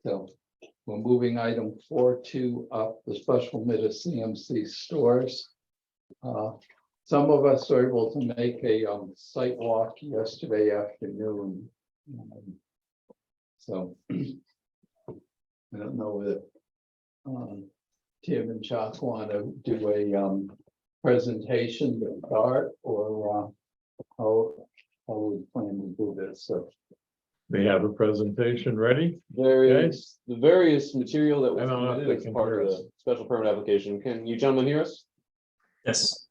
So we're moving item 4.2 up, the special permit of CMC stores. Some of us were able to make a site walk yesterday afternoon. So I don't know if Tim and Chuck want to do a presentation to start, or how we plan to do this. So We have a presentation ready. There is the various material that was I don't know if submitted they as can part hear of us. the special permit application. Can you gentlemen hear us? Yes.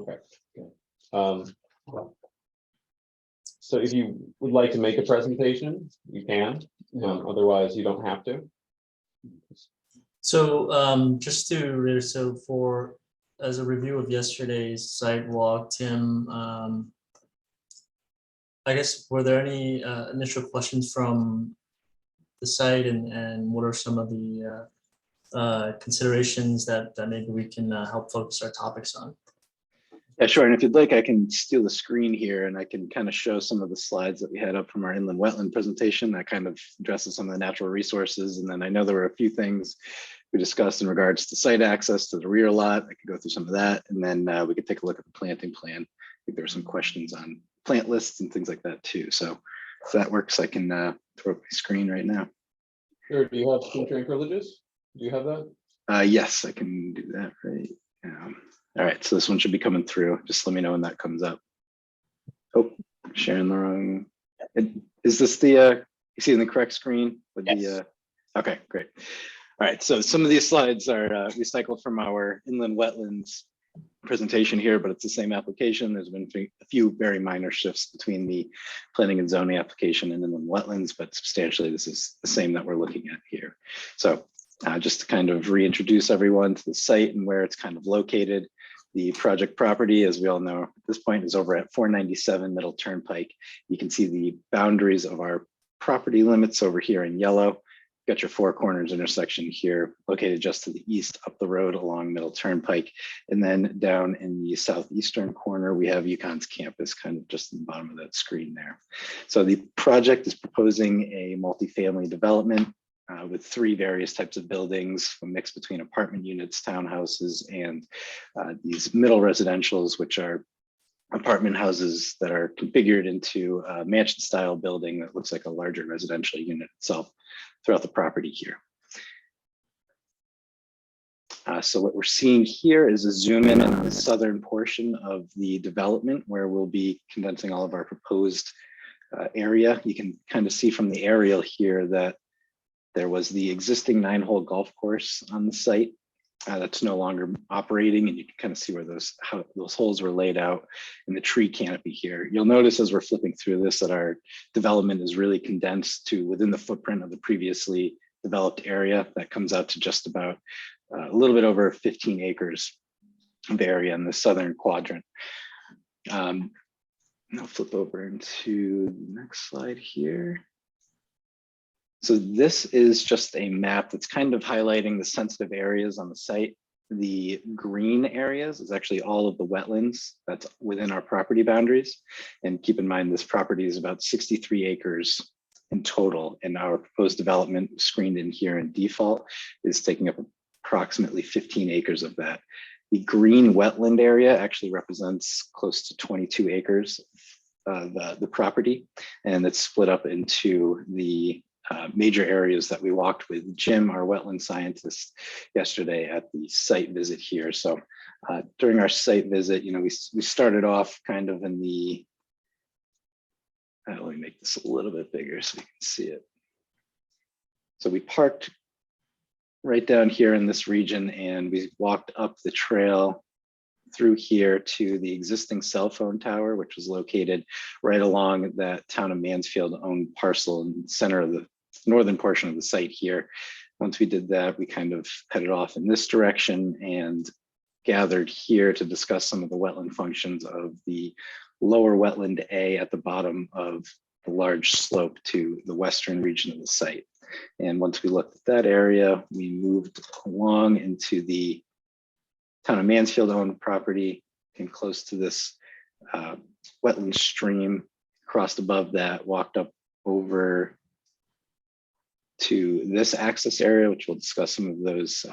Okay. So if you would like to make a presentation, you can. Otherwise, you don't have to. So just to reiterate, for as a review of yesterday's sidewalk, Tim, I guess were there any initial questions from the site, and what are some of the considerations that maybe we can help focus our topics on? Yeah, sure. And if you'd like, I can steal the screen here and I can kind of show some of the slides that we had up from our inland wetland presentation that kind of addresses some of the natural resources. And then I know there were a few things we discussed in regards to site access to the rear lot. I could go through some of that, and then we could take a look at the planting plan. I think there were some questions on plant lists and things like that too. So if that works, I can throw up my screen right now. Sure. Do you have screen sharing privileges? Do you have that? Yes, I can do that right now. All right, so this one should be coming through. Just let me know when that comes up. Oh, sharing the wrong. Is this the, you see in the correct screen? With Yes. Okay, great. All right, so some of these slides are recycled from our inland wetlands presentation here, but it's the same application. There's been a few very minor shifts between the planning and zoning application and inland wetlands, but substantially this is the same that we're looking at here. So just to kind of reintroduce everyone to the site and where it's kind of located. The project property, as we all know at this point, is over at 497 Middle Turnpike. You can see the boundaries of our property limits over here in yellow. Got your Four Corners intersection here, located just to the east up the road along Middle Turnpike. And then down in the southeastern corner, we have UConn's campus kind of just in the bottom of that screen there. So the project is proposing a multifamily development with three various types of buildings, a mix between apartment units, townhouses, and these middle residentials, which are apartment houses that are configured into a mansion style building that looks like a larger residential unit itself throughout the property here. So what we're seeing here is a zoom in on the southern portion of the development where we'll be condensing all of our proposed area. You can kind of see from the aerial here that there was the existing 9-hole golf course on the site that's no longer operating, and you can kind of see where how those holes were laid out in the tree canopy here. You'll notice as we're flipping through this that our development is really condensed to within the footprint of the previously developed area. That comes out to just about a little bit over 15 acres of area in the southern quadrant. I'll flip over into the next slide here. So this is just a map that's kind of highlighting the sensitive areas on the site. The green areas is actually all of the wetlands that's within our property boundaries. And keep in mind, this property is about 63 acres in total, and our proposed development screened in here in default is taking up approximately 15 acres of that. The green wetland area actually represents close to 22 acres of the property, and it's split up into the major areas that we walked with Jim, our wetland scientist, yesterday at the site visit here. So during our site visit, we started off kind of in the, let me make this a little bit bigger so you can see it. So we parked right down here in this region and we walked up the trail through here to the existing cell phone tower, which was located right along that town of Mansfield owned parcel in the center of the northern portion of the site here. Once we did that, we kind of headed off in this direction and gathered here to discuss some of the wetland functions of the lower wetland A at the bottom of the large slope to the western region of the site. And once we looked at that area, we moved along into the town of Mansfield owned property, came close to this wetland stream, crossed above that, walked up over to this access area, which we'll discuss some of those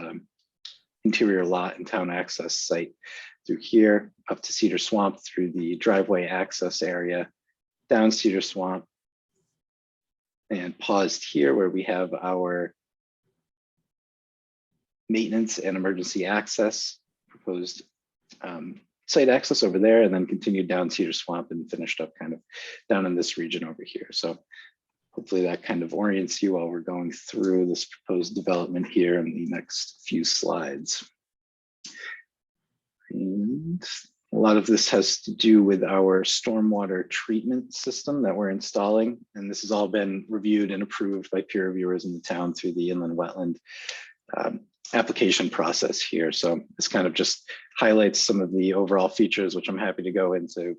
interior lot and town access site through here, up to Cedar Swamp through the driveway access area, down Cedar Swamp, and paused here where we have our maintenance and emergency access, proposed site access over there, and then continued down Cedar Swamp and finished up kind of down in this region over here. So hopefully that kind of orients you while we're going through this proposed development here in the next few slides. And a lot of this has to do with our stormwater treatment system that we're installing. And this has all been reviewed and approved by peer reviewers in the town through the inland wetland application process here. So this kind of just highlights some of the overall features, which I'm happy to go into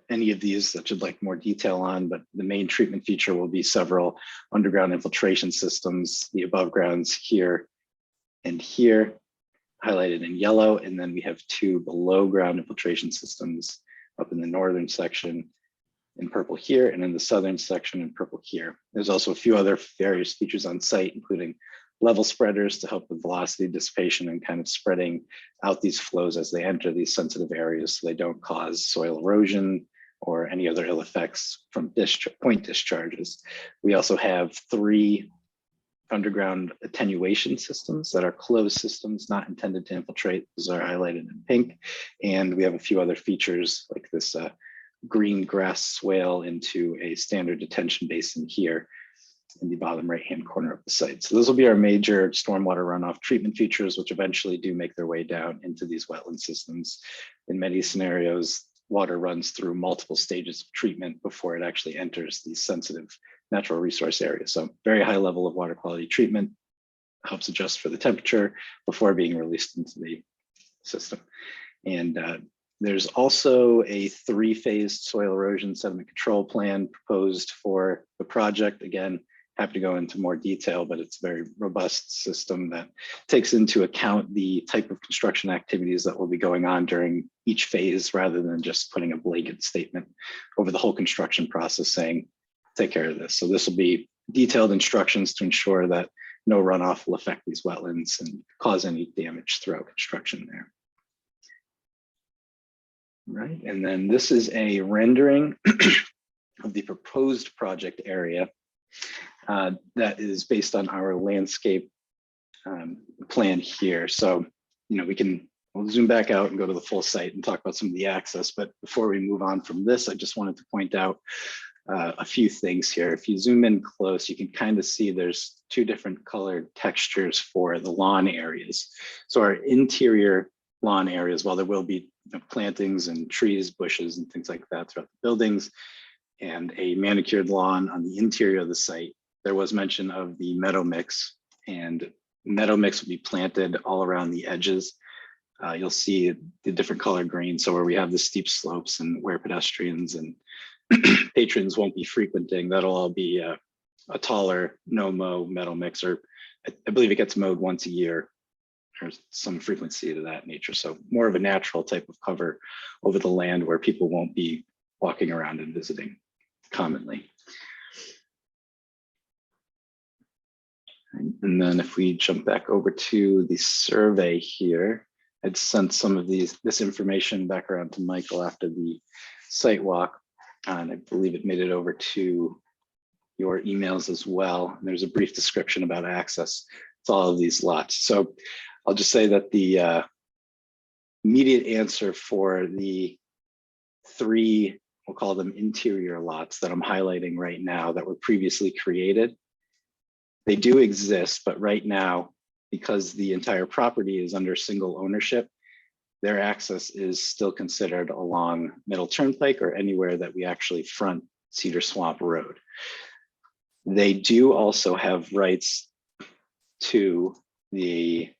any of these that you'd like more detail on, but the main treatment feature will be several underground infiltration systems, the above grounds here and here, highlighted in yellow, and then we have 2 below ground infiltration systems up in the northern section in purple here, and in the southern section in purple here. There's also a few other various features on site, including level spreaders to help with velocity dissipation and kind of spreading out these flows as they enter these sensitive areas so they don't cause soil erosion or any other ill effects from point discharges. We also have 3 underground attenuation systems that are closed systems, not intended to infiltrate. Those are highlighted in pink. And we have a few other features like this green grass swale into a standard detention basin here in the bottom right-hand corner of the site. So those will be our major stormwater runoff treatment features, which eventually do make their way down into these wetland systems. In many scenarios, water runs through multiple stages of treatment before it actually enters these sensitive natural resource areas. So very high level of water quality treatment helps adjust for the temperature before being released into the system. And there's also a 3-phased soil erosion sediment control plan proposed for the project. Again, happy to go into more detail, but it's a very robust system that takes into account the type of construction activities that will be going on during each phase, rather than just putting a blanket statement over the whole construction process saying, take care of this. So this will be detailed instructions to ensure that no runoff will affect these wetlands and cause any damage throughout construction there. Right, and then this is a rendering of the proposed project area that is based on our landscape plan here. So, you know, we'll zoom back out and go to the full site and talk about some of the access. But before we move on from this, I just wanted to point out a few things here. If you zoom in close, you can kind of see there's 2 different colored textures for the lawn areas. So our interior lawn areas, while there will be plantings and trees, bushes, and things like that throughout the buildings, and a manicured lawn on the interior of the site, there was mention of the meadow mix, and meadow mix will be planted all around the edges. You'll see the different color green. So where we have the steep slopes and where pedestrians and patrons won't be frequenting, that'll all be a taller no-mow meadow mix, or I believe it gets mowed once a year. There's some frequency to that nature. So more of a natural type of cover over the land where people won't be walking around and visiting commonly. And then if we jump back over to the survey here, I'd sent some of this information back around to Michael after the site walk, and I believe it made it over to your emails as well. There's a brief description about access to all of these lots. So I'll just say that the immediate answer for the 3, we'll call them interior lots that I'm highlighting right now that were previously created, they do exist, but right now, because the entire property is under single ownership, their access is still considered along Middle Turnpike or anywhere that we actually front Cedar Swamp Road. They do also have rights to the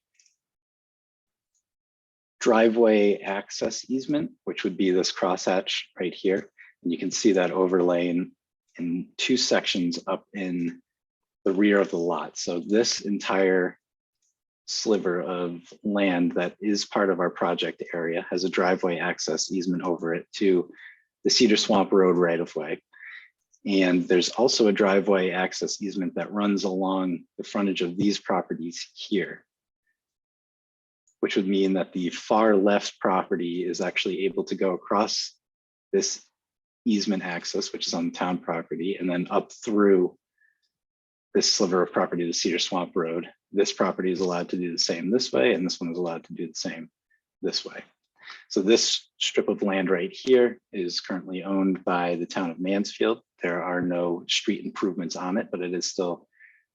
driveway access easement, which would be this crosshatch right here. And you can see that overlaying in 2 sections up in the rear of the lot. So this entire sliver of land that is part of our project area has a driveway access easement over it to the Cedar Swamp Road right of way. And there's also a driveway access easement that runs along the frontage of these properties here, which would mean that the far left property is actually able to go across this easement access, which is on town property, and then up through this sliver of property to Cedar Swamp Road. This property is allowed to do the same this way, and this one is allowed to do the same this way. So this strip of land right here is currently owned by the town of Mansfield. There are no street improvements on it, but it is still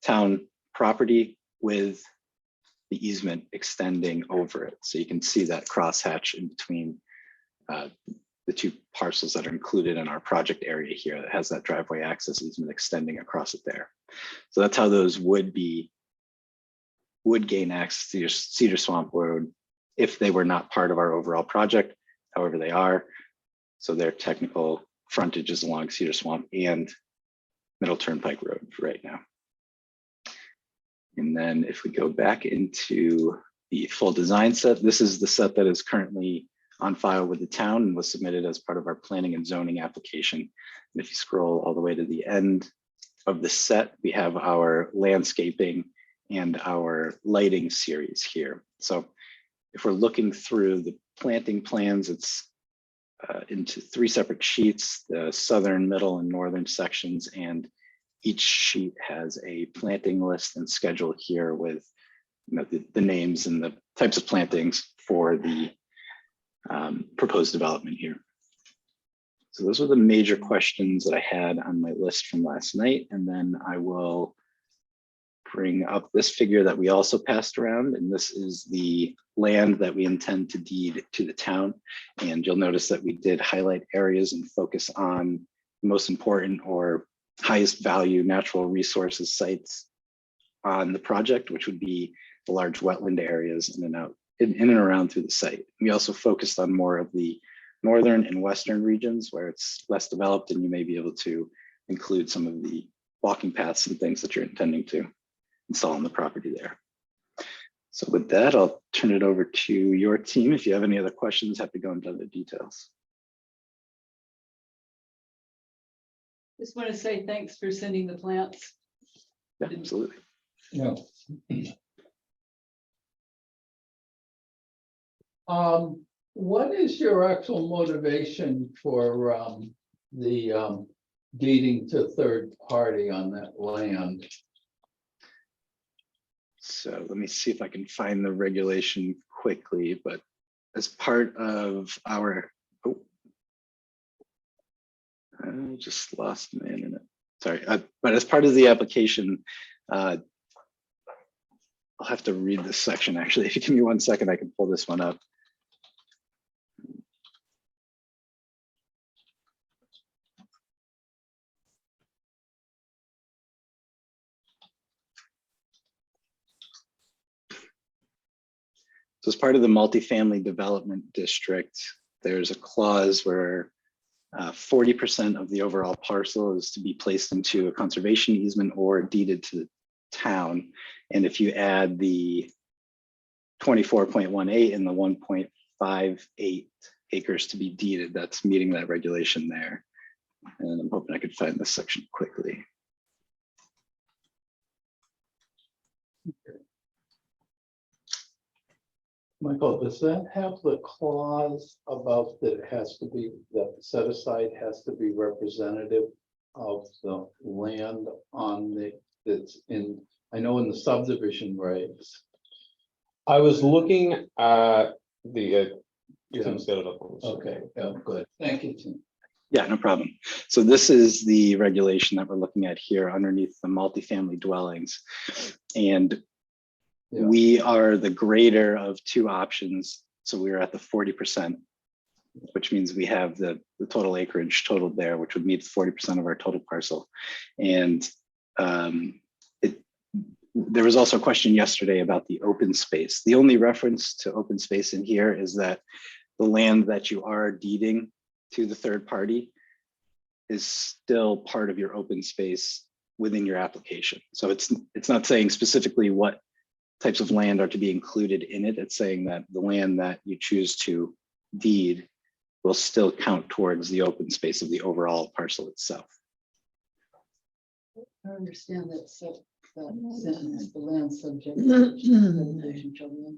town property with the easement extending over it. So you can see that crosshatch in between the two parcels that are included in our project area here that has that driveway access easement extending across it there. So that's how those would gain access to your Cedar Swamp Road if they were not part of our overall project. However, they are. So their technical frontage is along Cedar Swamp and Middle Turnpike Road right now. And then if we go back into the full design set, this is the set that is currently on file with the town and was submitted as part of our planning and zoning application. And if you scroll all the way to the end of the set, we have our landscaping and our lighting series here. So if we're looking through the planting plans, it's into 3 separate sheets, the southern, middle, and northern sections, and each sheet has a planting list and schedule here with the names and the types of plantings for the proposed development here. So those were the major questions that I had on my list from last night, and then I will bring up this figure that we also passed around, and this is the land that we intend to deed to the town. And you'll notice that we did highlight areas and focus on the most important or highest value natural resources sites on the project, which would be the large wetland areas in and around through the site. We also focused on more of the northern and western regions where it's less developed, and you may be able to include some of the walking paths and things that you're intending to install on the property there. So with that, I'll turn it over to your team. If you have any other questions, have to go into the details. Just want to say thanks for sending the plants. Yeah, absolutely. Yeah. What is your actual motivation for the deeding to third party on that land? So let me see if I can find the regulation quickly, but as part of our, I just lost my internet. Sorry, but as part of the application, I'll have to read this section actually. If you give me 1 second, I can pull this one up. So as part of the multifamily development district, there's a clause where 40% of the overall parcel is to be placed into a conservation easement or deeded to the town. And if you add the 24.18 and the 1.58 acres to be deeded, that's meeting that regulation there. And I'm hoping I could find this section quickly. Michael, does that have the clause about that it has to be, that set aside has to be representative of the land on the, that's in, I know in the subdivision regs? I was looking at the, Yeah. Tim's got it up on the screen. Okay, yeah, good. Thank you, Tim. Yeah, no problem. So this is the regulation that we're looking at here underneath the multifamily dwellings. And Yeah. we are the greater of 2 options. So we're at the 40%, which means we have the total acreage totaled there, which would meet 40% of our total parcel. And there was also a question yesterday about the open space. The only reference to open space in here is that the land that you are deeding to the third party is still part of your open space within your application. So it's not saying specifically what types of land are to be included in it. It's saying that the land that you choose to deed will still count towards the open space of the overall parcel itself. I understand that sentence, the land subject. Presentation shall be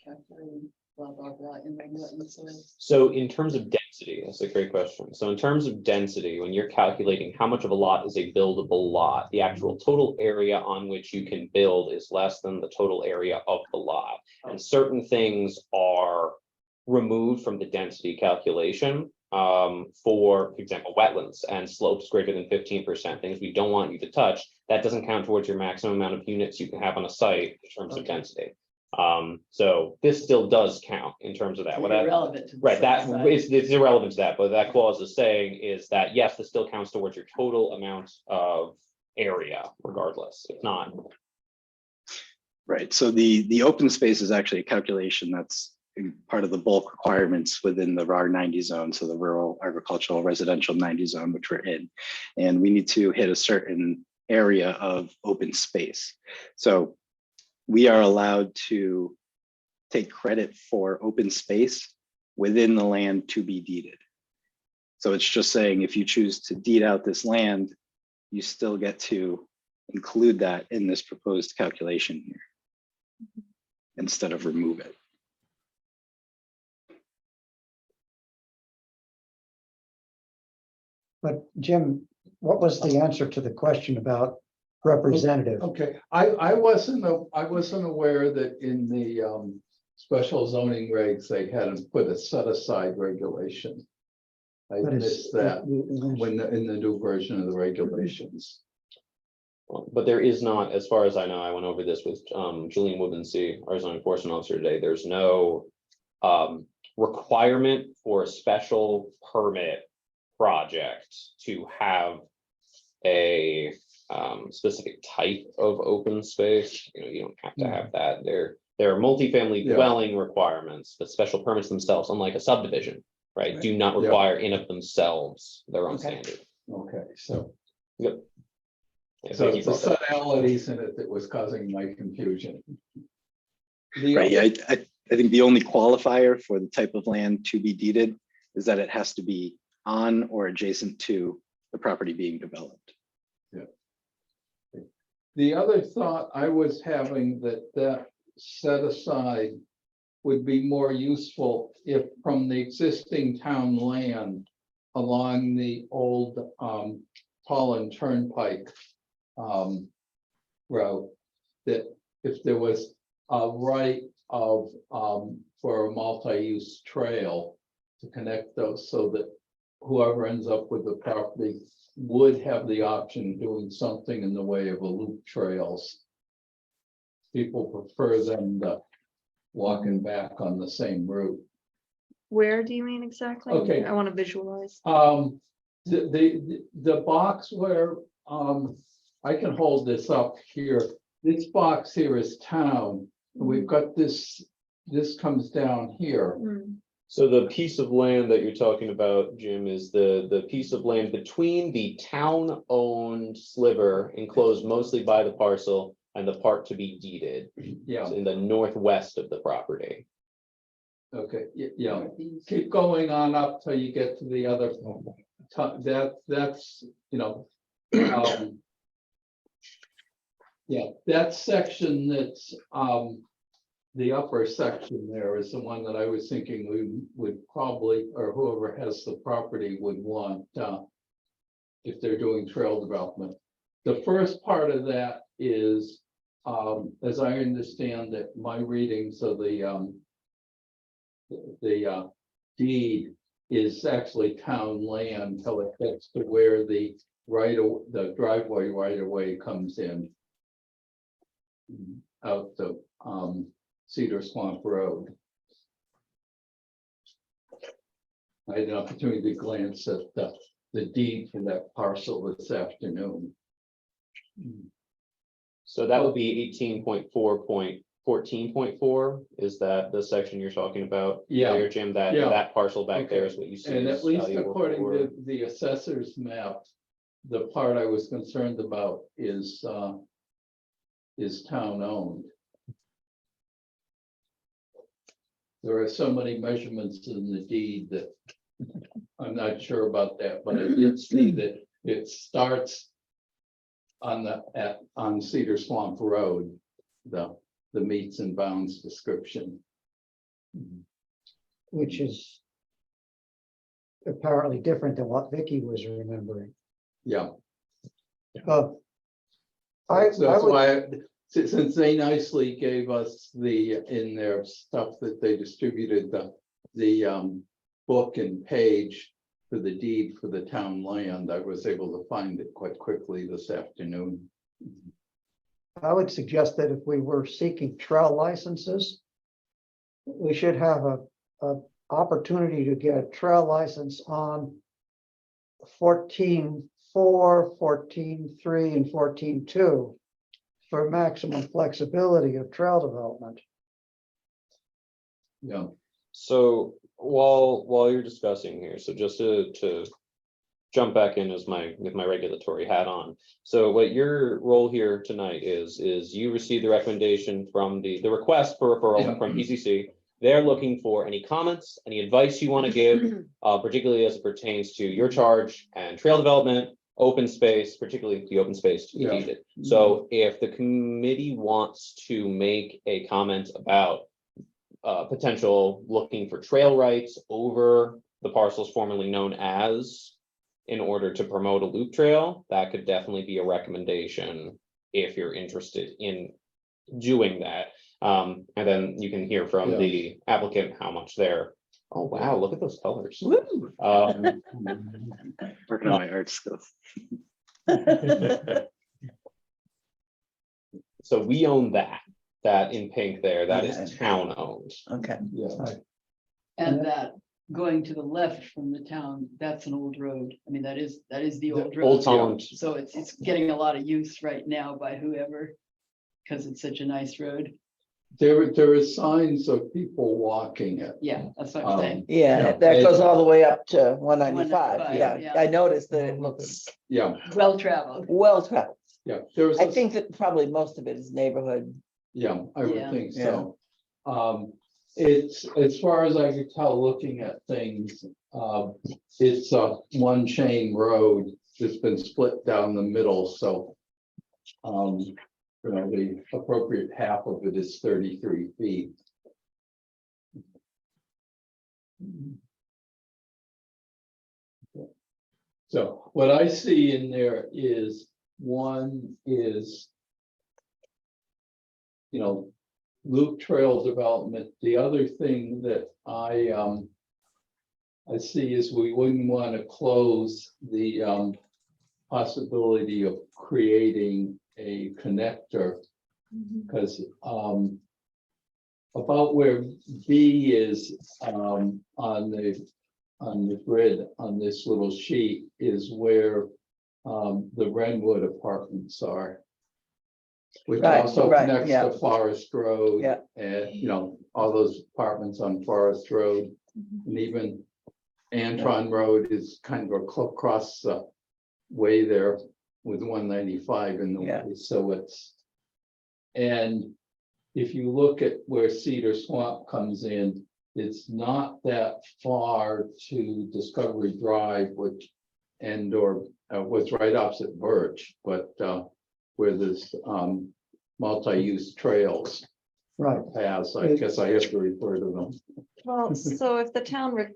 calculated, blah, blah, blah, in the wetland soil. So in terms of density, that's a great question. So in terms of density, when you're calculating how much of a lot is a buildable lot, the actual total area on which you can build is less than the total area of the lot. And certain things are removed from the density calculation. For example, wetlands and slopes greater than 15%, things we don't want you to touch, that doesn't count towards your maximum amount of units you can have on a site in terms of density. So this still does count in terms of that. What that- Irrelevant to the Right, that site. it's irrelevant to that, but that clause is saying is that, yes, this still counts towards your total amount of area regardless, if not. Right, so the open space is actually a calculation that's part of the bulk requirements within the RAR 90 zone, so the rural agricultural residential 90 zone, which we're in. And we need to hit a certain area of open space. So we are allowed to take credit for open space within the land to be deeded. So it's just saying if you choose to deed out this land, you still get to include that in this proposed calculation here instead of remove it. But Jim, what was the answer to the question about representative? Okay, I wasn't aware that in the special zoning regs, they hadn't put a set aside regulation. I But it's- missed that when in the new version of the regulations. But there is not, as far as I know, I went over this with Julian Woodensee, our zoning enforcement officer today, there's no requirement for a special permit project to have a specific type of open space. You know, you don't have to have that. There are multifamily Yeah. dwelling requirements, but special permits themselves, unlike a subdivision, right, do not Yeah. require in of themselves their own Okay. standard. Okay, so Yep. Yeah, so he it's the brought that up. subtleties in it that was causing my confusion. The Right, other- I think the only qualifier for the type of land to be deeded is that it has to be on or adjacent to the property being developed. The other thought I was having that set aside would be more useful if from the existing town land along the old Holland Turnpike route, that if there was a right of for a multi-use trail to connect those so that whoever ends up with the property would have the option of doing something in the way of a loop trails. People prefer them to walking back on the same route. Where do you mean exactly? Okay. I want to visualize. The box where, I can hold this up here. This box here is town. And we've got this comes down here. Hmm. So the piece of land that you're talking about, Jim, is the piece of land between the town-owned sliver enclosed mostly by the parcel and the part to be deeded Yeah, in the northwest of the property. okay, yeah, keep going on up till you get to the other. That's, you know. Yeah, that section that's, the upper section there is the one that I was thinking we would probably, or whoever has the property would want, if they're doing trail development. The first part of that is, as I understand it, my readings of the deed is actually town land till it gets to where the driveway right away comes in. Out the Cedar Swamp Road. I had an opportunity to glance at the deed for that parcel this afternoon. So that would be 18.4.14.4. Is that the section you're talking about? Yeah. There, Jim, that Yeah. that parcel back there Okay. is what you see. And as at least valuable according for- to the assessor's map, the part I was concerned about is town owned. There are so many measurements in the deed that I'm not sure about that, but I did see that it starts on Cedar Swamp Road, the meets and bounds description. which is apparently different than what Vicky was remembering. Yeah. Uh, I That's would, why, since they nicely gave us in their stuff that they distributed, the book and page for the deed for the town land, I was able to find it quite quickly this afternoon. I would suggest that if we were seeking trail licenses, we should have a opportunity to get a trail license on 14.4, 14.3, and 14.2 for maximum flexibility of trail development. Yeah, So while you're discussing here, so just to jump back in as with my regulatory hat on. So what your role here tonight is you receive the recommendation from the request for referral Yeah. from PCC. They're looking for any comments, any advice you want to give, particularly as it pertains to your charge and trail development, open space, particularly the open space to be Yeah. deeded. So if the committee wants to make a comment about potential looking for trail rights over the parcels formerly known as, in order to promote a loop trail, that could definitely be a recommendation if you're interested in doing that. And then you can hear from Yeah. the applicant how much they're, oh wow, look at those colors. Working on my art skills. So we own that in pink there, that is Okay. town owned. Okay. yeah, And that going to the left from the town, that's an old road. I mean, that is the old road. Old Town, So it's getting a lot of use right now by whoever, because it's such a nice road. there is signs of people walking it. Yeah, that's what I'm saying. Yeah, Yeah. that goes all the way up to 195. 195, Yeah, yeah. I noticed that it looks Yeah, Well traveled. well traveled. yeah, there was. I think that probably most of it is neighborhood. Yeah, I would Yeah. think so. It's, as far as I could tell, looking at things, it's a one chain road that's been split down the middle, so. The appropriate half of it is 33 feet. So what I see in there is, one is, loop trail development. The other thing that I see is we wouldn't want to close the possibility of creating a connector, because about where B is on the grid on this little sheet is where the Redwood apartments are. Which Right, also right, connects yeah. to Forest Road. Yeah. And, all those apartments on Forest Road. And even Antron Road is kind of across the way there with 195 in the Yeah. way, so it's. And if you look at where Cedar Swamp comes in, it's not that far to Discovery Drive, which was right opposite Birch, but where there's multi-use trails Right. paths, I guess I have to refer to them. Well, so if the town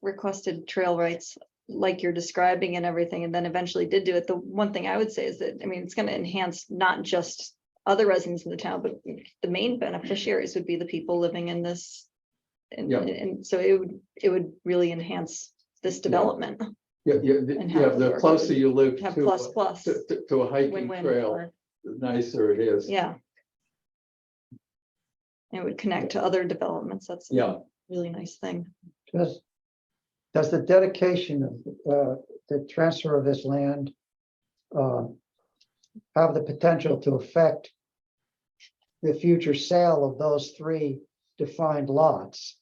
requested trail rights like you're describing and everything, and then eventually did do it, the one thing I would say is that, I mean, it's gonna enhance not just other residents in the town, but the main beneficiaries would be the people living in this. Yeah. And so it would really enhance this development, Yeah, And have the it closer work. you live have to, plus, to a hiking win-win. trail, for- the nicer it is. Yeah. It would connect to other developments. That's a Yeah, really nice thing. Does the dedication of the transfer of this land have the potential to affect the future sale of those three defined lots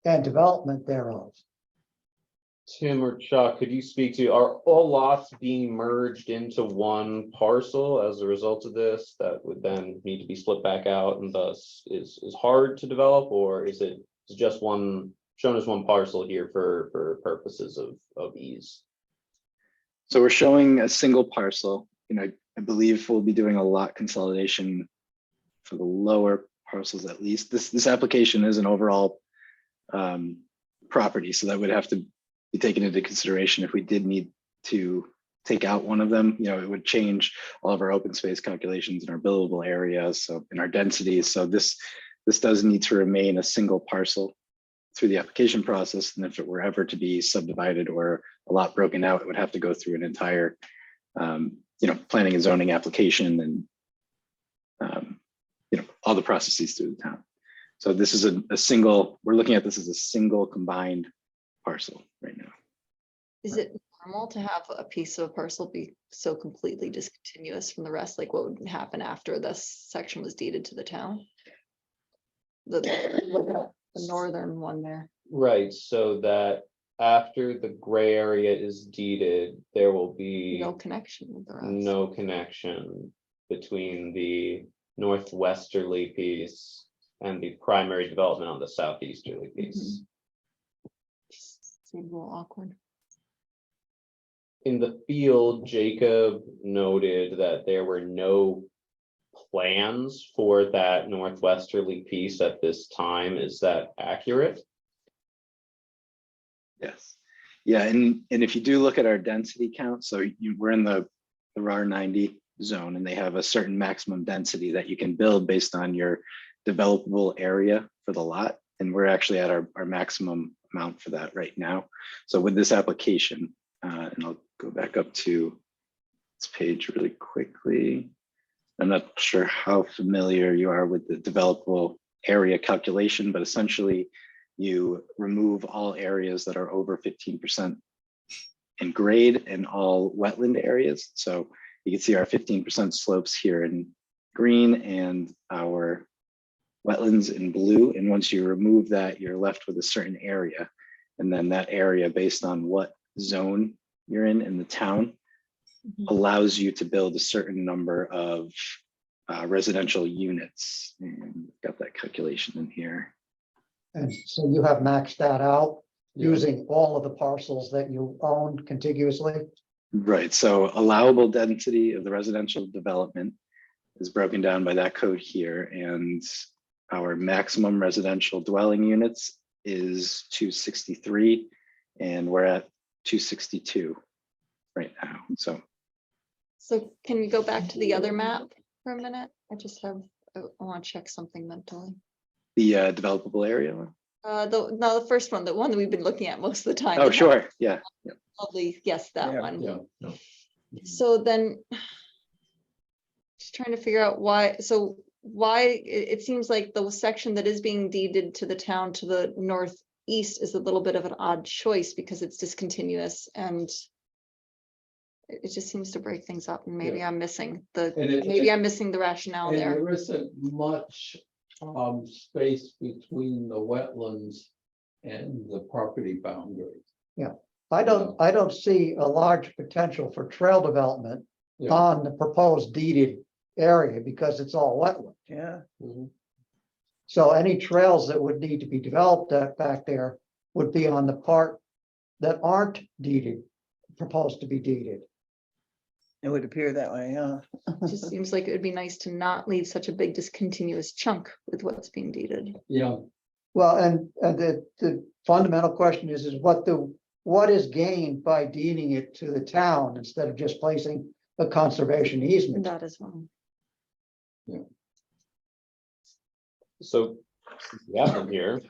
and development thereof? Tim or Chuck, could you speak to, are all lots being merged into one parcel as a result of this that would then need to be split back out and thus is hard to develop, or is it just one shown as one parcel here for purposes of ease? So we're showing a single parcel. I believe we'll be doing a lot consolidation for the lower parcels at least. This application is an overall property, so that would have to be taken into consideration if we did need to take out one of them. It would change all of our open space calculations in our buildable areas, so in our densities. So this does need to remain a single parcel through the application process. And if it were ever to be subdivided or a lot broken out, it would have to go through an entire planning and zoning application and all the processes through the town. So this is a single, we're looking at this as a single combined parcel right now. Is it normal to have a piece of a parcel be so completely discontinuous from the rest? Like what would happen after this section was deeded to the town? The northern one there. Right, so that after the gray area is deeded, there will be No connection with the rest. no connection between the northwesterly piece and the primary development on the southeasterly piece. Seems a little awkward. In the field, Jacob noted that there were no plans for that northwesterly piece at this time. Is that accurate? Yes. Yeah, and if you do look at our density count, so we're in the RAR 90 zone, and they have a certain maximum density that you can build based on your developable area for the lot. And we're actually at our maximum amount for that right now. So with this application, and I'll go back up to this page really quickly. I'm not sure how familiar you are with the developable area calculation, but essentially you remove all areas that are over 15% in grade and all wetland areas. So you can see our 15% slopes here in green and our wetlands in blue. And once you remove that, you're left with a certain area. And then that area, based on what zone you're in the town, allows you to build a certain number of residential units. And got that calculation in here. And so you have maxed that out Yeah. using all of the parcels that you own contiguously? Right, so allowable density of the residential development is broken down by that code here, and our maximum residential dwelling units is 263, and we're at 262 right now. So can you go back to the other map for a minute? I want to check something mentally. the developable area one? The first one, the one that we've been looking at most of the time. Oh, sure, yeah. Lovely, yes, that Yeah. one. Yeah. So then, just trying to figure out why, it seems like the section that is being deeded to the town to the northeast is a little bit of an odd choice because it's discontinuous and it just seems to break things up, and maybe I'm missing the rationale And there. there isn't much space between the wetlands and the property boundary. I don't see a large potential for trail development Yeah. on the proposed deeded area because it's all wetland. Yeah. Mhm. So any trails that would need to be developed back there would be on the part that aren't deeded, proposed to be deeded. It would appear that way, yeah. It just seems like it would be nice to not leave such a big discontinuous chunk with what's being deeded. Yeah, Well, and the fundamental question is what is gained by deeding it to the town instead of just placing a conservation easement? That as well. So we have them here.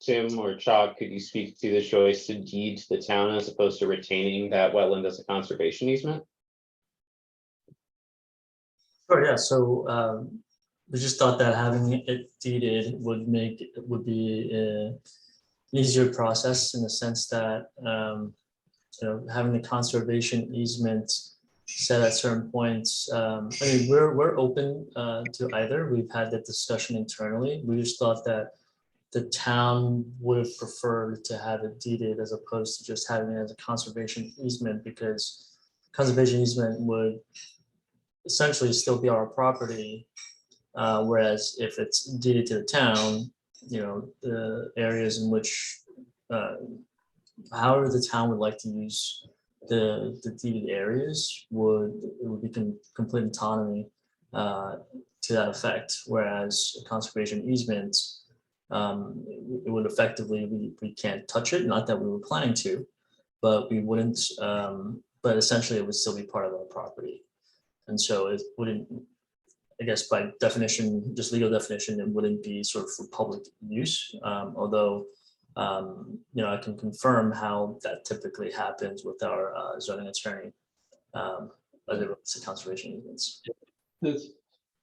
Tim or Chad, could you speak to the choice to deed to the town as opposed to retaining that wetland as a conservation easement? Sure, yeah, so we just thought that having it deeded would be an easier process in the sense that having the conservation easement set at certain points. I mean, we're open to either. We've had that discussion internally. We just thought that the town would have preferred to have it deeded as opposed to just having it as a conservation easement, because conservation easement would essentially still be our property. Whereas if it's deeded to the town, the areas in which however the town would like to use the deeded areas would be complete autonomy to that effect, whereas a conservation easement, it would effectively, we can't touch it, not that we were planning to, but we wouldn't, but essentially it would still be part of our property. And so it wouldn't, I guess by definition, just legal definition, it wouldn't be sort of for public use, although I can confirm how that typically happens with our zoning attorney as it relates to conservation easements.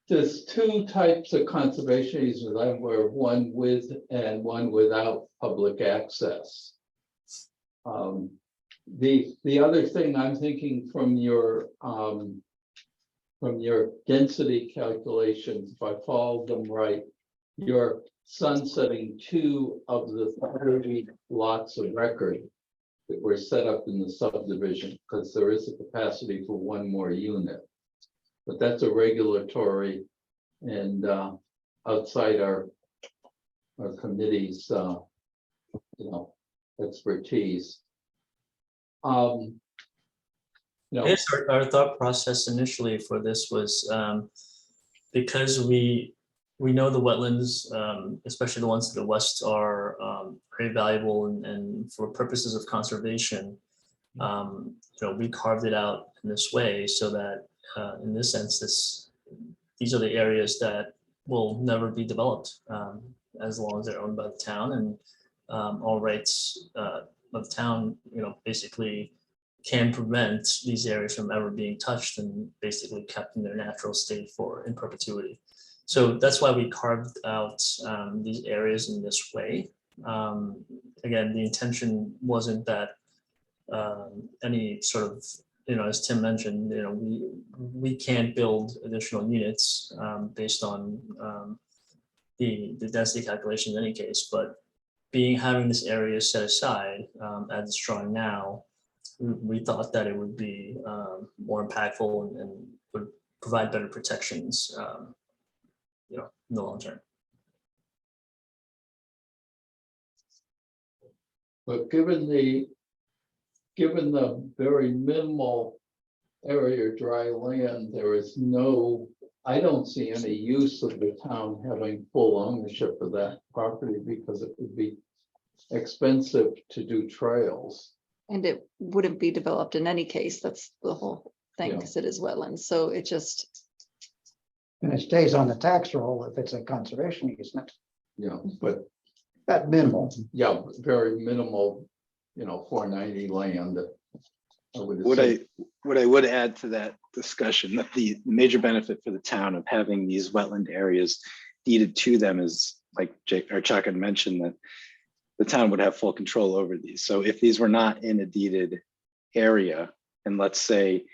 There's two types of conservation easements, I'm aware of, one with and one without public access. The other thing I'm thinking from your density calculations, if I followed them right, you're sunsetting 2 of the 30 lots of record that were set up in the subdivision, because there is a capacity for 1 more unit. But that's a regulatory and outside our committee's expertise. I guess our thought process initially for this was because we know the wetlands, especially the ones to the west, are very valuable and for purposes of conservation. We carved it out in this way so that in this sense, these are the areas that will never be developed as long as they're owned by the town, and all rights of the town, basically can prevent these areas from ever being touched and basically kept in their natural state in perpetuity. So that's why we carved out these areas in this way. Again, the intention wasn't that any sort of, as Tim mentioned, we can't build additional units based on the density calculation in any case, but having this area set aside as it's drawing now, we thought that it would be more impactful and would provide better protections, in the long term. But given the very minimal area of dry land, I don't see any use of the town having full ownership of that property, because it would be expensive to do trails. And it wouldn't be developed in any case. That's the whole thing, Yeah. because it is wetlands. So it just, And it stays on the tax roll if it's a conservation easement, But at minimal. very minimal, 490 land. I would What assume. I would add to that discussion, that the major benefit for the town of having these wetland areas deeded to them is, like Chuck had mentioned, that the town would have full control over these. So if these were not in a deeded area, and let's say,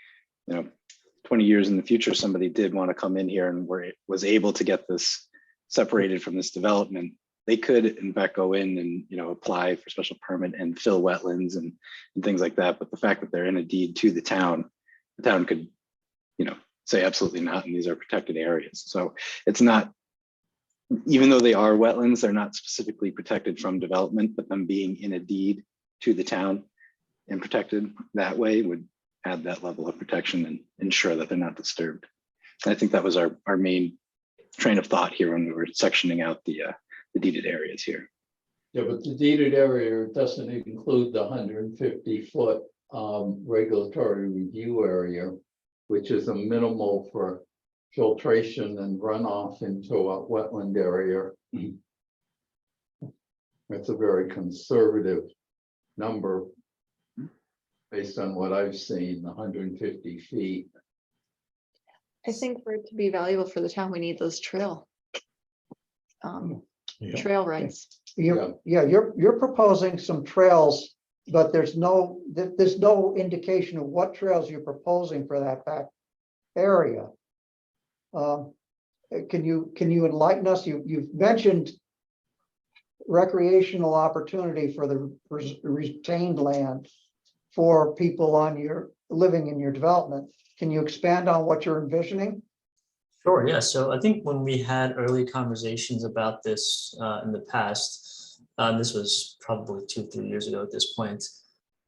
20 years in the future, somebody did want to come in here and was able to get this separated from this development, they could in fact go in and apply for special permit and fill wetlands and things like that. But the fact that they're in a deed to the town could say absolutely not, and these are protected areas. So it's not, even though they are wetlands, they're not specifically protected from development, but them being in a deed to the town and protected that way would add that level of protection and ensure that they're not disturbed. And I think that was our main train of thought here when we were sectioning out the deeded areas here. Yeah, but the deeded area doesn't include the 150-foot regulatory review area, which is a minimal for filtration and runoff into a wetland area. That's a very conservative number based on what I've seen, 150 feet. I think for it to be valuable for the town, we need those trail rights. You're proposing some trails, but there's no indication of what trails you're proposing for that back area. Can you enlighten us? You've mentioned recreational opportunity for the retained land for people living in your development. Can you expand on what you're envisioning? Sure, yeah. So I think when we had early conversations about this in the past, this was probably 2-3 years ago at this point,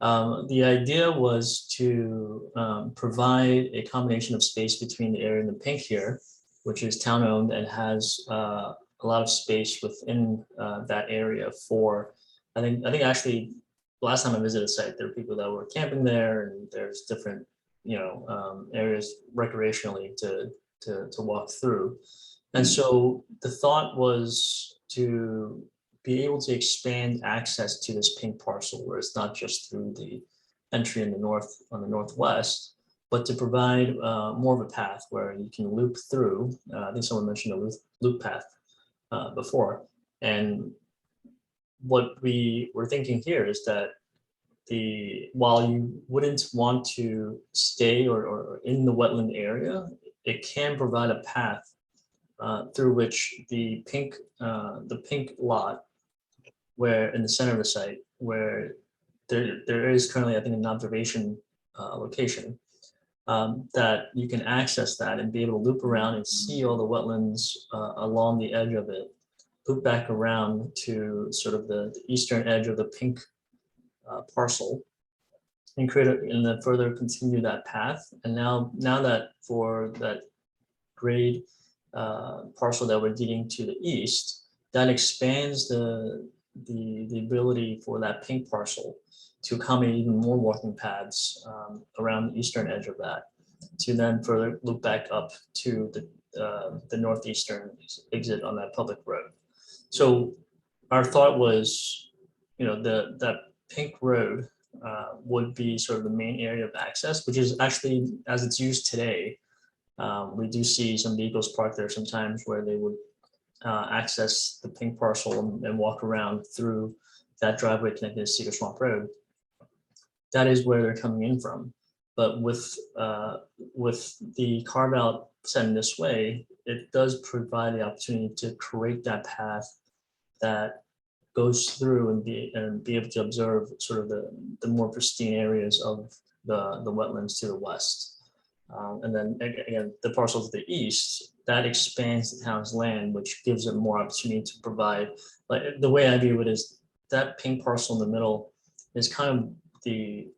The idea was to provide a combination of space between the area in the pink here, which is town owned and has a lot of space within that area for, I think actually last time I visited the site, there were people that were camping there, and there's different, areas recreationally to walk through. And so the thought was to be able to expand access to this pink parcel where it's not just through the entry in the north on the northwest, but to provide more of a path where you can loop through. I think someone mentioned a loop path before. And what we were thinking here is that while you wouldn't want to stay or in the wetland area, it can provide a path through which the pink lot, where in the center of the site, where there is currently, I think, an observation location, that you can access that and be able to loop around and see all the wetlands along the edge of it, loop back around to sort of the eastern edge of the pink parcel, and and then further continue that path. And now that for that grade parcel that we're deeding to the east, that expands the ability for that pink parcel to accommodate even more walking paths around the eastern edge of that, to then further loop back up to the northeastern exit on that public road. So our thought was, that pink road would be sort of the main area of access, which is actually, as it's used today, we do see some vehicles parked there sometimes where they would access the pink parcel and walk around through that driveway connected to Cedar Swamp Road. That is where they're coming in from. But with the carve out set in this way, it does provide the opportunity to create that path that goes through and be able to observe sort of the more pristine areas of the wetlands to the west. And then again, the parcel to the east, that expands the town's land, which gives it more opportunity to provide, like the way I view it is that pink parcel in the middle is kind of the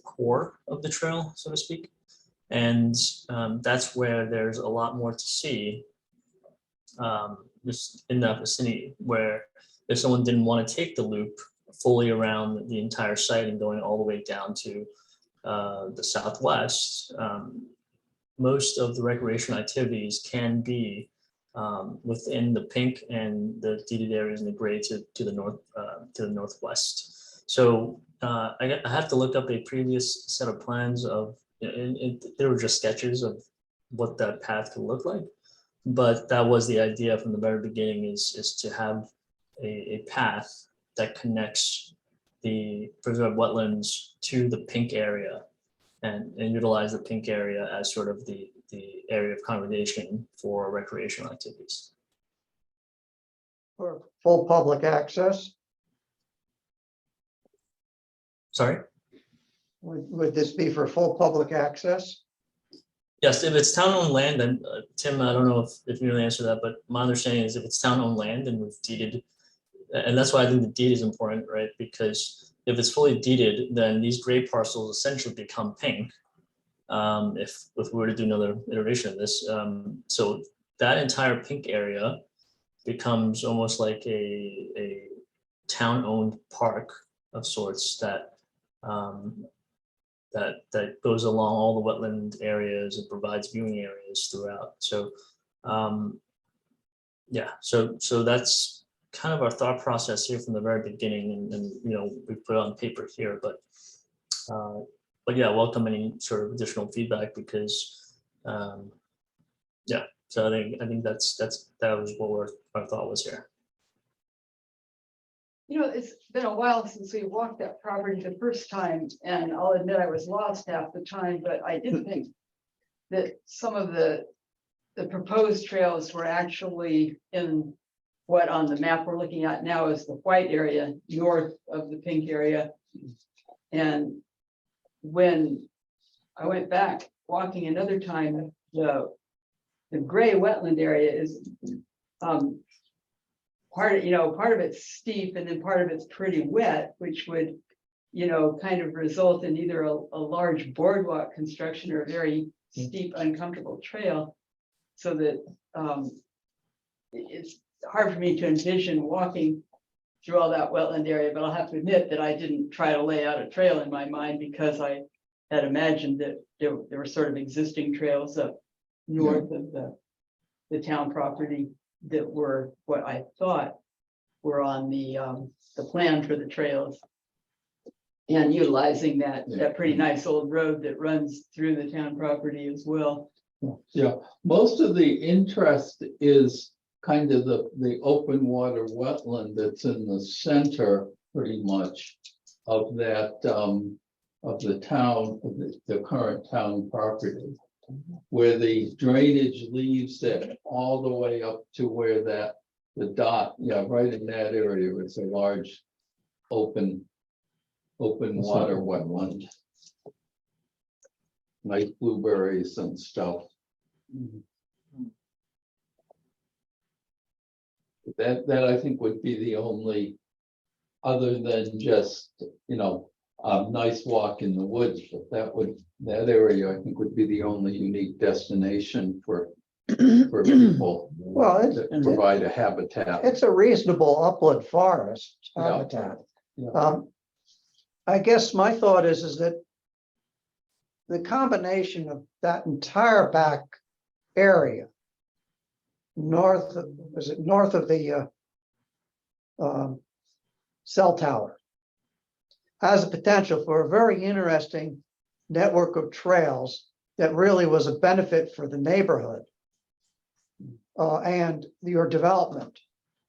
core of the trail, so to speak. And that's where there's a lot more to see just in that vicinity, where if someone didn't want to take the loop fully around the entire site and going all the way down to the southwest, most of the recreational activities can be within the pink and the deeded areas in the gray to the northwest. So I have to look up a previous set of plans of, they were just sketches of what that path could look like. But that was the idea from the very beginning, is to have a path that connects the preserved wetlands to the pink area, and utilize the pink area as sort of the area of congregation for recreational activities. For full public access, Sorry? would this be for full public access? Yes, if it's town-owned land, then Tim, I don't know if you really answer that, but my understanding is if it's town-owned land and we've deeded, and that's why I think the deed is important, right? Because if it's fully deeded, then these gray parcels essentially become pink. If we were to do another iteration of this, so that entire pink area becomes almost like a town-owned park of sorts that that goes along all the wetland areas and provides viewing areas throughout. So yeah, so that's kind of our thought process here from the very beginning, and we put it on paper here, but yeah, welcome any sort of additional feedback, because yeah, so I think that was what our thought was here. It's been a while since we walked that property the first time, and I'll admit I was lost half the time, but I did think that some of the proposed trails were actually in what on the map we're looking at now is the white area north of the pink area. And when I went back walking another time, the gray wetland area is part of it's steep, and then part of it's pretty wet, which would you know, kind of result in either a large boardwalk construction or a very steep, uncomfortable trail. So that it's hard for me to envision walking through all that wetland area, but I'll have to admit that I didn't try to lay out a trail in my mind because I had imagined that there were sort of existing trails up north of the town property that were what I thought were on the plan for the trails. And utilizing that pretty nice old road that runs through the town property as well. Yeah, most of the interest is kind of the open water wetland that's in the center pretty much of that, of the town, of the current town property. Where the drainage leaves it all the way up to where the dot, right in that area, it's a large open water wetland. Nice blueberries and stuff. That I think would be the only, other than just, nice walk in the woods, but that area I think would be the only unique destination for people. Well, That provide a habitat. It's a reasonable upland forest Yeah. habitat. Yeah. I guess my thought is that the combination of that entire back area north of the cell tower has a potential for a very interesting network of trails that really was a benefit for the neighborhood and your development,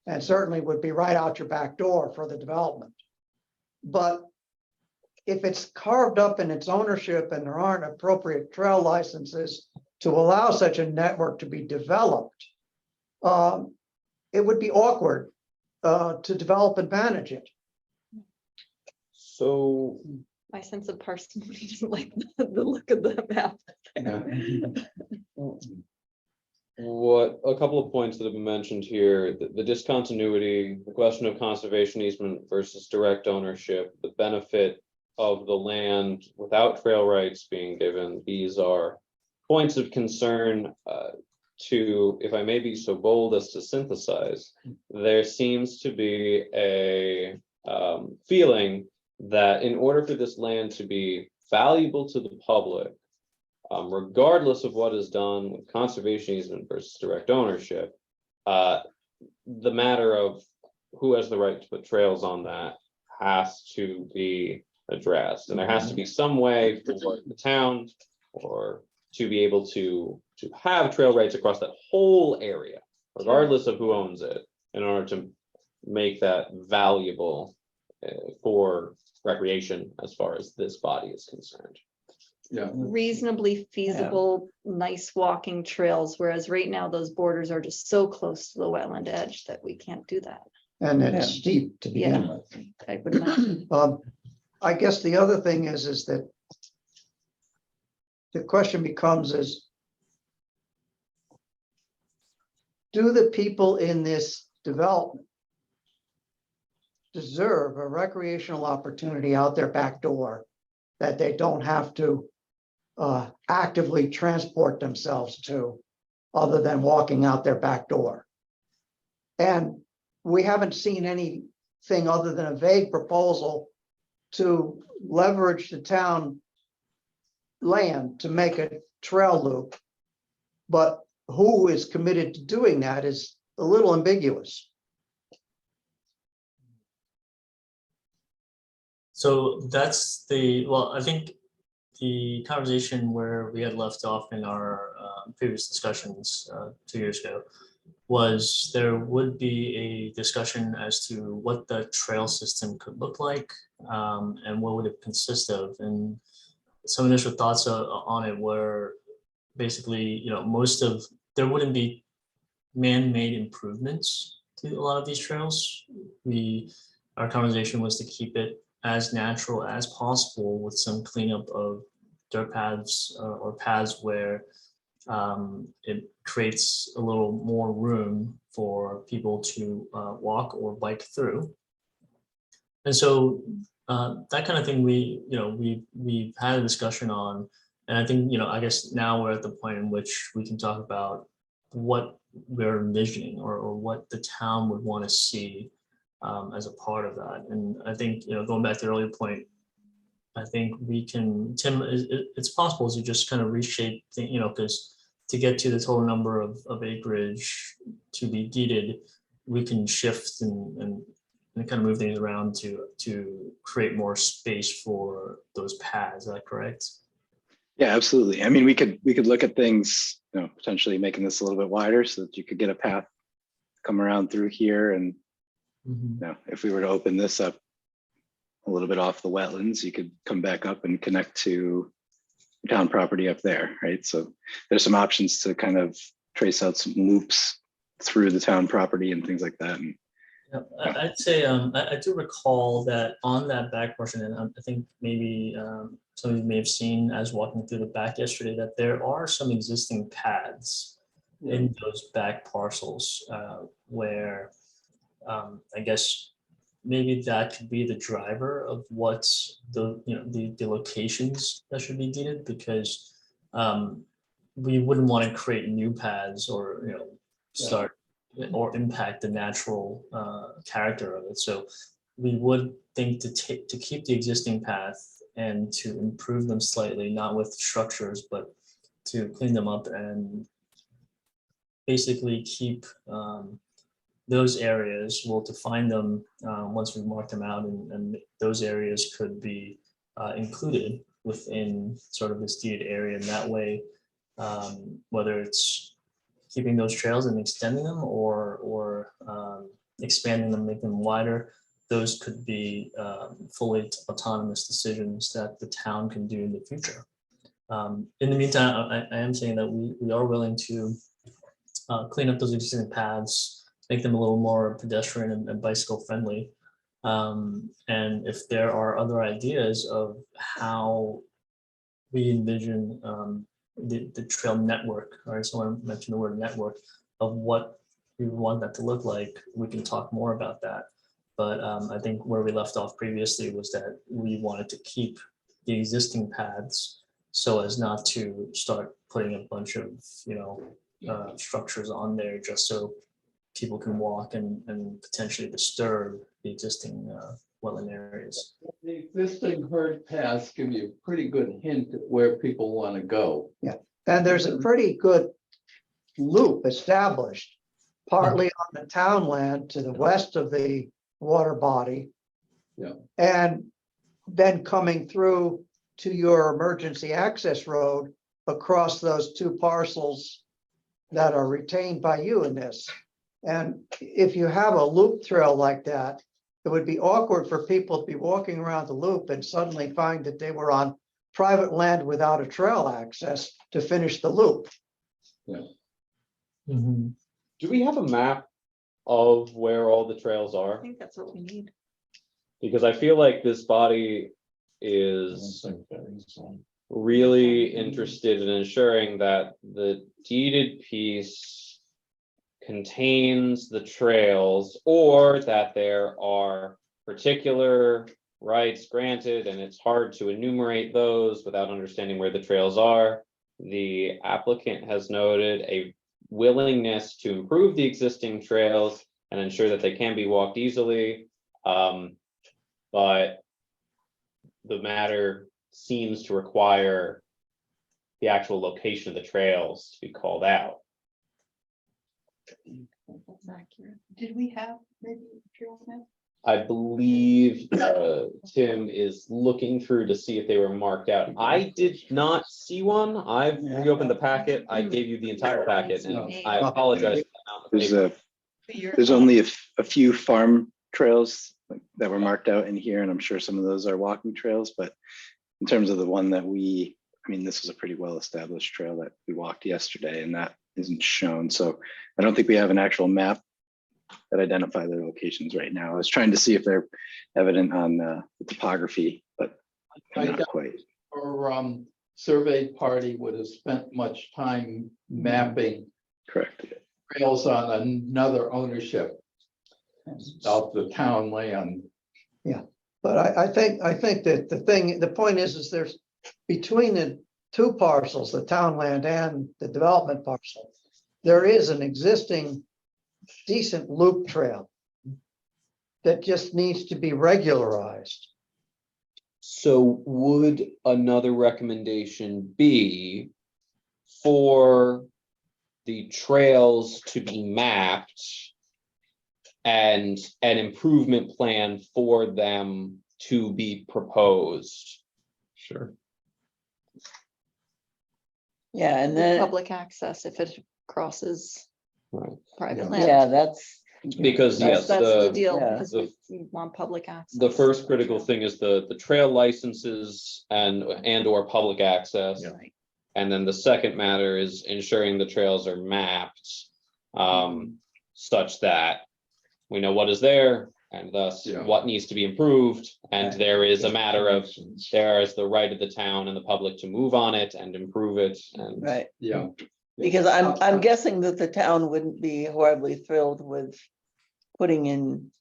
and certainly would be right out your back door for the development. But if it's carved up in its ownership and there aren't appropriate trail licenses to allow such a network to be developed, it would be awkward to develop and manage it. So My sense of parsimony doesn't like the look of the map. a couple of points that have been mentioned here, the discontinuity, the question of conservation easement versus direct ownership, the benefit of the land without trail rights being given. These are points of concern to, if I may be so bold as to synthesize, there seems to be a feeling that in order for this land to be valuable to the public, regardless of what is done with conservation easement versus direct ownership, the matter of who has the right to put trails on that has to be addressed. And there has to be some way for the town or to be able to have trail rights across that whole area, regardless of who owns it, in order to make that valuable for recreation as far as this body is concerned. Yeah. Reasonably feasible, nice walking trails, whereas right now those borders are just so close to the wetland edge that we can't do that. And it's steep to begin Yeah. with. I would imagine. I guess the other thing is that the question becomes do the people in this development deserve a recreational opportunity out their back door that they don't have to actively transport themselves to, other than walking out their back door? And we haven't seen anything other than a vague proposal to leverage the town land to make a trail loop. But who is committed to doing that is a little ambiguous. So that's I think the conversation where we had left off in our previous discussions 2 years ago was there would be a discussion as to what the trail system could look like and what would it consist of. And some initial thoughts on it were basically, there wouldn't be man-made improvements to a lot of these trails. Our conversation was to keep it as natural as possible with some cleanup of dirt paths or paths where it creates a little more room for people to walk or bike through. And so That kind of thing we've had a discussion on, and I think, I guess now we're at the point in which we can talk about what we're envisioning or what the town would want to see as a part of that. And I think, going back to the earlier point, I think we can, Tim, it's possible to just kind of reshape, because to get to the total number of acreage to be deeded, we can shift and kind of move things around to create more space for those paths. Is that correct? Yeah, absolutely. I mean, we could look at things, potentially making this a little bit wider so that you could get a path, come around through here. And, if we were to open this up a little bit off the wetlands, you could come back up and connect to town property up there, right? So there's some options to kind of trace out some loops through the town property and things like that. And I'd say I do recall that on that back portion, and I think maybe some of you may have seen as walking through the back yesterday, that there are some existing paths in those back parcels where I guess maybe that could be the driver of what's the locations that should be deeded, because we wouldn't want to create new paths or start or impact the natural character of it. So we would think to keep the existing path and to improve them slightly, not with structures, but to clean them up and basically keep those areas. We'll define them once we mark them out, and those areas could be included within sort of this deeded area. And that way, whether it's keeping those trails and extending them or expanding them, making them wider, those could be fully autonomous decisions that the town can do in the future. In the meantime, I am saying that we are willing to clean up those existing paths, make them a little more pedestrian and bicycle friendly. And if there are other ideas of how we envision the trail network, or someone mentioned the word network, of what we want that to look like, we can talk more about that. But I think where we left off previously was that we wanted to keep the existing paths so as not to start putting a bunch of structures on there just so people can walk and potentially disturb the existing wetland areas. The existing herd paths give you a pretty good hint at where people want to go. And there's a pretty good loop established, partly on the town land to the west of the water body. Yeah. And then coming through to your emergency access road across those two parcels that are retained by you in this. And if you have a loop trail like that, it would be awkward for people to be walking around the loop and suddenly find that they were on private land without a trail access to finish the loop. Mhm. Do we have a map of where all the trails I are? think that's what we need. Because I feel like this body is really interested in ensuring that the deeded piece contains the trails, or that there are particular rights granted, and it's hard to enumerate those without understanding where the trails are. The applicant has noted a willingness to improve the existing trails and ensure that they can be walked easily. But the matter seems to require the actual location of the trails to be called out. That's accurate. Did we have maybe a trail map? I believe Tim is looking through to see if they were marked out. I did not see one. I've reopened the packet. I gave you the entire packet, and I apologize for the amount of paper. There's only a few farm trails that were marked out in here, and I'm sure some of those are walking trails, but in terms of the one that this was a pretty well-established trail that we walked yesterday, and that isn't shown. So I don't think we have an actual map that identify their locations right now. I was trying to see if they're evident on the topography, but not quite. Our survey party would have spent much time mapping Correct. trails on another ownership of the town land. But I think that the point is there's between the two parcels, the town land and the development parcel, there is an existing decent loop trail that just needs to be regularized. So would another recommendation be for the trails to be mapped and an improvement plan for them to be proposed? Sure. Yeah, and With then, public access if it crosses Right. private Yeah. land. yeah, that's. Because yes, That's the the, deal, yeah. because we want public access. the first critical thing is the trail licenses and or public access. Yeah. And then the second matter is ensuring the trails are mapped such that we know what is there and thus Yeah. what needs to be improved. And Right. there is a matter of, Connections. there is the right of the town and the public to move on it and improve it and. Right, Yeah. because I'm guessing that the town wouldn't be horribly thrilled with putting in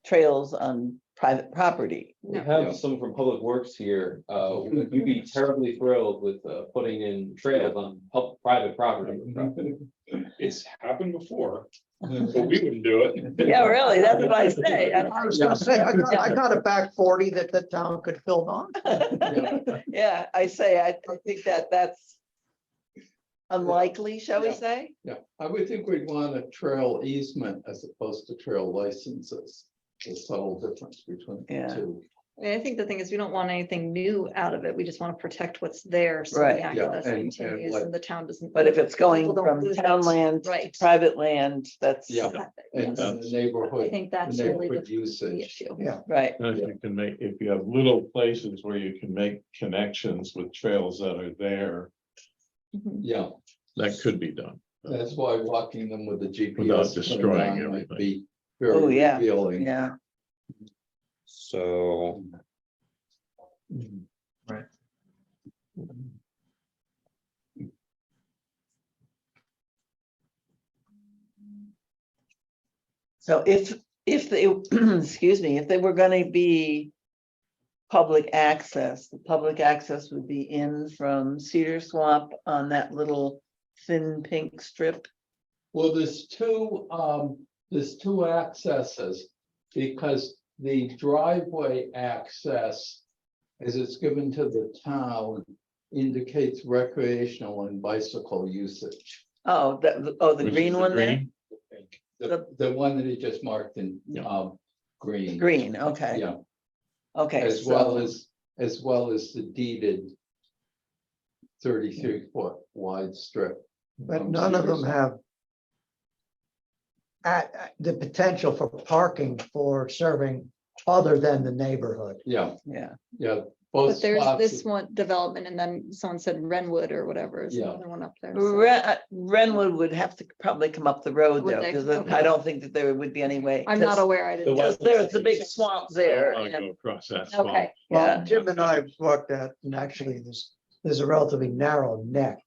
trails on private property. We No. have Yeah. some from Public Works here. You'd be terribly thrilled with putting in trails on private property. It's happened before, but we wouldn't do it. Yeah, really, that's what I say. I was gonna say, I got a back 40 that the town could build on. Yeah, I say, I think that's unlikely, shall we Yeah. say? Yeah, I would think we'd want a trail easement as opposed to trail licenses. The subtle difference between the Yeah. two. I think the thing is, we don't want anything new out of it. We just want to protect what's there. So Right. the access and continues let- and the town doesn't. But if it's going people don't from lose town that. land to Right. private land, that's, Yeah. And Yes. and the I neighborhood, think the that's really neighborhood the usage. issue. Yeah, right, And if you can make, if you have little places where you can make connections with trails that are there, Mhm. Yeah, that could be done. that's why walking them with the Without GPS. destroying going down might everything. be Oh, very yeah. revealing. yeah. So. Right. So if they, excuse me, if they were gonna be public access, the public access would be in from Cedar Swamp on that little thin pink strip. Well, there's two accesses, because the driveway access, as it's given to the town, indicates recreational and bicycle usage. Oh, the Which is green the one there? green? The one that he just marked in, Yeah. green. Green, okay, Yeah, okay. as well so- as well as the deeded 33-foot wide strip. but from none of Cedar them Swamp. have the potential for parking for serving other than the neighborhood. Yeah, Yeah, yeah. Both But there's spots- this one development and then someone said Renwood or whatever is Yeah. another one up there. so- Renwood would have to probably come up the road Would though, they? because Okay. I don't think that there would be any way. I'm not aware. I didn't. Because there's a big swamp there. I'll and- go across that swamp. Okay, Well, Yeah. Jim and I looked at, and actually there's a relatively narrow neck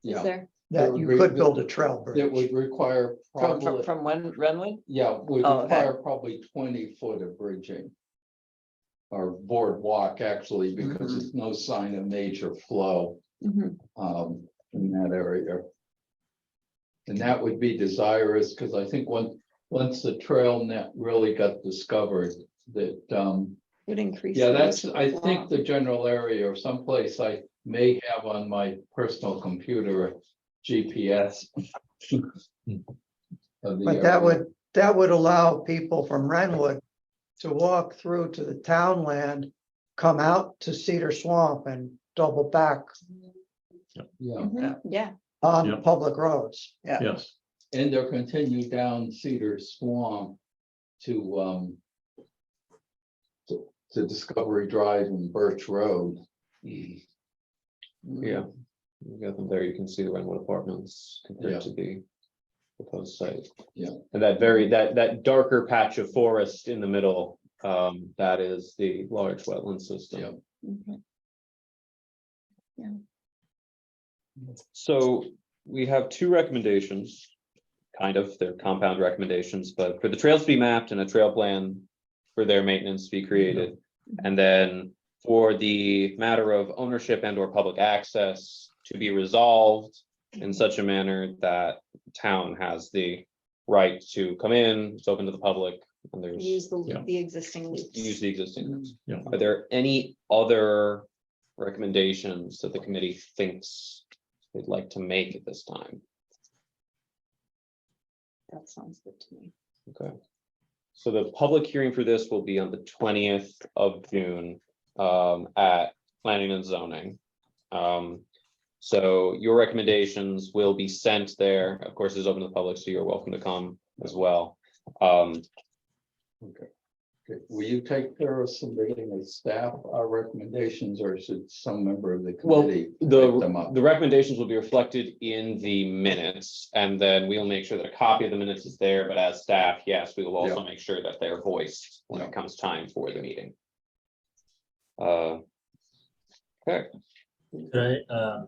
is Yeah, there? that you could build a trail it bridge. would require From, probably, from Renwood? yeah, would Oh, okay. require probably 20 foot of bridging. Or boardwalk, actually, because Mhm. there's no sign of major flow Mhm. in that area. And that would be desirous, because I think once the trail net really got discovered, that Would increase. yeah, the that's, risk of I law. think the general area or someplace I may have on my personal computer, a GPS. of the But that area. would allow people from Renwood to walk through to the town land, come out to Cedar Swamp and double back Yeah, Mhm. Yeah, on Yeah. public roads. Yes, and they'll continue down Cedar Swamp to to Discovery Drive and Birch Road. Yeah, you got them there, you can see the Renwood Apartments Yeah. compared to the proposed site. Yeah. And that darker patch of forest in the middle, that is the large wetland system. Yeah. Okay. So we have two recommendations. Kind of, they're compound recommendations, but for the trails to be mapped and a trail plan for their maintenance to be created. And then for the matter of ownership and or public access to be resolved in such a manner that town has the right to come in, it's open to the public, and there's Use Yeah. the existing loops. use the existing. loops. Yeah. Are there any other recommendations that the committee thinks they'd like to make at this time? That sounds good to me. Okay. So the public hearing for this will be on the 20th of June at Planning and Zoning. So your recommendations will be sent there. Of course, it's open to the public, so you're welcome to come as well. Okay. Will you take care of submitting a staff recommendations, or should some member of the Well, committee take them up? the recommendations will be reflected in the minutes, and then we'll make sure that a copy of the minutes is there, but as staff, yes, we will also make sure that they're voiced when it comes time for the meeting. Okay, Could I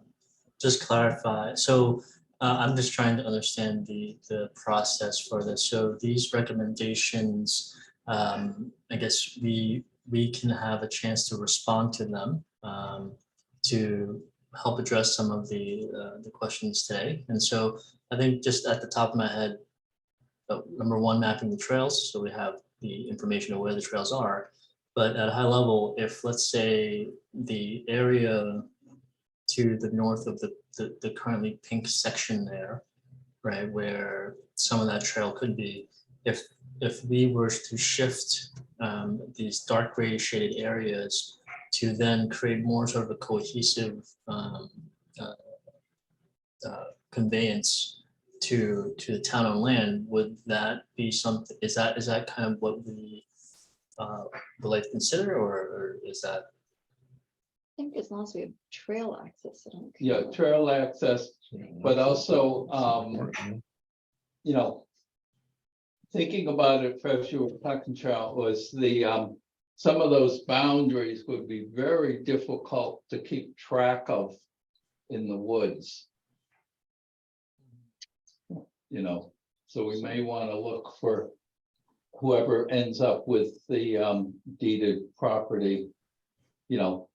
just clarify? So I'm just trying to understand the process for this. So these recommendations, I guess we can have a chance to respond to them to help address some of the questions today. And so I think just at the top of my head, number one, mapping the trails. So we have the information of where the trails are. But at a high level, if let's say the area to the north of the currently pink section there, right, where some of that trail could be, if we were to shift these dark gray shaded areas to then create more sort of a cohesive conveyance to the town on land, would that be something, is that kind of what we would like to consider, or is that? I think as long as we have trail access, I don't. Yeah, trail access, but also, you know, thinking about it, first you were talking about was the, some of those boundaries would be very difficult to keep track of in the woods. You know, so we may want to look for whoever ends up with the deeded property, you know,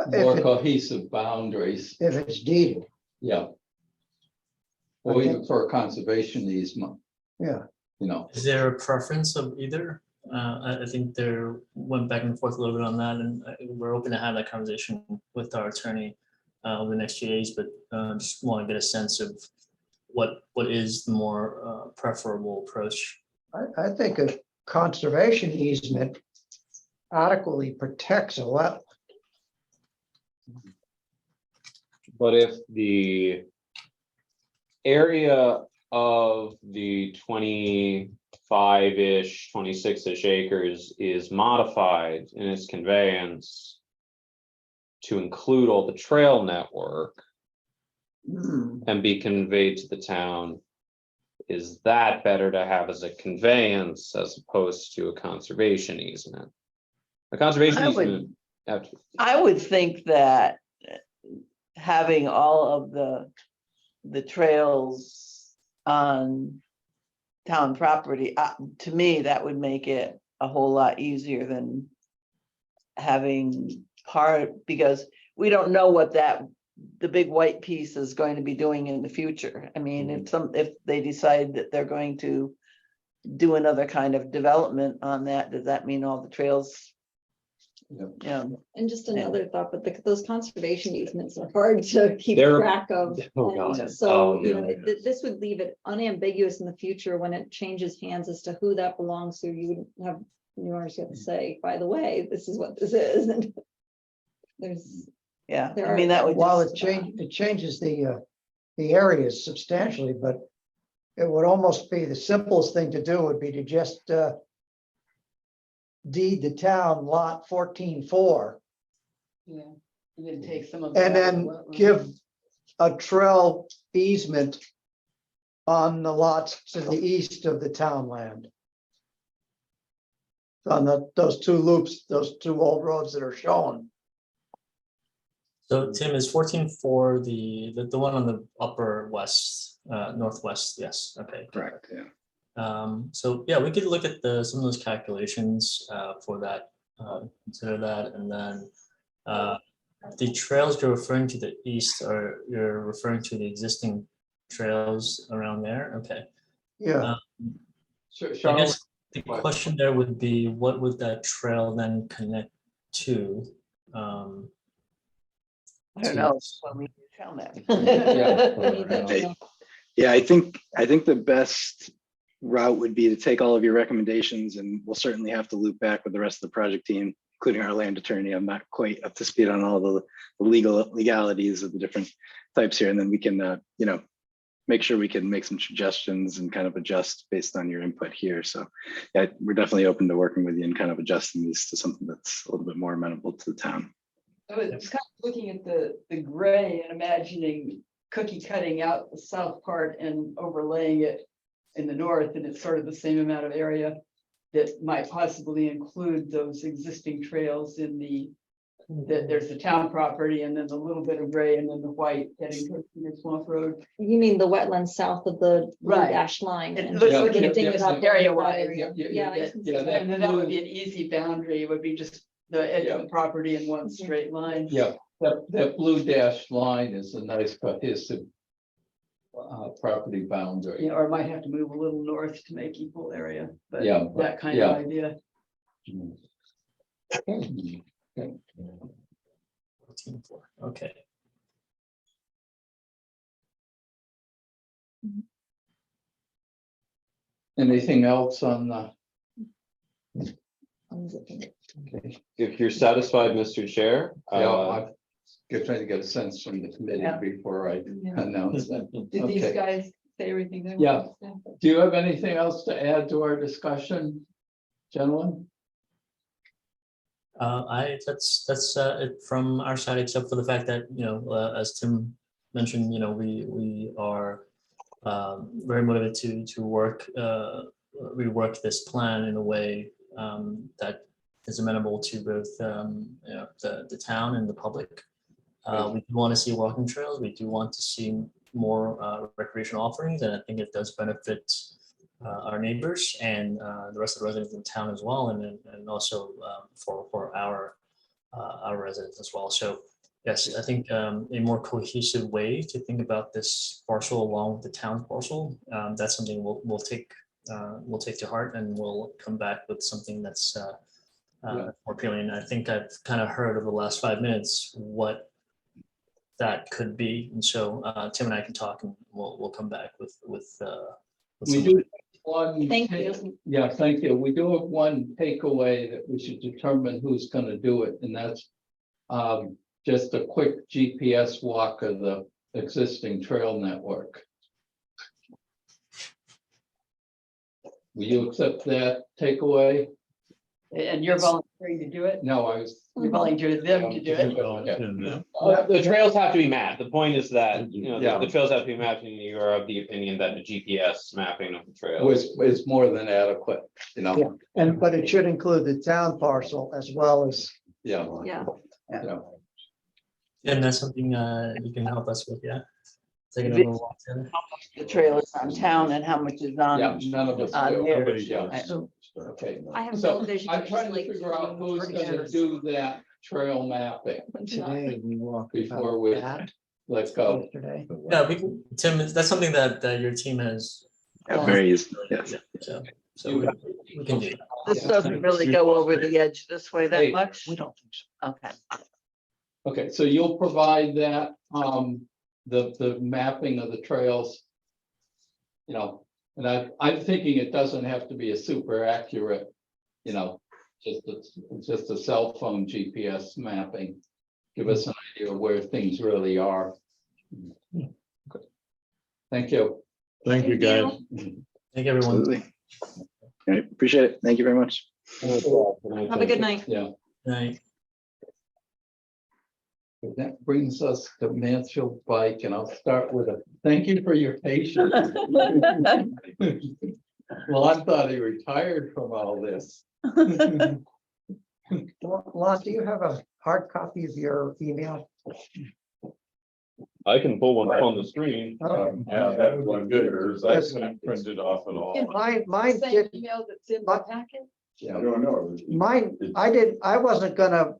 more cohesive boundaries, If it's deeded, yeah. Or even for a conservation easement, yeah. you know. Is there a preference of either? I think there went back and forth a little bit on that, and we're open to have that conversation with our attorney over the next few days, but just want to get a sense of what is the more preferable approach. I think a conservation easement adequately protects a wetland. but if the area of the 25-ish, 26-ish acres is modified in its conveyance to include all the trail network and be conveyed to the town, is that better to have as a conveyance as opposed to a conservation easement? A conservation I would- easement. I would think that having all of the trails on town property, to me, that would make it a whole lot easier than having because we don't know what the big white piece is going to be doing in the future. I mean, if they decide that they're going to do another kind of development on that, does that mean all the trails? Yeah. And just another thought, but those conservation easements are hard to keep They're- track of. Oh, and God. So, Oh, you know, no. this would leave it unambiguous in the future when it changes hands as to who that belongs to. You would have, you always have to say, by the way, this is what this is. And there's, Yeah, There I mean, are- that would While just, it changes the areas substantially, but it would almost be the simplest thing to do would be to just deed the town lot 14-4 Yeah, and then take some of. and that then wetland. give a trail easement on the lots to the east of the town land. On those two loops, those two old roads that are shown. So Tim, is 14-4 the one on the upper west, northwest? Yes, okay. Correct, yeah. So yeah, we could look at some of those calculations for that consider that, and then the trails you're referring to the east, are you're referring to the existing trails around there? Okay. Yeah, Sure, I Charlotte, guess the question there would be, what would that trail then connect to? I don't know. Well, we can tell We need that that. trail. Yeah, I think the best route would be to take all of your recommendations, and we'll certainly have to loop back with the rest of the project team, including our land attorney. I'm not quite up to speed on all the legalities of the different types here, and then we can, you know, make sure we can make some suggestions and kind of adjust based on your input here. So yeah, we're definitely open to working with you and kind of adjusting these to something that's a little bit more amenable to the town. I was kind of looking at the gray and imagining cookie cutting out the south part and overlaying it in the north, and it's sort of the same amount of area that might possibly include those existing trails in the, there's the town property and then the little bit of gray and then the white heading towards Cedar Swamp Road. You mean the wetlands south of the blue Right. dashed line? It and looks Yeah, like connecting yeah, with yeah, that area-wise, area. Yeah, I can see yeah, that. And then that would be an easy boundary, it would be just the edge of the property in one straight line. Yeah, that blue dashed line is a nice cohesive property boundary. Yeah, or it might have to move a little north to make equal area, but Yeah, that kind of yeah. idea. Okay. 14.4, okay. Anything else on the? Okay. If you're satisfied, Mr. Chair, Yeah, I'm just trying to get a sense from the committee Yeah. before I Yeah. announce that. Did these Okay. guys say everything they Yeah. wanted to say? Do you have anything else to add to our discussion, gentlemen? That's it from our side, except for the fact that, you know, as Tim mentioned, you know, we are very motivated to work, rework this plan in a way that is amenable to both, you know, the town and the public. We do want to see walking trails. We do want to see more recreational offerings, and I think it does benefit our neighbors and the rest of the residents in town as well, and also for our residents as well. So yes, I think a more cohesive way to think about this parcel along with the town parcel, that's something we'll take to heart, and we'll come back with something that's more appealing. I think I've kind of heard over the last 5 minutes what that could be, and so Tim and I can talk, and we'll come back with We some- do one. Thank you. Yeah, thank you. We do have one takeaway that we should determine who's gonna do it, and that's just a quick GPS walk of the existing trail network. Will you accept that takeaway? And you're volunteering to do it? No, I was. You're volunteering them to do it? the trails have to be mapped. The point is that, you know, Yeah. the trails have to be mapped, and you are of the opinion that the GPS mapping of the trails. Was more than adequate, you Yeah. know, but it should include the town parcel as well as, yeah. Yeah. Yeah. And that's something you can help us with, yeah. Taking a little walk together. The trail is on town and how much is on. Yeah, none of us. on do. there. Nobody does. I- Okay, I have so no vision. I'm it's trying to like figure out who's pretty gonna nervous. do that trail mapping today we walked before we that let's go. yesterday. Yeah, Tim, that's something that your team has. Yeah, very easy. Yes. So we can do that. This doesn't really go over the edge this way Hey, that much? We don't think so. Okay. Okay, so you'll provide that, the mapping of the trails. You know, and I'm thinking it doesn't have to be a super accurate, you know, just a cell phone GPS mapping. Give us an idea of where things really are. Thank you. Thank you, guys. Thank you, everyone. Absolutely. All right, appreciate it. Thank you very much. Have a good night. Yeah, Night. that brings us to Mansfield Bike, and I'll start with a thank you for your patience. Well, I thought he retired from all this. Lon, do you have a hard copy of your email? I can pull one up on the screen. Okay. Yeah, that would be good, because I Yes. couldn't print it off at all. Mine Same did, email that's in the packet? I don't know. Mine, I wasn't gonna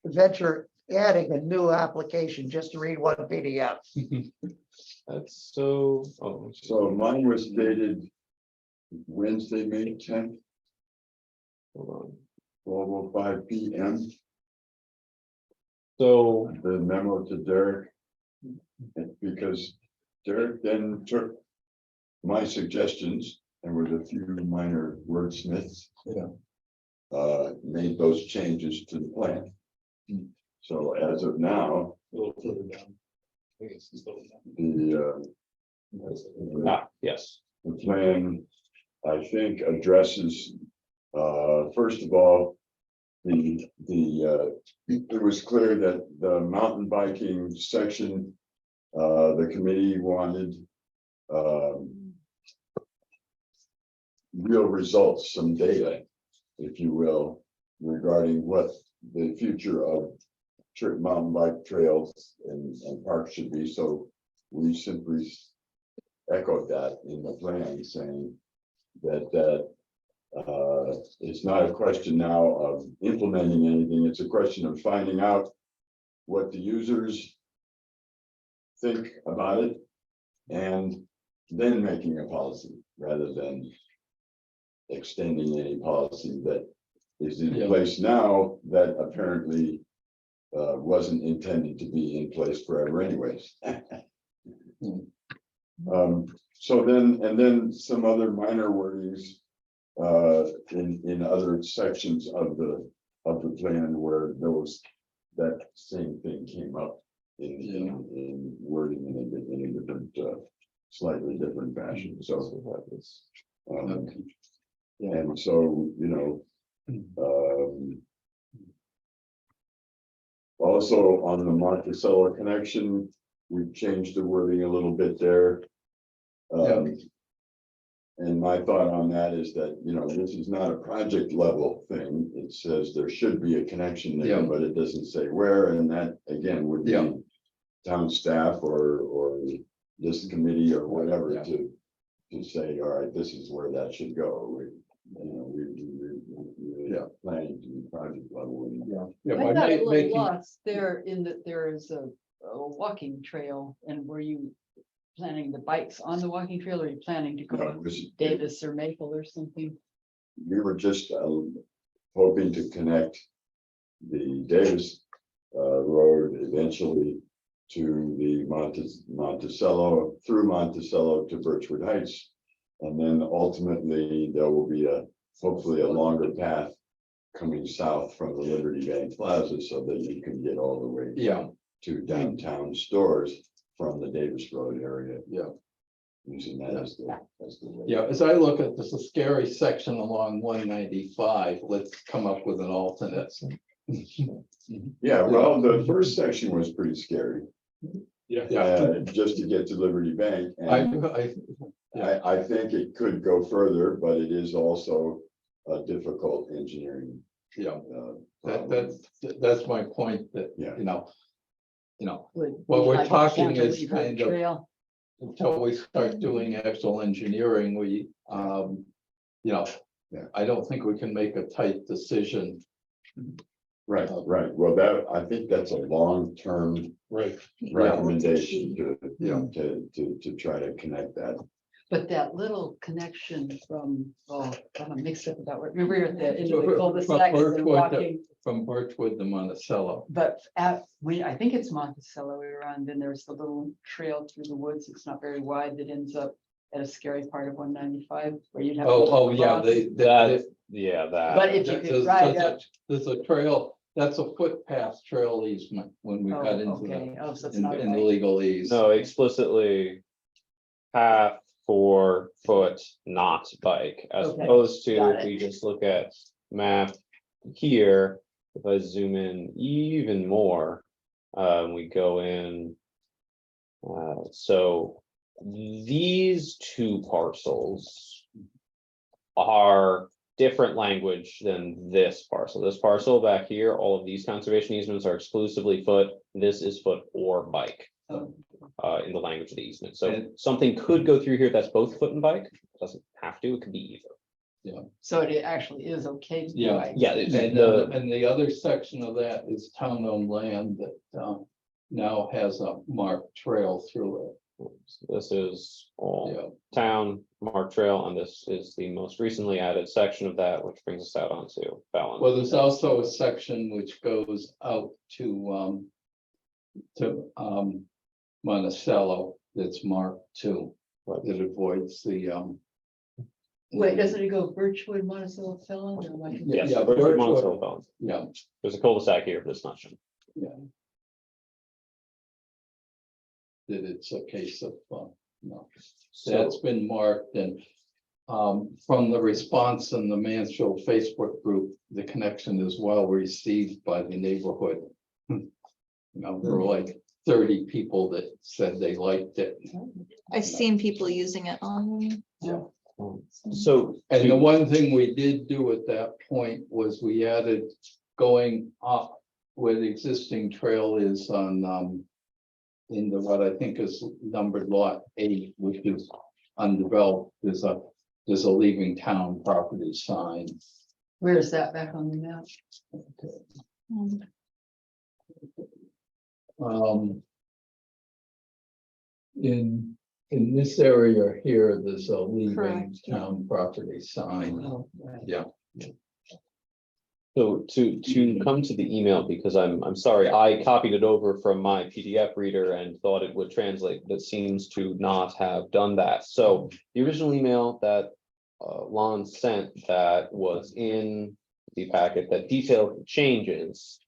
venture adding a new application just to read one PDF. That's so, oh, So mine was dated Wednesday, May 10th, hold on. 12:05 PM. So, The memo to Derek. Because Derek then took my suggestions and with a few minor wordsmiths. Yeah. Made those changes to the plan. So as of now, A little further down. I guess it's further down. yes, the plan, I think, addresses, first of all, it was clear that the mountain biking section, the committee wanted, real results, some data, if you will, regarding what the future of mountain bike trails and parks should be. So we simply echoed that in the plan, saying that it's not a question now of implementing anything. It's a question of finding out what the users think about it and then making a policy rather than extending any policy that is in Yeah. place now that apparently wasn't intended to be in place forever anyways. So then some other minor wordings in other sections of the plan where that same thing came up in wording in a different slightly different fashion. So and so, also on the Monticello connection, we changed the wording a little bit there. And my thought on that is that, this is not a project level thing. It says there should be a connection there, but it doesn't say where, and that again would be town staff or this committee or whatever to say, all right, this is where that should go. We're planning to be project level. Yeah, I by got a little making, lost there in that there is a walking trail, and were you planning the bikes on the walking trail, or are you planning to go No, it on was- Davis or Maple or something? We were just hoping to connect the Davis Road eventually to the Monticello, through Monticello to Birchwood Heights. And then ultimately, there will be hopefully a longer path coming south from the Liberty Bank Plaza so that you can get all the way to downtown stores from the Davis Road area. Using that as the way. yeah, as I look at this, a scary section along 195, let's come up with an alternate. Yeah, well, the first section was pretty scary. Just to get to Liberty Bank. And I think it could go further, but it is also a difficult engineering. That's my point that, Would what be we're like a talking is cantilever kind of, trail. until we start doing actual engineering, I don't think we can make a tight decision. Right. Well, I think that's a long-term recommendation to try to connect that. But that little connection from, I'm mixed up about, remember at the end of the cul-de-sac and then walking. From Birchwood to Monticello. But I think it's Monticello we were on, then there's the little trail through the woods. It's not very wide that ends up at a scary part of 195 where you'd have. to cross. that. But if you could ride up. There's a trail, that's a footpath trail easement when we got into Okay, so it's the, not in the right. legalese. No, explicitly path for foot, not bike, as Okay, opposed to got if it. we just look at map here, if I zoom in even more, we go in. So these two parcels are different language than this parcel. This parcel back here, all of these conservation easements are exclusively foot. This is foot or bike. In the language of the easement. So something could go through here that's both foot and bike. Doesn't have to, it could be either. So it actually is okay. to do Yeah. it. Yeah, And the other section of that is town-owned land that now has a marked trail through this is it. all Yeah. town, Mark Trail, and this is the most recently added section of that, which brings us out onto Fallon. Well, there's also a section which goes out to Monticello that's marked too, that avoids the Wait, doesn't it go Birchwood, Monticello, Fallon, or what? Yes, Yeah, Birchwood, Birchwood. Monticello, Fallon. Yeah, There's a cul-de-sac here, but it's not shown. that it's a case of, no, So, that's been marked and from the response in the Mansfield Facebook group, the connection is well received by the neighborhood. You know, there were like 30 people that said they liked it. I've seen people using it on. so. And the to- one thing we did do at that point was we added going up where the existing trail is on into what I think is numbered lot 8, which is undeveloped. There's a leaving town property sign. Where is that back on the map? In this area here, there's a leaving Correct, yeah. town property sign. Oh, right. Yeah. So to come to the email, because I'm sorry, I copied it over from my PDF reader and thought it would translate, but seems to not have done that. So the original email that Lon sent that was in the packet that detailed the changes.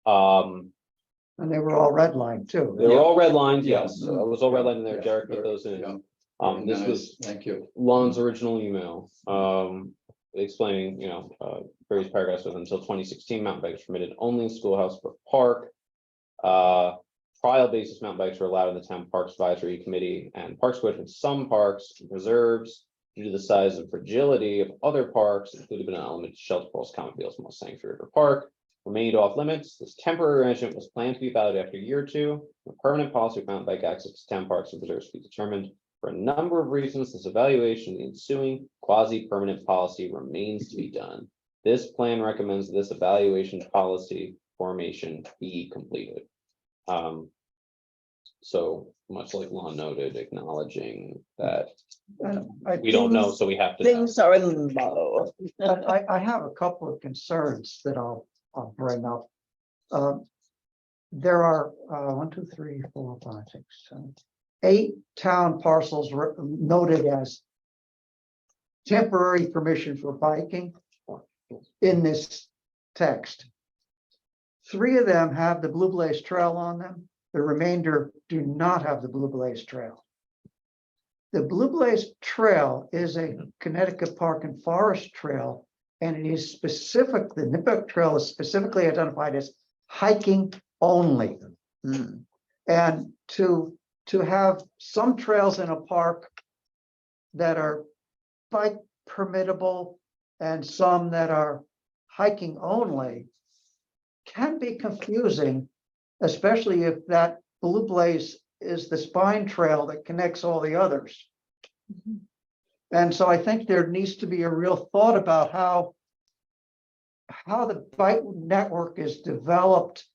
And they were all redlined too. They were all redlined, Yeah. yes, it was all redlined in there, Yeah, Derek put those in. Yeah. This Nice. was Thank you. Lon's original email, explaining, various paragraphs with until 2016 mountain bikes permitted only in Schoolhouse Brook Park. Trial basis mountain bikes were allowed in the town parks advisory committee and parks which in some parks and preserves due to the size and fragility of other parks, including an element to Shelter Falls, Common Fields, Mustang River Park, remained off limits. This temporary arrangement was planned to be valid after a year or two. A permanent policy of mountain bike access to town parks and preserves to be determined. For a number of reasons, this evaluation of the ensuing quasi-permanent policy remains to be done. This plan recommends this evaluation policy formation be completed. So much like Lon noted, acknowledging that we don't know, so we have to. know. Things are in limbo. I have a couple of concerns that I'll bring up. There are 1, 2, 3, 4, 5, 6, 7, 8 town parcels noted as temporary permission for biking in this text. 3 of them have the Blue Blaze Trail on them. The remainder do not have the Blue Blaze Trail. The Blue Blaze Trail is a Connecticut Park and Forest Trail, and it is specific, the Nipmuc Trail is specifically identified as hiking only. Hmm. And to have some trails in a park that are bike permittable and some that are hiking only can be confusing, especially if that Blue Blaze is the spine trail that connects all the others. And so I think there needs to be a real thought about how the bike network is developed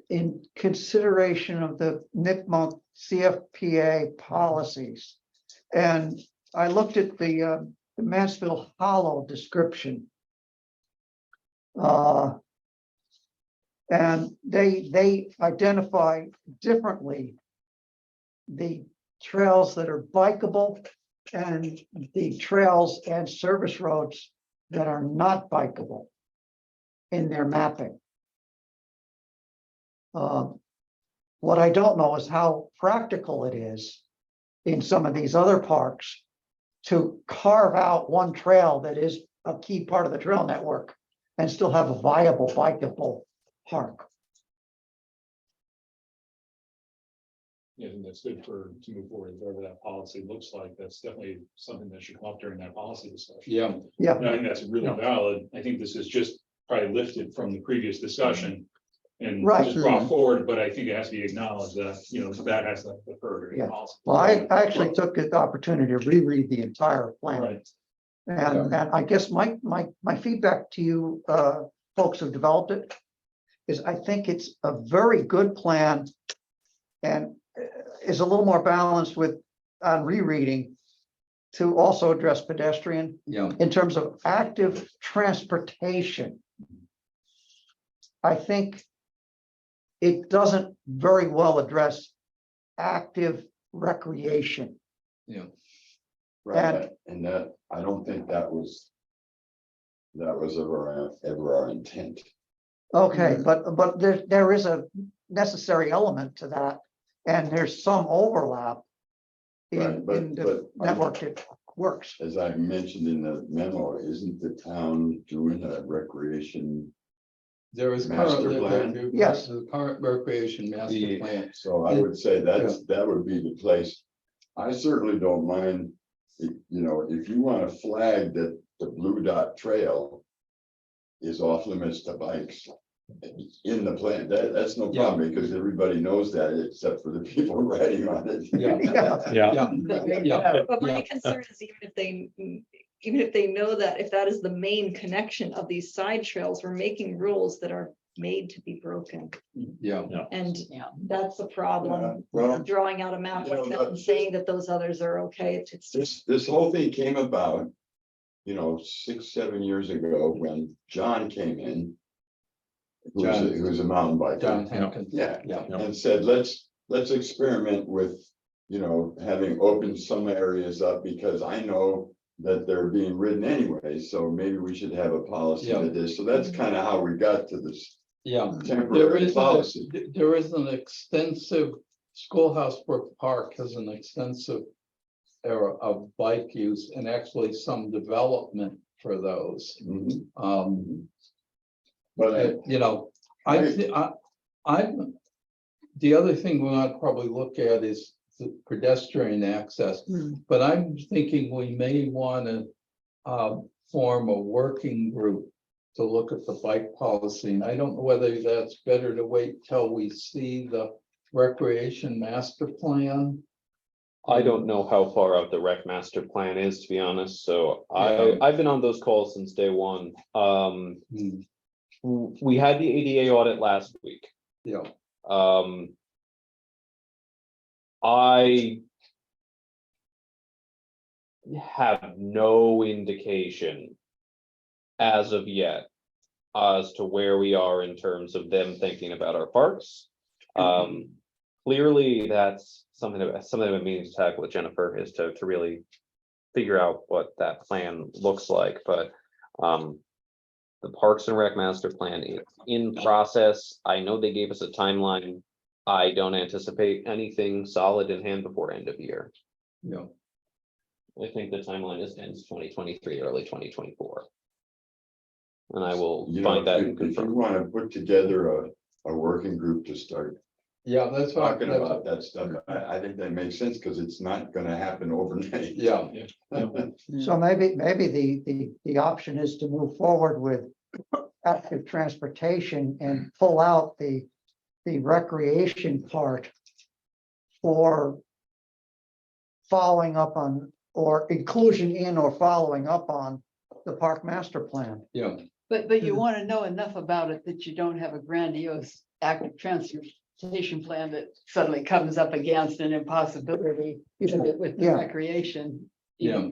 in consideration of the Nipmuc CFPA policies. And I looked at the Mansfield Hollow description. And they identify differently the trails that are bikeable and the trails and service roads that are not bikeable in their mapping. What I don't know is how practical it is in some of these other parks to carve out one trail that is a key part of the trail network and still have a viable bikeable park. Yeah, I think that's good to move forward, whatever that policy looks like, that's definitely something that should come up during that policy discussion. Yeah, Yeah, And I think that's really valid, I think this is just probably lifted from the previous discussion. And Right. just brought forward, but I think it has to be acknowledged that, that has to occur during Yeah. the policy. well, I actually took the opportunity to reread the entire plan. Right. And I guess my feedback to you, folks who developed it, is I think it's a very good plan and is a little more balanced with, on rereading, to also address pedestrian Yeah, in terms of active transportation. I think it doesn't very well address active recreation. yeah, Right, and that, I don't think that was ever our intent. Okay, but there is a necessary element to that, and there's some overlap Right, in but- the but- network that works. As I mentioned in the memo, isn't the town doing a recreation? there is Master currently, plan? Yes. the current recreation master The- plan. So I would say that would be the place. I certainly don't mind, if you want to flag that the Blue Dot Trail is off limits to bikes in the plan, that's no Yeah. problem, because everybody knows that except for the people riding on it. Yeah. Yeah. Yeah, But my yeah. concern is even if they know that, if that is the main connection of these side trails, we're making rules that are made to be broken. Yeah, And Yeah. that's the problem. Well, Drawing out a map you know, like that and that's saying that those others are okay, it's this whole thing came about, 6, 7 years ago when John came in. Who was a mountain biker. John Hampton. Yeah, Yeah. and said, let's experiment with, having opened some areas up, because I know that they're being ridden anyway, so maybe we should have a policy Yeah. that is, so that's kind of how we got to this yeah. There temporary is, policy. there is an extensive, Schoolhouse Brook Park has an extensive era of bike use and actually some development for those. Mhm. But I'm, the other thing we want to probably look at is the pedestrian access. But I'm thinking we may want to form a working group to look at the bike policy. And I don't know whether that's better to wait till we see the recreation master plan. I don't know how far out the rec master plan is, to be honest, so Yeah. I've been on those calls since day one. Hmm, We had the ADA audit last week. Yeah, I have no indication as of yet as to where we are in terms of them thinking about our parks. Clearly, that's something I'm meaning to tackle with Jennifer, is to really figure out what that plan looks like, but the Parks and Rec master plan is in process. I know they gave us a timeline. I don't anticipate anything solid in hand before end of year. yeah. I think the timeline is ends 2023, early 2024. And I will find that and If you confirm. want to put together a working group to start Yeah, that's what. talking about that stuff, I think that makes sense, because it's not gonna happen overnight. Yeah, So maybe the option is to move forward with active transportation and pull out the recreation part for following up on, or inclusion in or following up on the park master plan. yeah, But you want to know enough about it that you don't have a grandiose active transportation plan that suddenly comes up against an impossibility with the Yeah. recreation. yeah,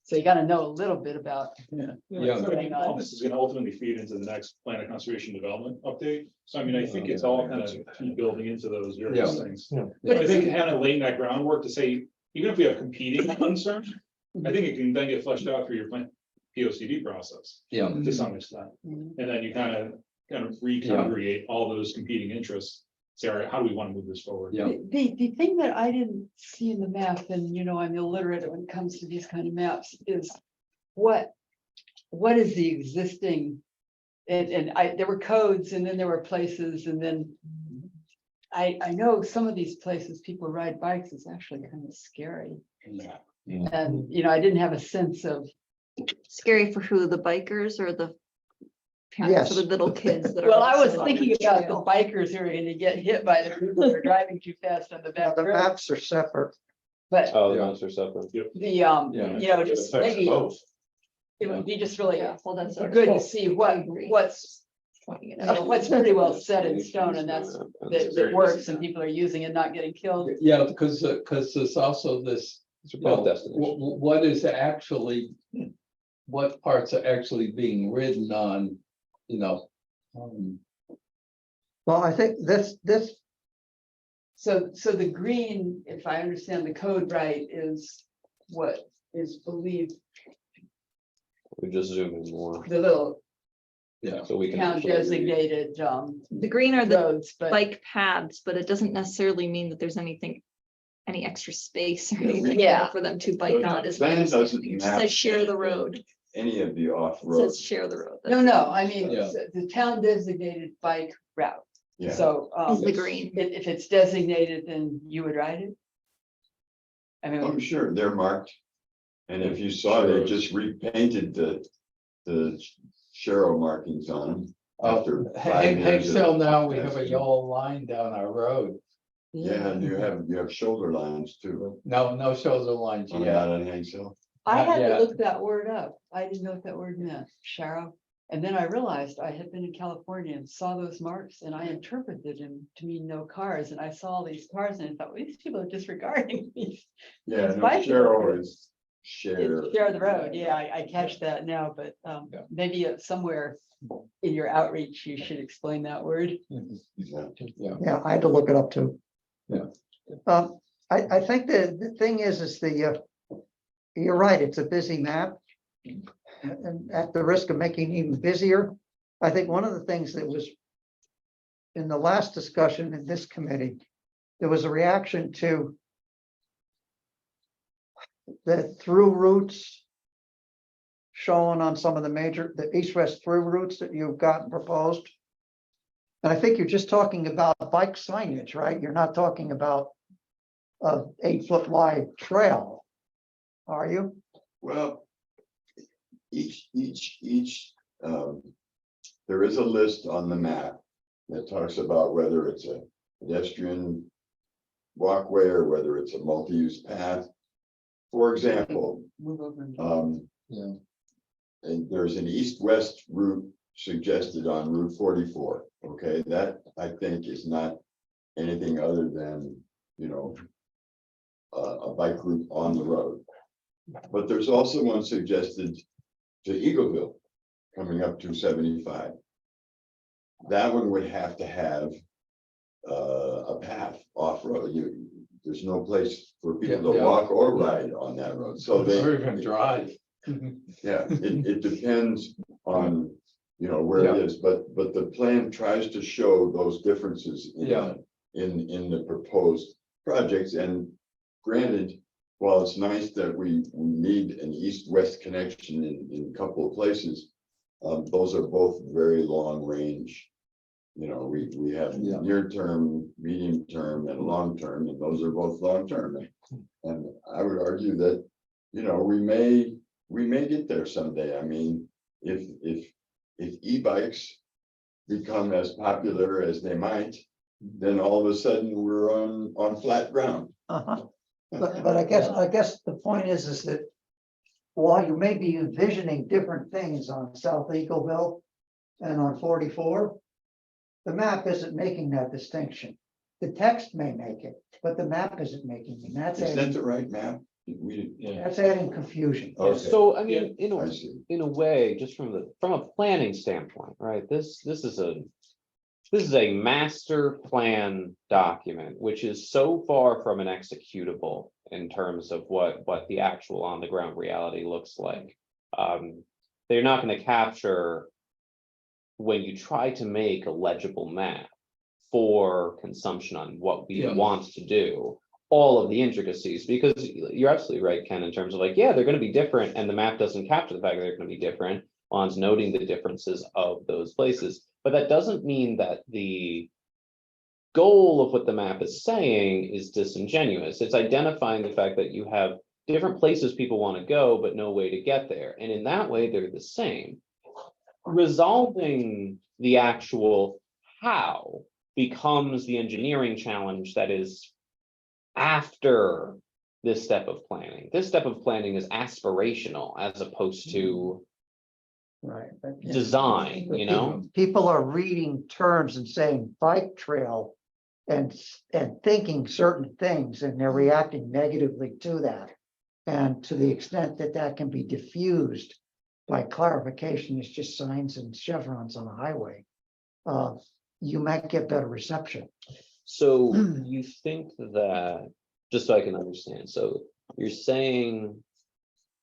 So you got to know a little bit about. yeah. All this is gonna ultimately feed into the next plan of conservation development update. So I mean, I think it's all kind of keep building into those various Yeah. things. Yeah. But I think kind of laying that groundwork to say, even if we have competing concerns, I think it can then get fleshed out through your plan, POCD process Yeah, to some extent. And then you kind of recongregate all those competing interests. Say, all right, how do we want to move this forward? yeah, The thing that I didn't see in the map, and I'm illiterate when it comes to these kind of maps, is what is the existing? There were codes, and then there were places, and then I know some of these places people ride bikes is actually kind of scary. And I didn't have a sense of, scary for who, the bikers or the parents or the Yes. little kids that are. well, I was also on thinking the about the trail. bikers who are gonna get hit by the people that are driving too fast on the Now, back the road. maps are separate. But Oh, the Yeah. master separate. the, Yeah. just Affects maybe both. it would be just really Well, that's. good to see what's pretty well set in stone, and that's, that works and people are using it, not getting killed. Yeah, because there's also this, These are both destinations. what is actually, what parts are actually being ridden on, you know? Well, I think this, So the green, if I understand the code right, is what is believed We just zoom in more, the little so we can. town actually- designated The green are the roads, but bike paths, but it doesn't necessarily mean that there's anything, any extra space or anything Yeah. there for them to bike on. Is my Plan doesn't understanding. It just map says share the road. Any of the It off-road, says share the road. no, I mean, Yeah. the town designated bike route. yeah. So Is the green. if it's designated, then you would ride it? I I'm mean, sure they're marked. And if you saw, they just repainted the Sharrow markings on them. After 5 years of- Till now, we have a yellow line down our road. Yeah, and you have shoulder lines too. No shoulder lines Oh, yet. not on Hanks Hill. I Not had yet. to look that word up. I didn't know what that word meant, Sharrow. And then I realized I had been in California and saw those marks, and I interpreted them to mean no cars. And I saw all these cars and I thought, well, these people are disregarding these. Yeah, It's no, biking. Sharrow is share. Share the road. Yeah, I catch that now, but Yeah. maybe somewhere in your outreach, you should explain that word. Yeah. Yeah. yeah, I had to look it up too. Yeah. I think the thing is you're right, it's a busy map. And at the risk of making it even busier, I think one of the things that was in the last discussion in this committee, there was a reaction to the through routes shown on some of the east-west through routes that you've got proposed. And I think you're just talking about bike signage, right? You're not talking about a 8-foot wide trail, are you? Well, there is a list on the map that talks about whether it's a pedestrian walkway or whether it's a multi-use path. For example, Move over. And Yeah. and there's an east-west route suggested on Route 44. Okay, that I think is not anything other than, you know, a bike route on the road. But there's also one suggested to Eagleville, coming up to 75. That one would have to have a path off-road. There's no place for people to Yeah. walk or ride on that road, so they. Or even drive. Yeah, it depends on, you know, where it is, but the plan tries to show those differences. Yeah. In the proposed projects, and granted, while it's nice that we need an east-west connection in a couple of places. Those are both very long range. You know, we have Yeah. near term, medium term, and long term, and those are both long term. And I would argue that, you know, we may get there someday. I mean, if e-bikes become as popular as they might, then all of a sudden we're on flat ground. Uh-huh. But I guess the point is that while you may be envisioning different things on South Eagleville and on 44, the map isn't making that distinction. The text may make it, but the map isn't making it. That's Is that adding, the right map? that's adding confusion. Okay. So, I mean, I see. in a way, just from a planning standpoint, right, this is a master plan document, which is so far from an executable in terms of what the actual on the ground reality looks like. They're not going to capture, when you try to make a legible map for consumption on what we Yeah. want to do, all of the intricacies, because you're absolutely right, Ken, in terms of like, yeah, they're going to be different, and the map doesn't capture the fact that they're going to be different. Juan's noting the differences of those places, but that doesn't mean that the goal of what the map is saying is disingenuous. It's identifying the fact that you have different places people want to go, but no way to get there, and in that way, they're the same. Resolving the actual how becomes the engineering challenge that is after this step of planning. This step of planning is aspirational as opposed to Right. design, you know? People are reading terms and saying bike trail and thinking certain things, and they're reacting negatively to that. And to the extent that that can be diffused by clarification, it's just signs and chevrons on a highway. You might get better reception. So you think that, just so I can understand, so you're saying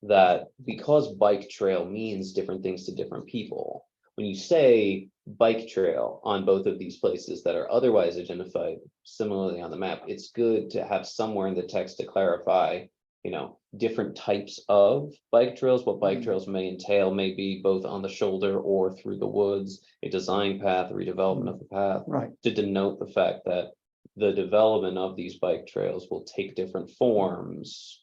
that because bike trail means different things to different people, when you say bike trail on both of these places that are otherwise identified similarly on the map, it's good to have somewhere in the text to clarify, you know, different types of bike trails, what bike trails may entail, maybe both on the shoulder or through the woods, a design path, a redevelopment of the path, Right. to denote the fact that the development of these bike trails will take different forms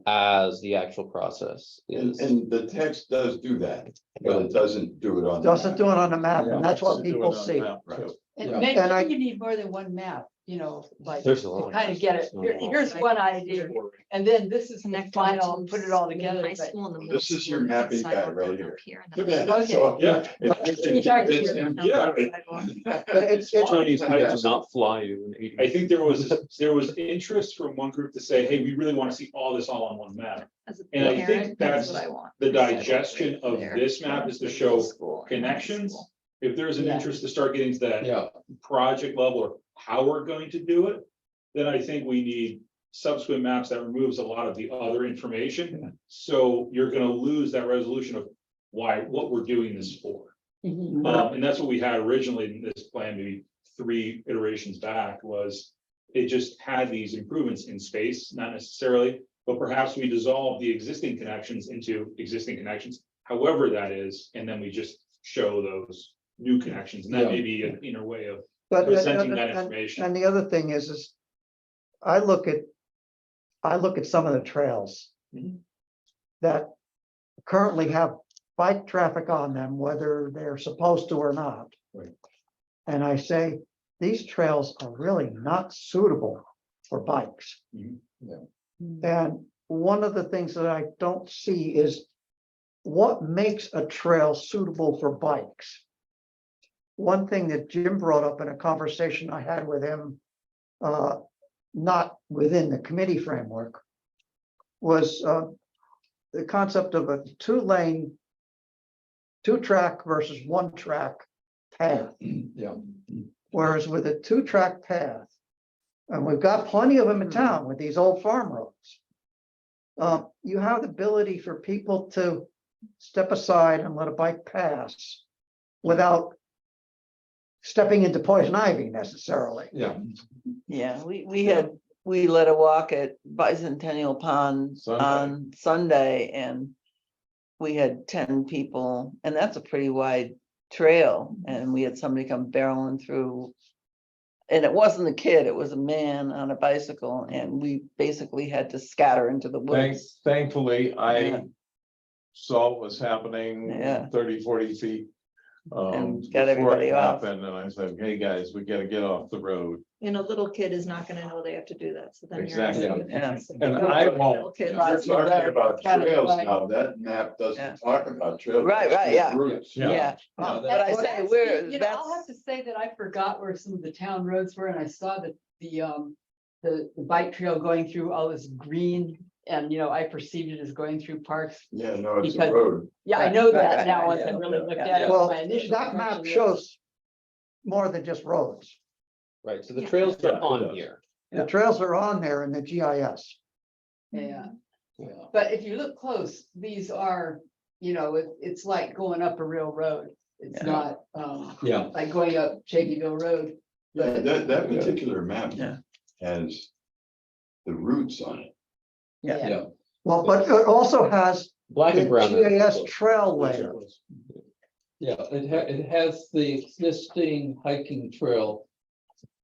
as the actual process is. And the text does do that, but it doesn't do it on. the Doesn't map. do it on the map, and that's what To do it people on see. map, Right. too. And Yeah. maybe And I- you need more than one map, you know, like, There's a to lot. kind of get it. Here's one idea, and then this is the Connect final, put it all the together, high but. school and the middle This is school your and the mapping guide sidewalk right going here. up here and Look then- at that. So, Yeah. But it's Chinese Does not fly you in 80. I think there was interest from one group to say, hey, we really want to see all this all on one map. As a And I parent, think that's what I want. the Sidewalk right digestion of there. this map is to Middle show school and high connections. school. If there's an Yeah. interest to start getting to that Yeah, project level or how we're going to do it, then I think we need subsequent maps that removes a lot of the other information. So you're gonna lose that resolution of what we're doing this for. And that's what we had originally in this plan, maybe 3 iterations back, was it just had these improvements in space, not necessarily, but perhaps we dissolve the existing connections into existing connections, however that is, and then we just show those new connections, and that may be an inner way of But presenting that information. and the other thing is I look at some of the trails Mhm. that currently have bike traffic on them, whether they're supposed to or not. Right. And I say, these trails are really not suitable for bikes. Mhm. And one of the things that I don't see is what makes a trail suitable for bikes. One thing that Jim brought up in a conversation I had with him, not within the committee framework, was the concept of a 2-lane, 2-track versus 1-track path. yeah. Whereas with a 2-track path, and we've got plenty of them in town with these old farm roads. You have the ability for people to step aside and let a bike pass without stepping into poison ivy necessarily. Yeah, Yeah, we let a walk at Bicentennial Pond Sunday. on Sunday, and we had 10 people, and that's a pretty wide trail, and we had somebody come barreling through. And it wasn't a kid, it was a man on a bicycle, and we basically had to scatter into the woods. Thankfully, Yeah. I saw what was happening Yeah. 30-40 feet. And Before got it everybody off. happened, and I said, hey, guys, we gotta get off the road. And a little kid is not gonna know they have to do that, so then. you're Exactly. asking- Yeah. And I won't. Little kid. We're talking about Kind of trails like- now, that map Yeah. doesn't talk about trails. Right, right, yeah. Routes. Yeah, But but I say That's- we're, you know, I'll have that's, to say that I forgot where some of the town roads were, and I saw the bike trail going through all this green, and, you know, I perceived it as going through parks. Yeah, no, it's a Because- road. Yeah, I Right, know right, that right, now, right, once I yeah, really looked yeah. at it. Well, My initial that map impression was- shows more than just roads. Right, so the Yeah. trails Yeah, are it on does. here. The trails are on there in the GIS. Yeah, yeah. but if you look close, these are, you know, it's like going up a real road. It's Yeah. not, Yeah. like going up Shakyville Road. Yeah, that particular map Yeah. has the routes on it. Yeah, Well, but it also has Black the and brown. GIS trail layer. yeah, it has the existing hiking trail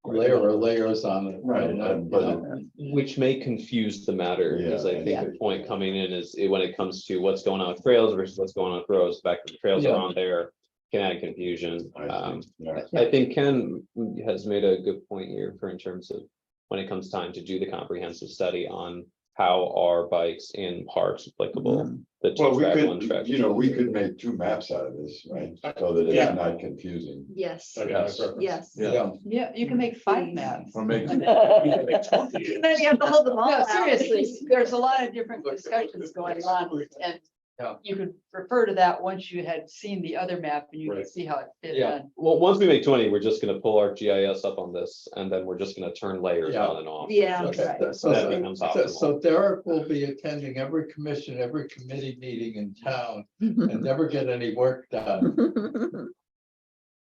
layer or layers on it. Right, you know, but Which may confuse the matter, is I Yeah. think the point coming in is when it comes to what's going on with trails versus what's going on with roads, the fact that the trails are Yeah. on there can add confusion. I see, yeah. I think Ken has made a good point here for in terms of when it comes time to do the comprehensive study on how are bikes in parks applicable? The Mm. Well, two we track, one could, track. you know, we could make two maps out of this, right? So that Yeah. it's not confusing. Yes, Okay, that's perfect. yes. Yeah. Yeah, you can make 5 maps. Or make, We can make 20. Then you have to hold them all No, out. seriously, there's a lot of different discussions going on, and Yeah. you could refer to that once you had seen the other map and you could Right. see how it fit Yeah. in. Well, once we make 20, we're just gonna pull our GIS up on this, and then we're just gonna turn layers Yeah. on and off. Yeah. Okay, right. so- That becomes So optimal. Derek will be attending every commission, every committee meeting in town and never get any work done.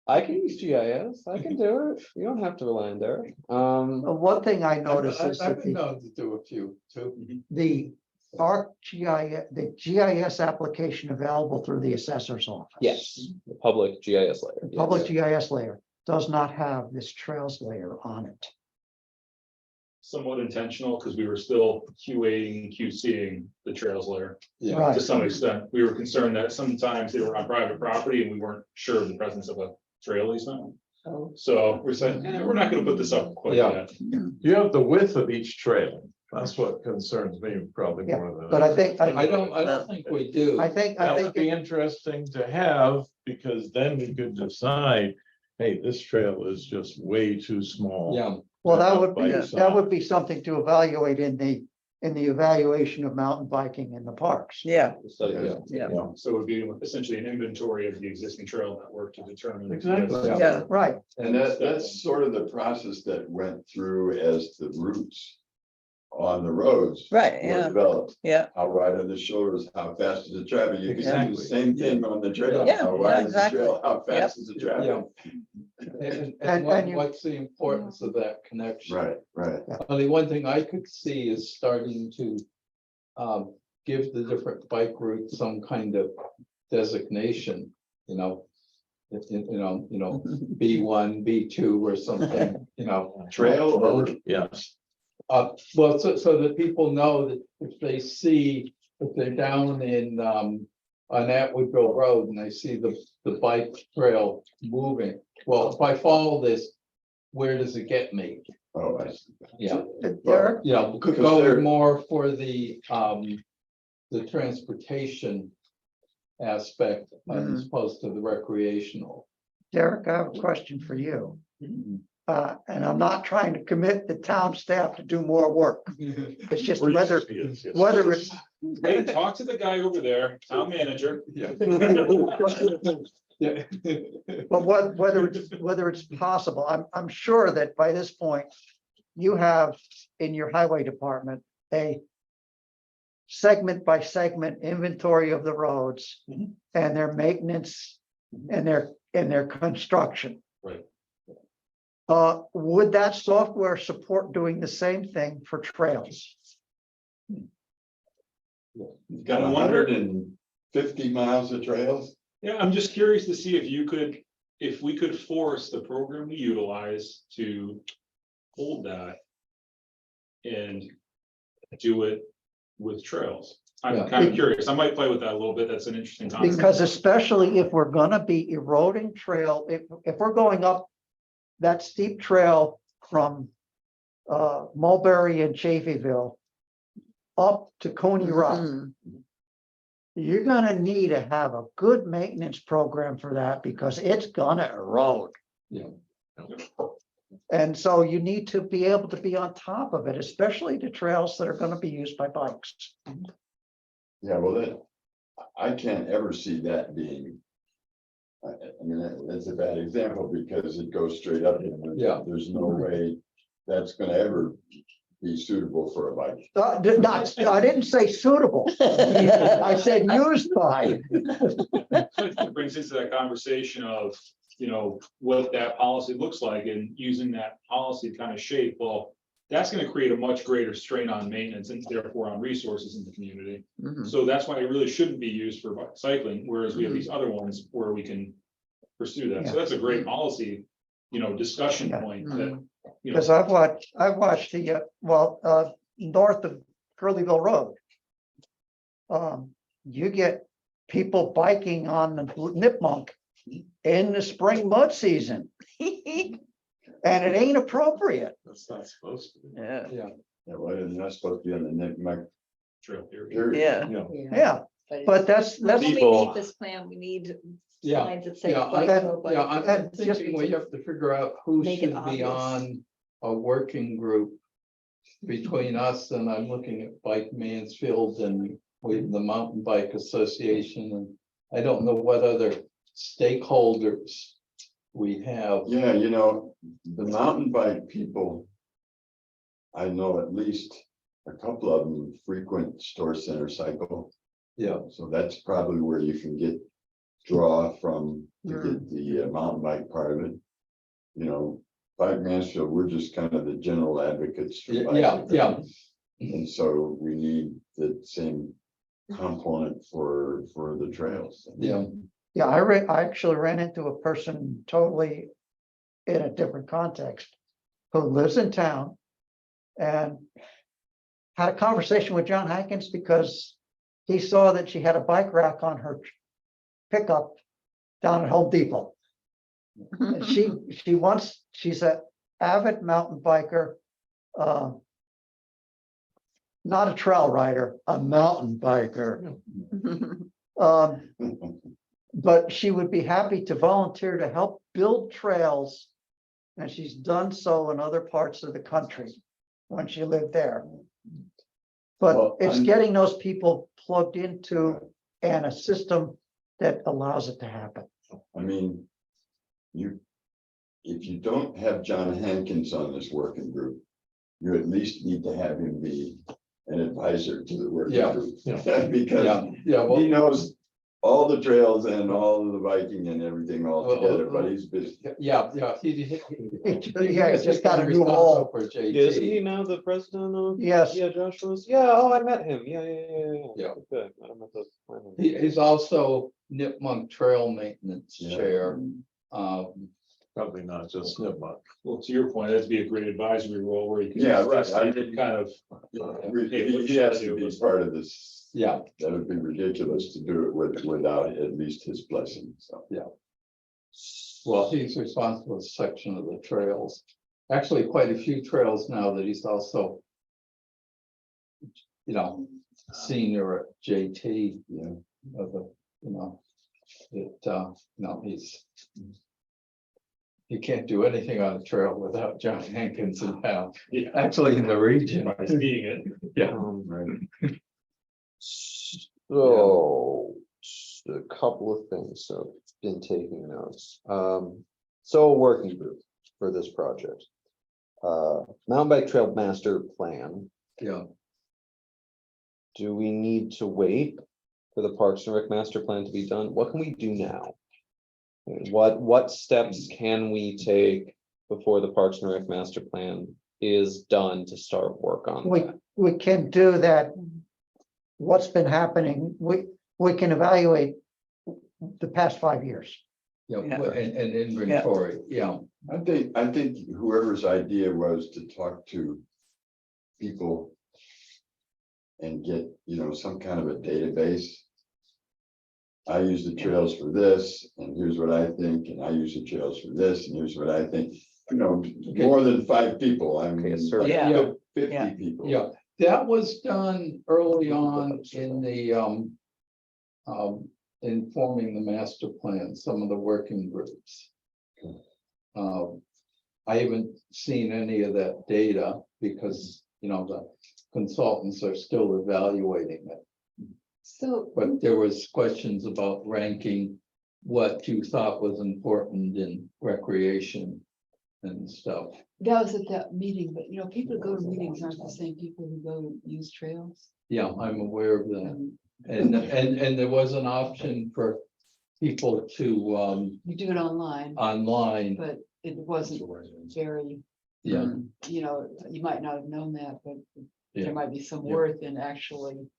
I can use GIS, I can do it, you don't have to rely on Derek. One thing I noticed is I've that been the, known to do a few too. the ArcGIS, the GIS application available through the assessor's office. yes, the public GIS layer. The yes. Public GIS layer does not have this trails layer on it. Somewhat intentional, because we were still QAing, QCing the trails layer Yeah. Right. to some extent. We were concerned that sometimes they were on private property and we weren't sure of the presence of a trail easement. Oh. So we're saying, we're not gonna put this up quite Yeah. yet. you have the width of each trail. That's what concerns me probably Yeah, more than. But I think, I don't think we do. I think That would be it- interesting to have, because then we could decide, hey, this trail is just way too small. Yeah, well, that to would be, bike that would be something to evaluate in the evaluation of mountain biking in the parks. Yeah, So, yeah. yeah, So it would be essentially an inventory of the existing trail network to determine. Exactly. yeah. Right, And that's sort of the process that went through as the routes on the roads. Right, were yeah. Developed, Yeah, how wide are the shoulders, how fast is the traffic, you can do Exactly. the same thing on the trail. Yeah, How yeah, wide is the exactly. trail, how fast is the yeah. traffic? And And you- what's the importance of that connection? Right, right. Only one thing I could see is starting to give the different bike routes some kind of designation, you know. B1, B2 or something, you know. Trail or Yes, Well, so that people know that if they see, if they're down in on Atwoodville Road and they see the bike trail moving, well, if I follow this, where does it get me? Oh, I see. Yeah, Derek, yeah, Because they're- going more for the transportation aspect as opposed to the recreational. Derek, I have a question for you. And I'm not trying to commit the town staff to do more work. It's just whether it's, Hey, talk to the guy over there, town manager. Yeah. but whether it's possible, I'm sure that by this point, you have in your highway department, a segment by segment inventory of the roads and their maintenance and their construction. Right. Would that software support doing the same thing for trails? You've got 150 miles of trails. Yeah, I'm just curious to see if we could force the program we utilize to hold that. And do it with trails. I'm Yeah. kind of curious. I might play with that a little bit. That's an interesting concept. Because especially if we're gonna be eroding trail, if we're going up that steep trail from Mulberry and Chaffeyville up to Coney Rock, Mhm. you're gonna need to have a good maintenance program for that because it's gonna erode. Yeah. And so you need to be able to be on top of it, especially the trails that are gonna be used by bikes. Yeah, well, that, I can't ever see that being. I mean, that's a bad example because it goes straight up. And Yeah. There's no way that's gonna ever be suitable for a bike. I didn't say suitable. I said used by. It brings into that conversation of, what that policy looks like and using that policy to kind of shape, well, that's gonna create a much greater strain on maintenance and therefore on resources in the community. Mhm. So that's why it really shouldn't be used for cycling, whereas we have these other ones where we can pursue that. So that's a great policy, discussion Yeah. point that, Because I've watched the, north of Curlyville Road. You get people biking on the Nipmunk in the spring mud season, and it ain't appropriate. that's not supposed to be. Yeah, Yeah, well, you're not supposed to be on the Nipmuc Trail period. period. Yeah. you know, Yeah, but that's, When we People- make this plan, we need Yeah, lines that say. yeah, bike, I- no bike, yeah, I'm And thinking we have to figure out who Make it should be obvious. on a working group between us, and I'm looking at Bike Mansfield and with the Mountain Bike Association, and I don't know what other stakeholders we have. Yeah, you know, the mountain bike people. I know at least a couple of them frequent Store Center Cycle, Yeah, so that's probably where you can draw from to get the mountain bike part of it. You know, Bike Mansfield, we're just kind of the general advocates. for yeah, bicycling. yeah. And so we need the same component for the trails. Yeah, yeah, I actually ran into a person totally in a different context who lives in town and had a conversation with John Hankins because he saw that she had a bike rack on her pickup down at Home Depot. And she's an avid mountain biker, not a trail rider, a mountain biker. But she would be happy to volunteer to help build trails. And she's done so in other parts of the country when she lived there. But Well, it's I'm- getting those people plugged into and a system that allows it to happen. I mean, if you don't have John Hankins on this working group, you at least need to have him be an advisor to the working Yeah, group. yeah. Because yeah, yeah, well, he knows all the trails and all of the biking and everything all Well, together, but he's busy. yeah, Yeah, it's just got a new role. For Yeah, isn't he JT. now the president of? Yes, Yeah, Joshua's, yeah, oh, I met him, yeah. Yeah. Good, I don't know if that's. He's also Nipmuc Trail Maintenance Yeah. Chair. Probably not just Nipmuc. Well, to your point, that'd be a great advisory role where you can. Yeah, right. I mean- Kind of. He has to be part of this. Yeah, That would be ridiculous to do it without at least his blessing, so. well, he's responsible for a section of the trails. Actually, quite a few trails now that he's also, senior at JT, Yeah. of the, you can't do anything on a trail without John Hankins in town, Yeah, actually in the region. by being it. Yeah. Right. So, a couple of things, so been taking notes. So a working group for this project. Mountain Bike Trail Master Plan, Yeah, do we need to wait for the Parks and Rec Master Plan to be done? What can we do now? What steps can we take before the Parks and Rec Master Plan is done to start work on that? we can do that. What's been happening, we can evaluate the past 5 years. yeah, Yeah. and inventory, yeah, I think whoever's idea was to talk to people and get, some kind of a database. I use the trails for this, and here's what I think, and I use the trails for this, and here's what I think. More than 5 people, I mean, Okay, so- like Yeah. 50 Yeah. people. yeah. That was done early on in the, in forming the master plan, some of the working groups. I haven't seen any of that data because, the consultants are still evaluating it. So, But there was questions about ranking what you thought was important in recreation and stuff. that was at that meeting, but people who go to meetings aren't the same people who go use trails. Yeah, I'm aware of that. And there was an option for people to, You do it online, online, but it wasn't very, yeah, you might not have known that, but Yeah. there might be some Yeah. worth in actually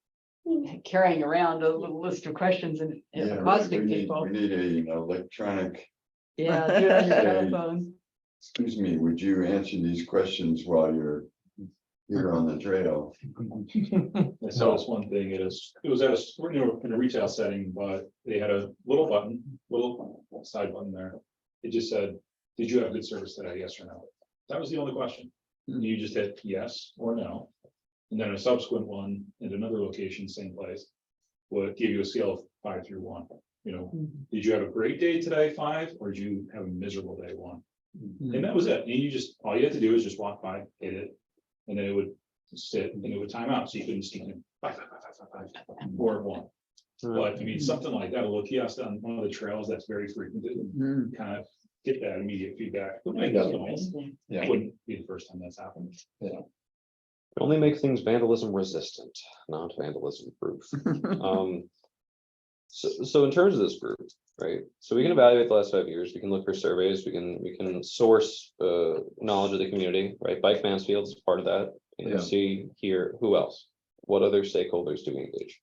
carrying around a little list of questions and Yeah, accosting we people. need a, electronic, Yeah, do it on your Okay. telephone. excuse me, would you answer these questions while you're here on the trail? I saw this one thing, it was at in a retail setting, but they had a little button, little side button there. It just said, did you have good service today? Yes or no? That was the only question. You just hit yes or no. And then a subsequent one in another location, same place, would give you a scale of 5 through 1. You know, did you have a great day today, 5, or did you have a miserable day, 1? And that was it. And you just, all you had to do is just walk by, hit it, and then it would sit and it would time out. So you couldn't see them 5, 5, 5, 5, 5, 5, or 1. But I mean, something like that, a little kiosk on one of the trails that's very frequented, kind of get that immediate feedback. It might be nice. Yeah. Wouldn't be the first time that's happened. Only make things vandalism resistant, not vandalism proof. So in terms of this group, right? So we can evaluate the last 5 years, we can look for surveys, we can source knowledge of the community, right? Bike Mansfield is part of that. And you Yeah. see here, who else? What other stakeholders do we engage?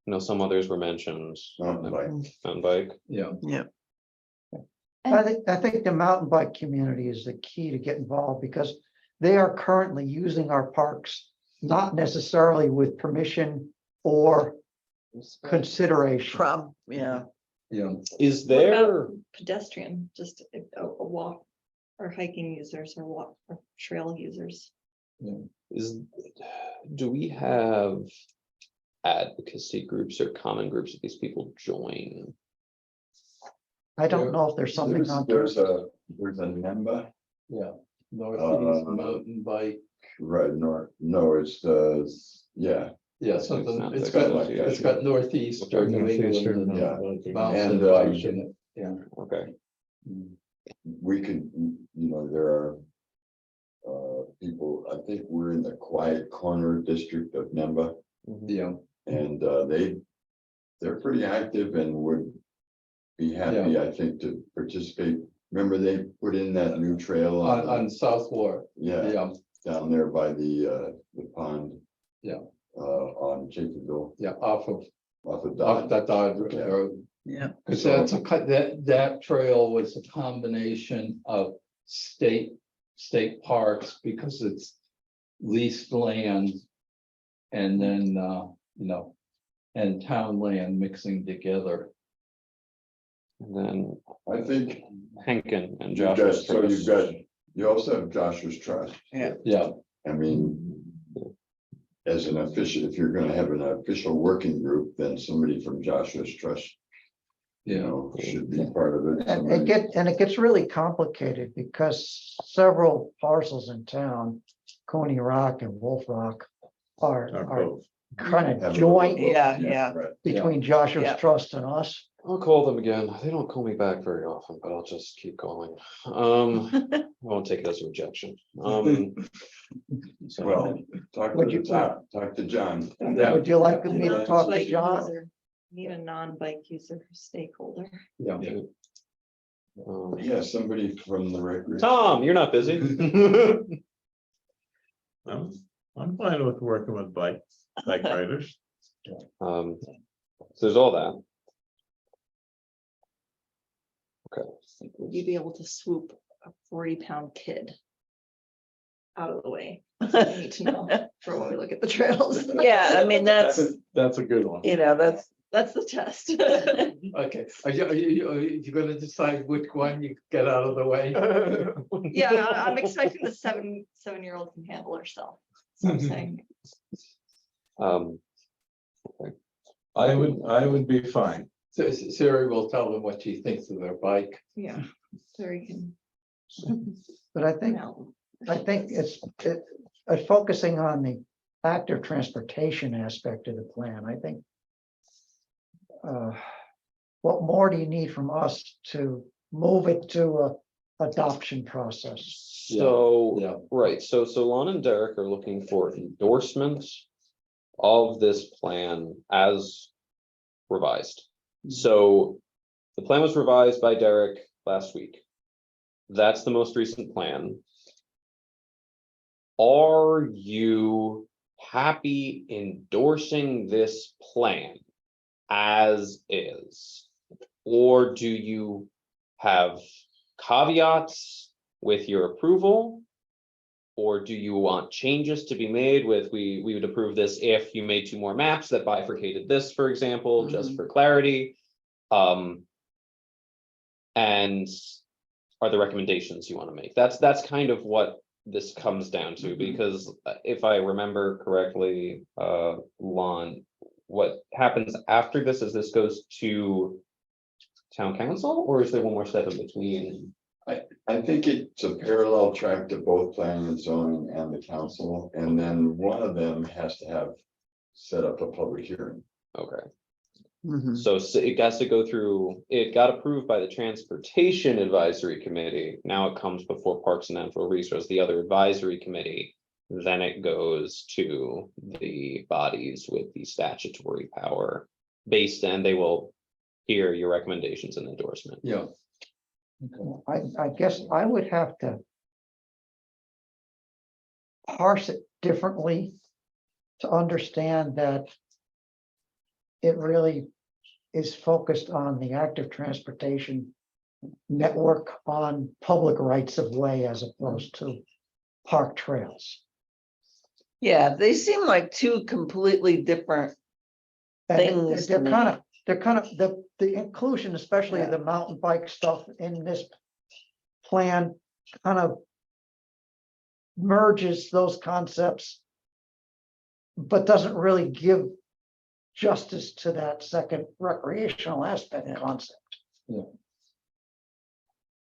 You know, some others were mentioned. Mountain bike. Mountain bike. Yeah, I think the mountain bike community is the key to get involved because they are currently using our parks, not necessarily with permission or consideration. Yeah, yeah. Is What there, about pedestrian, just a walk or hiking users or walk or trail users? do we have advocacy groups or common groups that these people join? I don't know if there's something on. There's a NEMBA, Yeah, Northeast Mountain Bike, right, no, it's yeah, something, Sounds it's like got, that. it's got Northeastern New England and Yeah. Mountain And, Bike in it, yeah. Okay, we could, there are people, I think we're in the quiet corner district of NEMBA, Yeah, and they're pretty active and would be happy, I think, to participate. Remember, they put in that new trail on South Wharf, yeah, yeah, down there by the pond. Yeah. On Chapinville, yeah, off of off of that Dodge Yeah. Road. yeah. Cause that's that trail was a combination of state parks because it's leased land. And then, and town land mixing together. and then I think Henkin and you've got, Josh's so Trust. you've got, you also have Joshua's Trust. Yeah, I mean. As an official, if you're gonna have an official working group, then somebody from Joshua's Trust. Should be part of it. And Somebody- it gets really complicated because several parcels in town, Coney Rock and Wolf Rock are both. kind have of a- joint Yeah. Right. between Joshua's Yeah. Trust and us. I'll call them again. They don't call me back very often, but I'll just keep calling. I won't take it as a rejection. So- Well, talk Would to you- the top, talk to John. Yeah. Would you like me to talk to Non-bike John? user. Need a non-bike user stakeholder. yeah. Yeah, somebody from the recreation. Tom, you're not busy. I'm fine with working with bike riders. So there's all that. Would you be able to swoop a 40-pound kid out of the way? That's what we need to know for when we look at the trails. Yeah, I mean, that's, That's a good one. That's the test. Okay, are you gonna decide which one you get out of the way? Yeah, I'm expecting the seven-year-old can handle herself. So I'm saying, I would be fine. So Siri will tell them what she thinks of their bike. yeah, so we can. But I think it's focusing on the active transportation aspect of the plan, I think. What more do you need from us to move it to a adoption process? So, Yeah. right, so Lon and Derek are looking for endorsements of this plan as revised. So the plan was revised by Derek last week. That's the most recent plan. Are you happy endorsing this plan as is? Or do you have caveats with your approval? Or do you want changes to be made with, we would approve this if you made 2 more maps that bifurcated this, for example, just for clarity? And are the recommendations you want to make? That's kind of what this comes down to, because if I remember correctly, Lon, what happens after this is this goes to town council, or is there one more step in between? I think it's a parallel track to both planning and zoning and the council, and then one of them has to have set up a public hearing. Okay. Mhm. So it has to go through, it got approved by the Transportation Advisory Committee. Now it comes before Parks and Natural Resources, the other advisory committee. Then it goes to the bodies with the statutory power based, and they will hear your recommendations and endorsement. Yeah. I guess I would have to parse it differently to understand that it really is focused on the active transportation network on public rights of way as opposed to park trails. Yeah, they seem like two completely different And things to they're me. kind of, the inclusion, especially of the mountain bike stuff in this plan, kind of merges those concepts, but doesn't really give justice to that second recreational aspect concept. Yeah.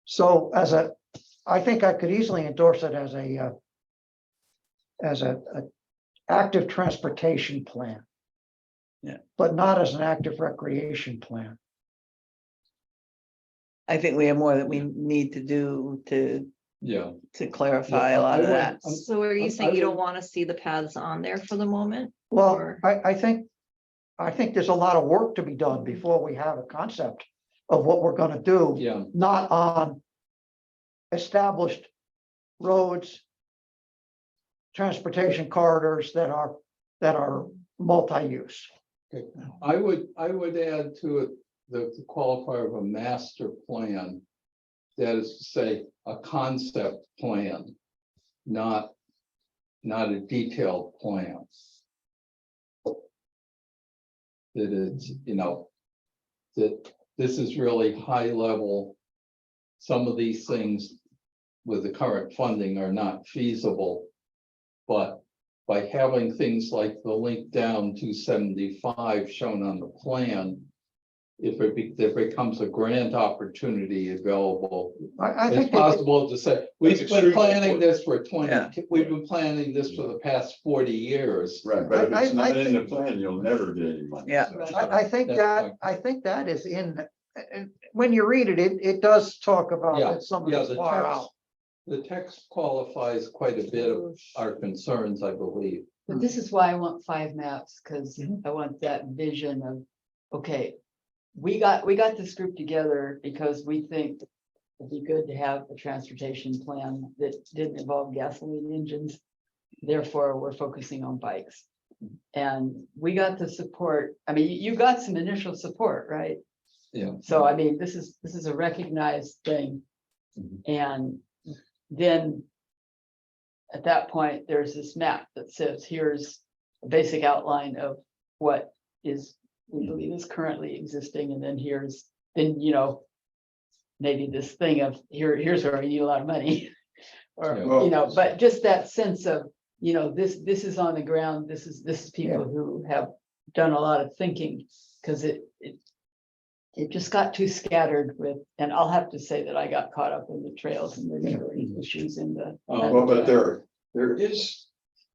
So I think I could easily endorse it as a active transportation plan. Yeah. But not as an active recreation plan. I think we have more that we need to do Yeah. to clarify a lot of that. So are you saying you don't want to see the paths on there for the moment? Well, Or- I think there's a lot of work to be done before we have a concept of what we're gonna do. Yeah. Not on established roads, transportation corridors that are multi-use. I would add to it the qualifier of a master plan. That is to say, a concept plan, not a detailed plan. That it's, that this is really high level. Some of these things with the current funding are not feasible. But by having things like the link down 275 shown on the plan, if it becomes a grant opportunity available, I it's think that- possible to say, we've been extremely planning this for 20, Yeah. we've been planning this for the past 40 years. Right, but if I- it's not I in the think- plan, you'll never get any money. Yeah. I think that is in, and when you read it, it does talk about Yeah, that some of yeah, it's the far text, out. the text qualifies quite a bit of our concerns, I believe. But this is why I want 5 maps, because Mhm. I want that vision of, okay. We got this group together because we think it'd be good to have a transportation plan that didn't involve gasoline engines. Therefore, we're focusing on bikes. And we got the support, I mean, you got some initial support, right? Yeah. So I mean, this is a recognized thing. Mhm. And then at that point, there's this map that says, here's a basic outline of what is, we believe is currently existing, and then maybe this thing of here's where we need a lot of money. Or, Yeah. but just that sense of, this is on the ground, this is people who have done a lot of thinking, because it just got too scattered with, and I'll have to say that I got caught up in the trails and the issues in the. Well, but there is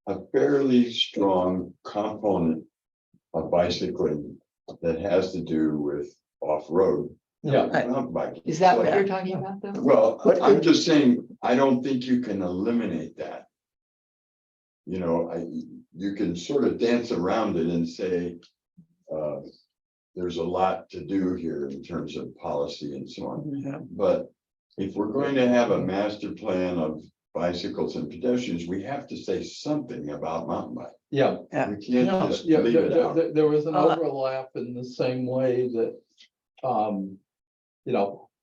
a fairly strong component of bicycling that has to do with off-road. Yeah. mountain biking. Is that what So- you're talking about though? Well, But I'm it- just saying, I don't think you can eliminate that. You can sort of dance around it and say, there's a lot to do here in terms of policy and so on. But if we're going to have a master plan of bicycles and pedestrians, we have to say something about mountain bike. Yeah. Yeah. We can't just Yeah, leave it out. there was an Uh, overlap in the same way that,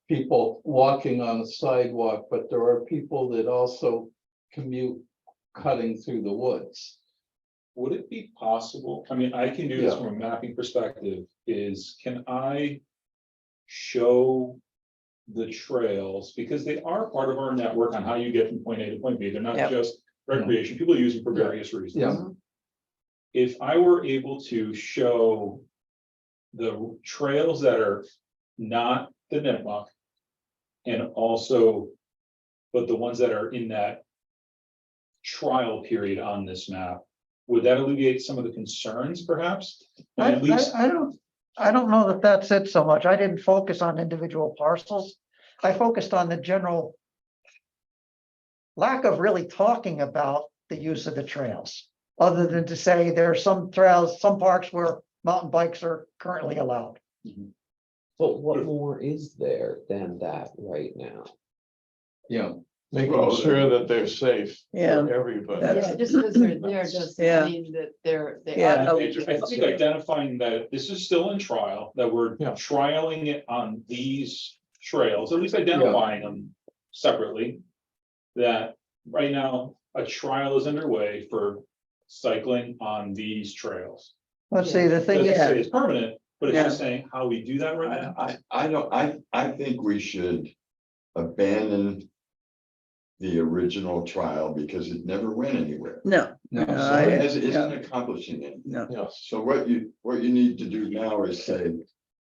people walking on a sidewalk, but there are people that also commute cutting through the woods. Would it be possible, I mean, I can do this Yeah. from a mapping perspective, can I show the trails, because they are part of our network on how you get from point A to point B. They're not Yep. just recreation. People use them for various reasons. Yeah. If I were able to show the trails that are not the Nipmuc, and also, but the ones that are in that trial period on this map, would that alleviate some of the concerns perhaps? And at least, I don't know that that's it so much. I didn't focus on individual parcels. I focused on the general lack of really talking about the use of the trails, other than to say there are some trails, some parks where mountain bikes are currently allowed. But what more is there than that right now? Yeah, Making Well, sure that they're safe Yeah. for everybody. That's- Yeah, just because they're there doesn't Yeah. mean that they Yeah. are. I think identifying that this is still in trial, that we're Yeah. trialing it on these trails, at least identifying them separately. That right now, a trial is underway for cycling on these trails. Let's see, the thing Doesn't is, say it's permanent, but it's Yeah. just saying how we do that right now. I think we should abandon the original trial because it never went anywhere. No, no, No, So I- it isn't accomplishing anything. no, Yes. So what you need to do now is say,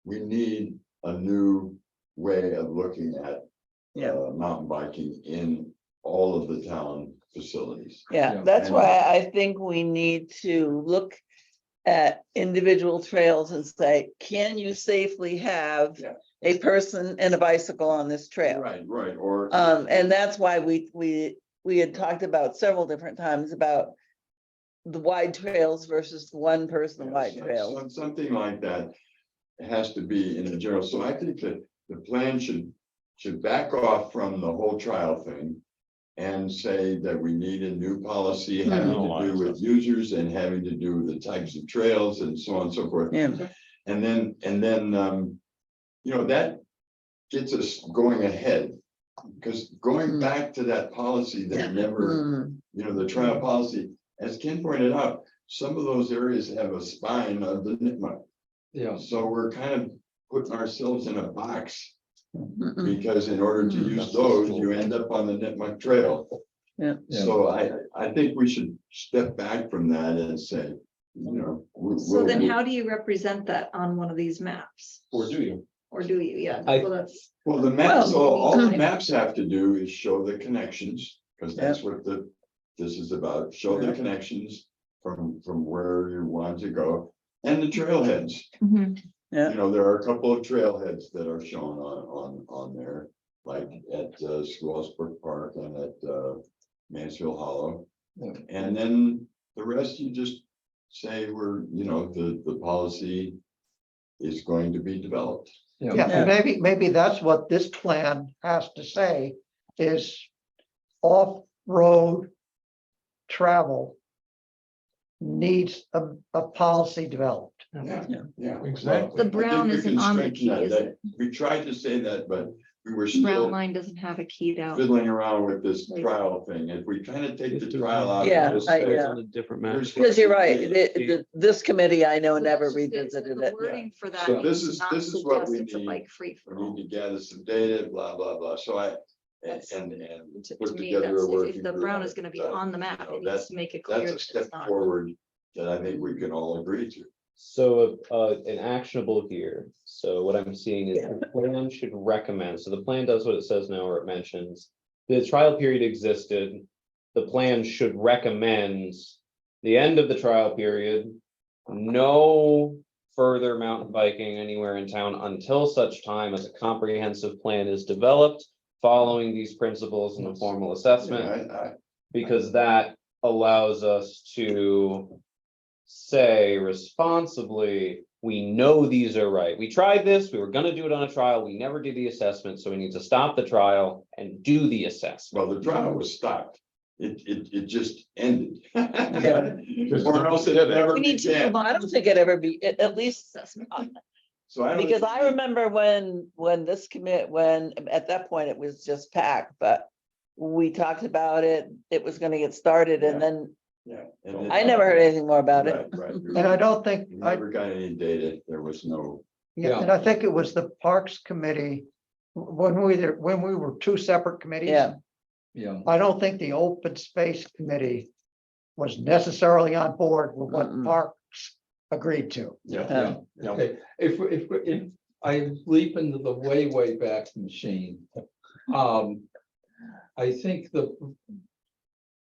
we need a new way of looking at Yeah. mountain biking in all of the town facilities. yeah, Yeah. that's And- why I think we need to look at individual trails and say, can you safely have Yeah. a person and a bicycle on this trail? Right, or. And that's why we had talked about several different times about the wide trails versus the one person wide trails. Something like that has to be in the general, so I think that the plan should back off from the whole trial thing. And say that we need a new policy having to do with users and having to do with the types of trails and so on and so forth. Yeah, And then, you know, that gets us going ahead. Because going back to that policy that never, Mm, you know, the trial policy, as Ken pointed out, some of those areas have a spine of the Nipmuc. yeah, So we're kind of putting ourselves in a box. mm-mm. Because in order to use those, you end up on the Nipmuc Trail. Yeah. So I think we should step back from that and say, you know. So then how do you represent that on one of these maps? Or do you? Or do you? Yeah, I- well, that's, Well, the maps, all the Well- maps have to do is show the connections, because that's what this is about, show the connections from where you want to go. And the trailheads, Yeah. you know, there are a couple of trailheads that are shown on there. Like at Squalls Brook Park and at Mansfield Hollow. Yeah. And then the rest you just say we're, you know, the policy is going to be developed. yeah. yeah, and maybe that's what this plan has to say is off-road travel needs a policy developed. Yeah. Exactly. The brown I think we isn't can on the strengthen key, that. is That- it? We tried to say that, but we were brown still line doesn't have a keyed out. fiddling around with this Right. trial thing. If we kind of take the trial out. Yeah, just I- say, yeah. On a different map. here's Because you're right, what- this committee, I know, So never that's just it. So revisited the it. Wording for that. So this is is- not this is what suggest we it's a need. bike free for We all. need to gather some data, blah, blah, blah. So and To put me, together that's, a if working the group brown that is gonna be does. on the map, So it needs that's- to make it clear That's a that step it's not. forward that I think we can all agree to. So, an actionable here, so what I'm seeing is the plan should recommend, so the plan does what it says now, or it mentions. The trial period existed, the plan should recommend the end of the trial period. No further mountain biking anywhere in town until such time as a comprehensive plan is developed. Following these principles in the formal assessment, Yeah, because that allows us to say responsibly, we know these are right. We tried this, we were gonna do it on a trial, we never did the assessment, so we need to stop the trial and do the assessment. Well, the trial was stopped. It just ended. Yeah. Or else it never We need to began. move on. I don't think it ever be, at least, Assessment. So I don't. because I remember when this when at that point it was just packed, but we talked about it, it was gonna get started and then Yeah. and then- I never heard anything more about it. Right. And I don't think, We never got any data. There was no. yeah, and I think it was the Parks Committee when we were two separate committees. Yeah. Yeah, I don't think the open space committee was necessarily on board with what Mm-mm. Parks agreed to. yeah, okay, if I leap into the way back machine. I think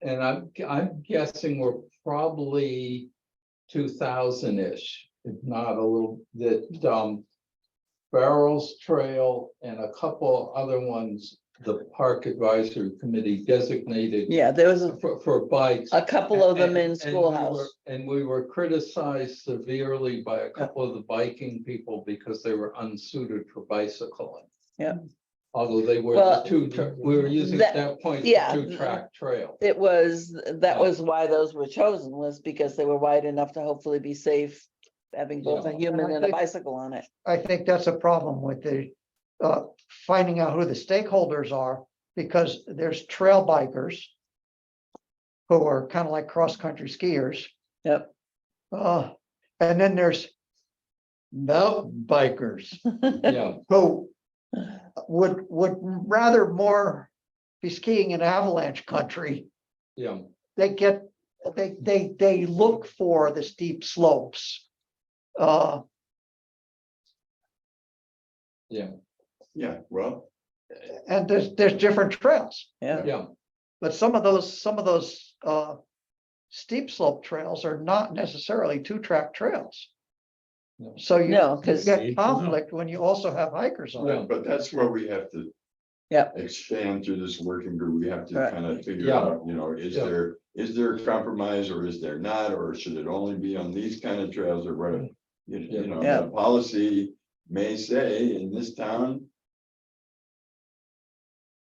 and I'm guessing we're probably 2000-ish, if not a little, that Barrels Trail and a couple other ones, the Park Advisory Committee designated Yeah, there was for bikes. a couple of them in And Schoolhouse. And we were criticized severely by a couple of the biking people because they were unsuited for bicycling. Yeah. Although they were Well, we were using that- at that point, yeah. the two-track trail. That was why those were chosen, was because they were wide enough to hopefully be safe, having both a Yeah. human And I and a think- bicycle on it. I think that's a problem with finding out who the stakeholders are, because there's trail bikers who are kind of like cross-country skiers. Yep. And then there's mountain bikers Yeah, who would rather more be skiing in avalanche country. yeah, They look for the steep slopes. Yeah, well, And there's different trails, Yeah, yeah, but some of those steep slope trails are not necessarily two-track trails. No. So you No, you 'cause- get conflict when you also have hikers on it. but that's where we have to. Yep. Expand through this working group. We have to Right. kind of figure Yeah. out, is Yeah. there a compromise or is there not, or should it only be on these kind of trails or what? Yeah. The policy may say in this town.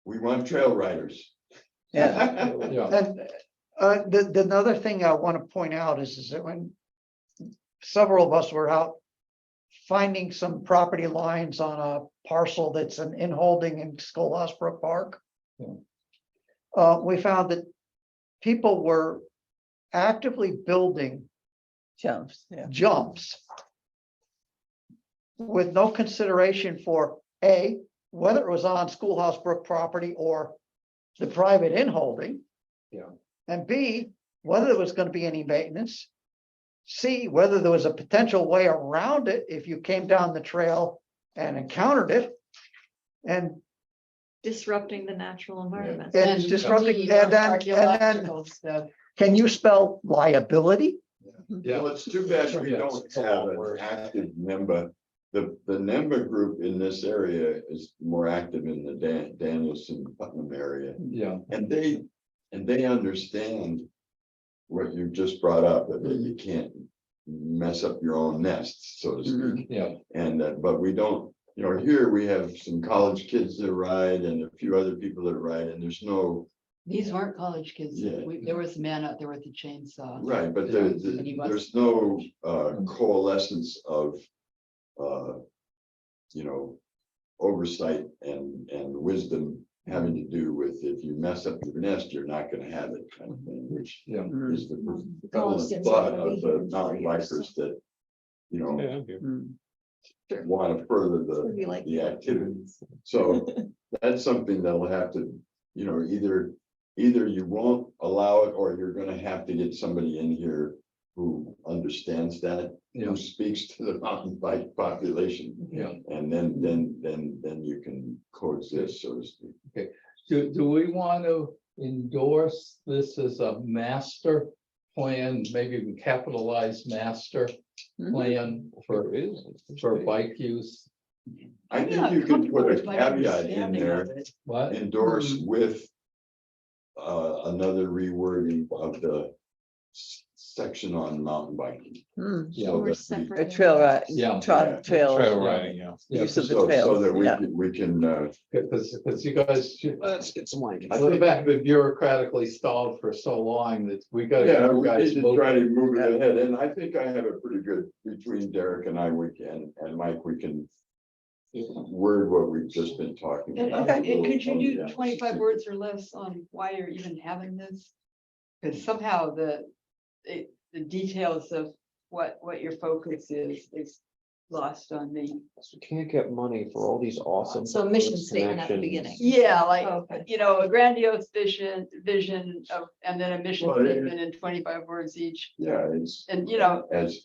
We want trail riders. yeah, yeah, And the another thing I want to point out is that when several of us were out finding some property lines on a parcel that's an in-holding in Schoolhouse Brook Park. Yeah. We found that people were actively building jumps, yeah. jumps with no consideration for A, whether it was on Schoolhouse Brook property or the private in-holding. Yeah. And B, whether there was going to be any maintenance. C, whether there was a potential way around it if you came down the trail and encountered it. And Disrupting the natural environment. it's disrupting, and then can you spell liability? yeah. Well, it's too bad we Yeah, don't it's a have lot an worse. active NEMBA. The NEMBA group in this area is more active in the Danielson Putnam area. Yeah, And they understand what you just brought up, that you can't mess up your own nest, so to speak. yeah, And but we don't, here we have some college kids that ride and a few other people that ride, and there's no, These weren't college kids. Yeah. There was a man out there with a chainsaw. right, but Yeah. there's no coalescence of oversight and wisdom having to do with if you mess up your nest, you're not gonna have it kind of thing, which yeah. is the prevalent thought of the mountain bikers that, Mm. want to further Would be like- the activity. So that's something that'll have to, either you won't allow it, or you're gonna have to get somebody in here who understands that, Yeah. who speaks to the mountain bike population. Yeah. And then you can coexist, so to speak. Do we want to endorse this as a master plan, maybe we capitalize master Mhm. plan for bike use? I think you can put a caveat in there, What? endorse with another rewording of the section on mountain biking. Mm. Yeah, So Or that we- separate. A trail ride, Yeah. trail. Trail riding, yeah. Yeah, Use of the So trails, that yeah. we can, because you guys should. Let's get some light. I think that been bureaucratically stalled for so long that we gotta get yeah, you we guys need to try to moving. move it ahead, and I think I have it pretty good between Derek and I, and Mike, we can word what we've just been talking And about. and could you Yeah. do 25 words or less on why you're even having this? Because somehow the details of what your focus is lost on me. We can't get money for all these awesome. So a mission proposed statement at the connections. beginning. Yeah, like, Okay. you know, a grandiose vision of, and then a mission Well, it- statement in 25 words each. Yeah, it's, And, you know, as,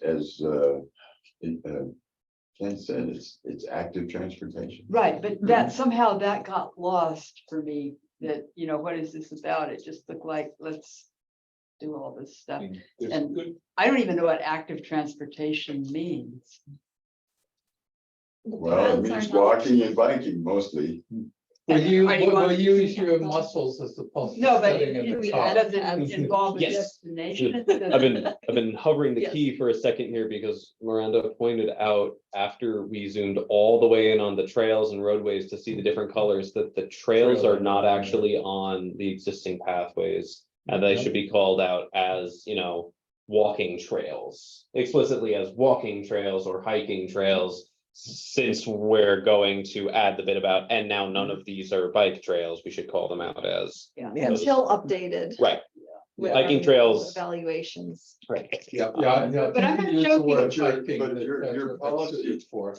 Ken said, it's active transportation. right, but that somehow that got lost for me, that, you know, what is this about? It just looked like, let's do all this stuff. There's And- good, I don't even know what active transportation means. Well, it means walking and biking mostly. Will you, Are you will on- use your muscles as opposed to No, but sitting in the it car? doesn't involve a Yes. destination. I've been hovering the Yes. key for a second here because Miranda pointed out after we zoomed all the way in on the trails and roadways to see the different colors, that the trails are not actually on the existing pathways. And they should be called out as, you know, walking trails, explicitly as walking trails or hiking trails. Since we're going to add the bit about, and now none of these are bike trails, we should call them out as, Yeah, Yeah. until updated. right, with hiking our trails. Evaluations. right. Yeah, yeah. But I'm not use the joking. word But your- hiking, but that- your that's what that's policy- suited for.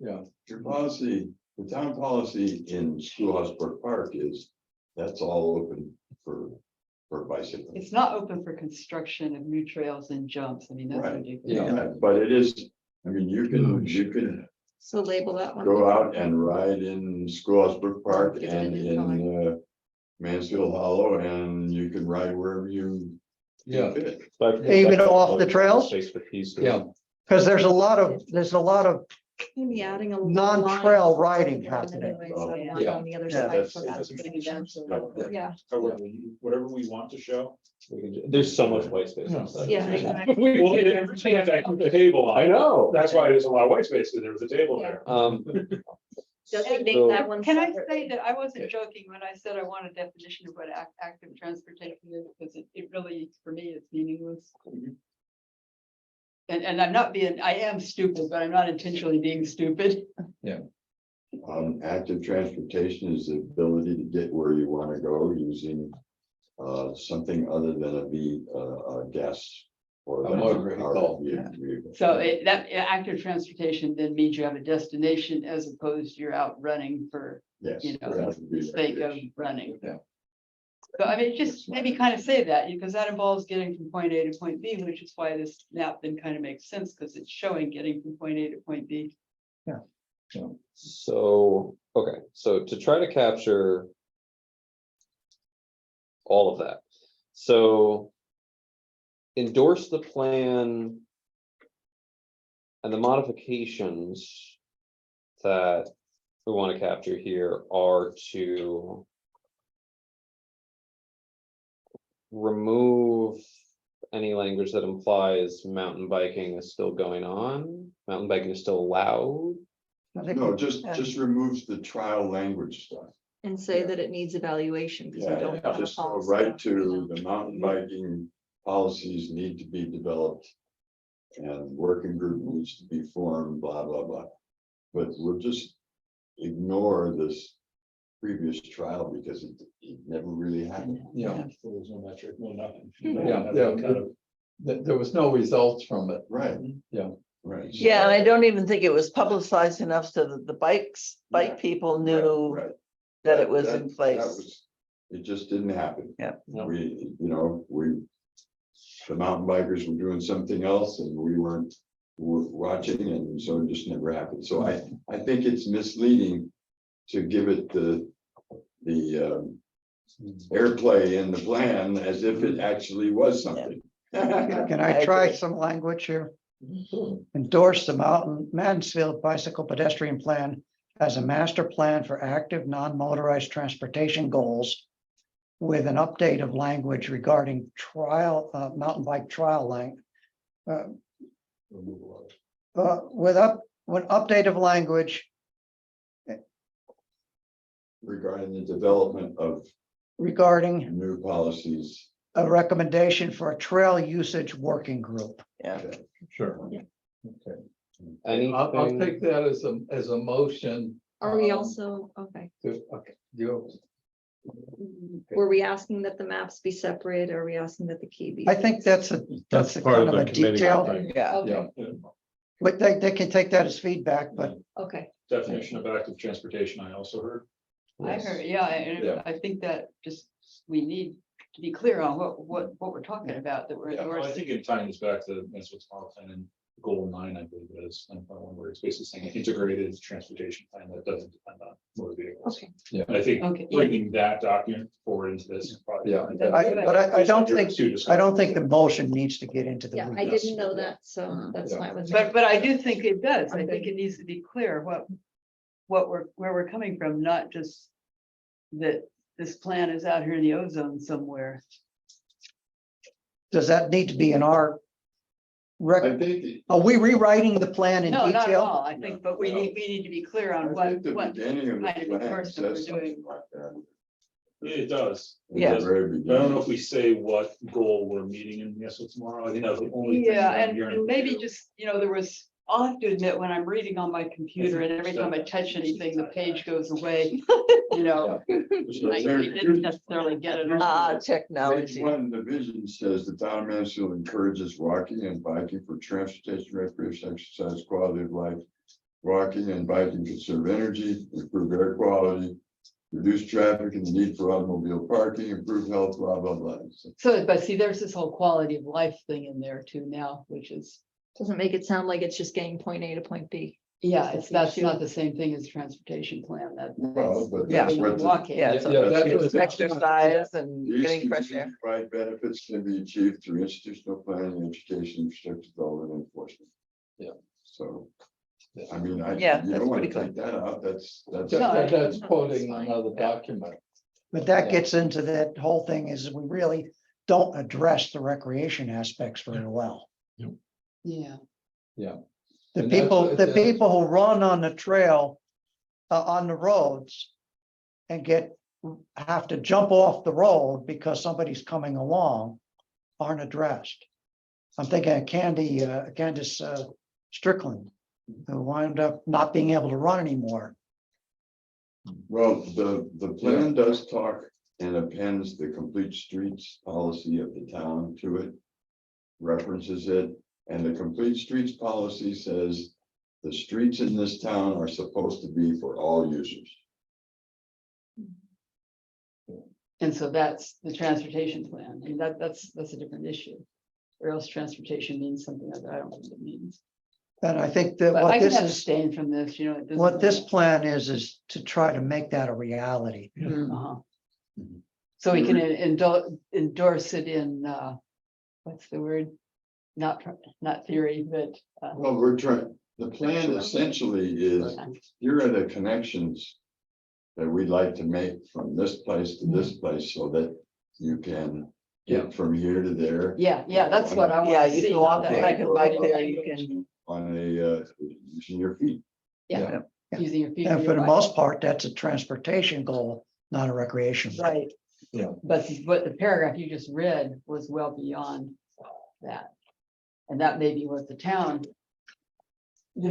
Yeah, Your policy, the town policy in Schoolhouse Brook Park is, that's all open for bicycling. It's not open for construction of new trails and jumps. I mean, that's Right. ridiculous. Yeah. But it is, I mean, you can So label that one. go out and ride in Schoolhouse Brook Park Give it a and new color. in Mansfield Hollow, and you can ride wherever you yeah, fit. Even off the trails? Space for peace. yeah. Because there's a lot of Maybe adding a. non-trail line. riding Yeah, happening. anyway, so Yeah. not on the other Yeah, side that's- for that. that's- Yeah, whatever we want to show. There's so much white space. outside. yeah, exactly. Well, everything in fact, the table. I know. That's why there's a lot of white space, because there was a table there. Designate So- that one. Can I separately. say that I wasn't joking when I said I want a definition of what active transportation is, because it really, for me, it's meaningless. And I'm not being, I am stupid, but I'm not intentionally being stupid. Active transportation is the ability to get where you want to go using something other than a gas or A motor vehicle. vehicle. So that active transportation then means you have a destination as opposed to you're out running for Yes. you know, that would be the sake of recreation. running. Yeah. So I mean, just maybe kind of say that, because that involves getting from point A to point B, which is why this map then kind of makes sense, because it's showing getting from point A to point B. So, okay, so to try to capture all of that, so endorse the plan and the modifications that we want to capture here are to remove any language that implies mountain biking is still going on, mountain biking is still allowed. I think No, just removes the trial language stuff. And say that it needs evaluation, because we don't. have a Just go policy right on it. to the mountain biking policies need to be developed. And working group needs to be formed, blah, blah, blah. But we'll just ignore this previous trial because it never really happened. Yeah, There was no metric, no nothing. yeah. There was no results from it. Right. Yeah. Right. Yeah, and I don't even think it was publicized enough so that the bike people knew Right. that it was That- in that place. was- It just didn't happen. Yeah. The mountain bikers were doing something else and we were watching, and so it just never happened. So I think it's misleading to give it the airplay in the plan as if it actually was something. Can I I try agree. some language here? Endorse the Mansfield Bicycle Pedestrian Plan as a master plan for active non-motorized transportation goals with an update of language regarding mountain bike trial length. With update of language Regarding the development of regarding new policies. a recommendation for a trail usage working group. Yeah, Sure. Okay. I'll Anything, take that as a motion. Are we also, okay, Okay, you, were we asking that the maps be separate, or are we asking that the key be? I think that's a That's part kind of of a the committee, detail. I think. yeah. Okay. yeah. But they can take that as feedback, but Okay. Definition of active transportation, I also heard. I heard, yeah, and Yeah. I think that just, we need to be clear on what we're talking about, that we're Yeah, well, I endorsing. think it tying this back to Mansfield Small Plan and goal 9, I believe it is, and one where it's basically saying an integrated transportation plan that doesn't depend on motor vehicles. Okay. And I think Okay, yeah. bringing that document forward into this. probably- Yeah. That's I, good. but I don't Your think, two I don't discussions. think the motion needs to get into the. Yeah, I weeds. didn't know that, so Mm-hmm. that's Yeah. fine with me. But I do think it does. I I'm think good. it needs to be clear where we're coming from, not just that this plan is out here in the ozone somewhere. Does that need to be in our I record? think, Are we rewriting the plan in No, not at detail? all. I think, but we need to be clear I on what, think the what beginning of kind the of plan enforcement says we're doing. something like that. It does. At the Yeah. very But I don't beginning. know if we say what goal we're meeting in Mansfield tomorrow. I think that's the only. thing Yeah, that I'm and hearing from maybe you. just, there was, I'll have to admit, when I'm reading on my computer and every time I touch anything, the page goes away. I didn't necessarily get it. Ah, Page technology. 1, the vision says the town of Mansfield encourages walking and biking for transportation, recreation, exercise, quality of life. Walking and biking conserve energy, improve air quality, reduce traffic and the need for automobile parking, improve health, blah, blah, blah. So, but see, there's this whole quality of life thing in there too now, which is, Doesn't make it sound like it's just getting point A to point B. yeah, That's the that's issue. not the same thing as transportation plan. Well, but Yeah. that's what. the- Walking. Yeah, so Yeah, that's what it's it's- exercise and These getting fresh air. community-wide benefits can be achieved through institutional planning, education, infrastructure development, and enforcement. Yeah. So, Yeah. I mean, Yeah, you that's don't want to pretty take that out, that's. That's quoting another document. But that Yeah. gets into that whole thing is we really don't address the recreation aspects very well. Yeah, The And people, that's- the that's- people who run on the trail, on the roads and have to jump off the road because somebody's coming along aren't addressed. I'm thinking of Candace Strickland, who wound up not being able to run anymore. Well, the plan does talk and appends the complete streets policy of the town to it. References it, and the complete streets policy says the streets in this town are supposed to be for all users. and so that's the transportation plan, and that's a different issue. Or else transportation means something that I don't know what it means. And I think that But I what can this is, abstain from this, it doesn't what this really- plan is to try to make that a reality. Uh-huh. Mhm. So we can endorse it in, what's the word? Not theory, but. Well, the plan essentially is, here are the connections that we'd like to make from this place to this place so that you can get from here to there. Yeah, that's what I want. Yeah, to you see, can not walk that there, you can bike there, you language. can, On a, using your feet. Yeah, using your feet. And or for your the bike. most part, that's a transportation goal, not a recreation. goal. Right. Yeah. But the paragraph you just read was well beyond that. And that may be what the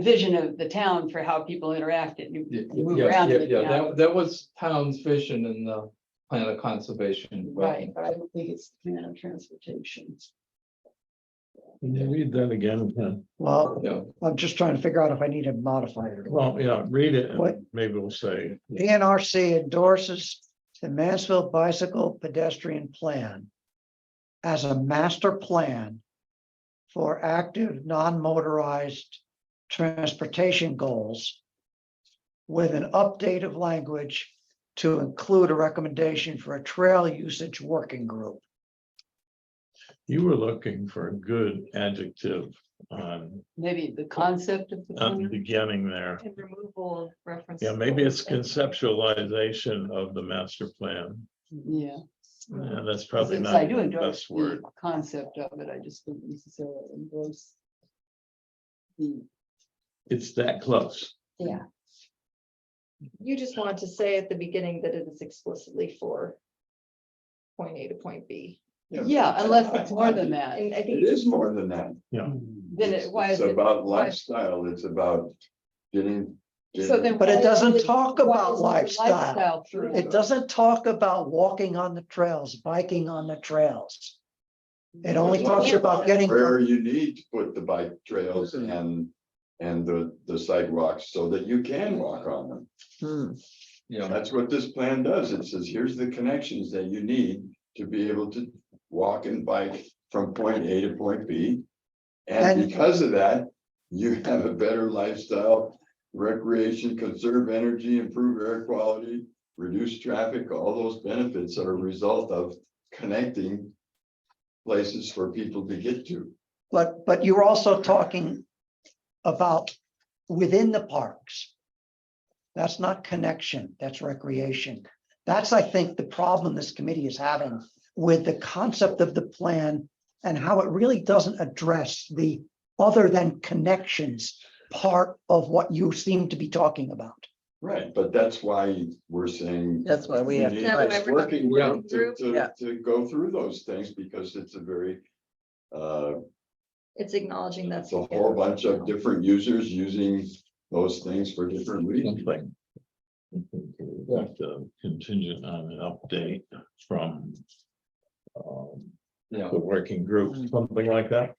vision of the town for how people interact and move around. in the town. That was town's vision in the plan of conservation. Right, but I don't think it's plan of transportation. Can you read that again, Ken? Well, Yeah, I'm just trying to figure out if I need to modify it. Well, yeah, read it What? and maybe we'll say, PNRC endorses the Mansfield Bicycle Pedestrian Plan as a master plan for active, non-motorized transportation goals with an update of language to include a recommendation for a trail usage working group. you were looking for a good adjective on Maybe the concept of the the plan. beginning there. And removal of reference. Yeah, maybe it's conceptualization of the master plan. Yeah. Yeah, that's probably Since not I do the endorse best the word. concept of it, I just don't necessarily endorse the, It's that close. yeah. You just wanted to say at the beginning that it is explicitly for point A to point B. Yeah, unless it's more than that. And I It think, is more than that. Then why is It's it? about why- lifestyle, it's about getting. So then. But it why doesn't is talk why about is the lifestyle. through It doesn't talk about walking on the trails, biking on the trails. It only talks about getting. Where you need to put the bike trails and and the sidewalks so that you can walk on them. Hmm. Yeah, That's what this plan does. It says, here's the connections that you need to be able to walk and bike from point A to point B. And And- because of that, you have a better lifestyle, recreation, conserve energy, improve air quality, reduce traffic. All those benefits are a result of connecting places for people to get to. But you're also talking about within the parks. That's not connection, that's recreation. That's, I think, the problem this committee is having with the concept of the plan and how it really doesn't address the other than connections part of what you seem to be talking about. Right, but that's why we're saying. That's why we have need to- That's why this we're working going group through. Yeah. to go through those things, because it's a very. It's acknowledging that's. It's a whole bunch of different users using those things for different reasons. Something. Contingent on an update from. yeah, The working group, something like that.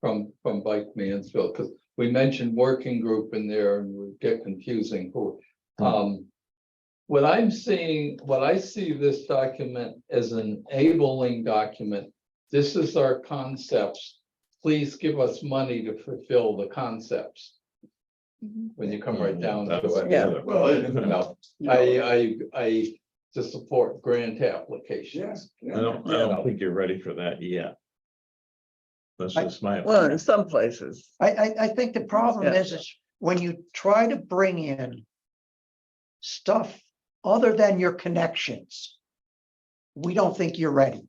from Bike Mansfield, because we mentioned working group in there and we get confusing. What I'm seeing, what I see this document as an enabling document. This is our concepts. Please give us money to fulfill the concepts. When you come right down to That's it. the Yeah. other- Well, I to support grant applications. I don't think you're ready for that yet. That's just my Well, in opinion. some places, I think the problem Yeah. is when you try to bring in stuff other than your connections, we don't think you're ready.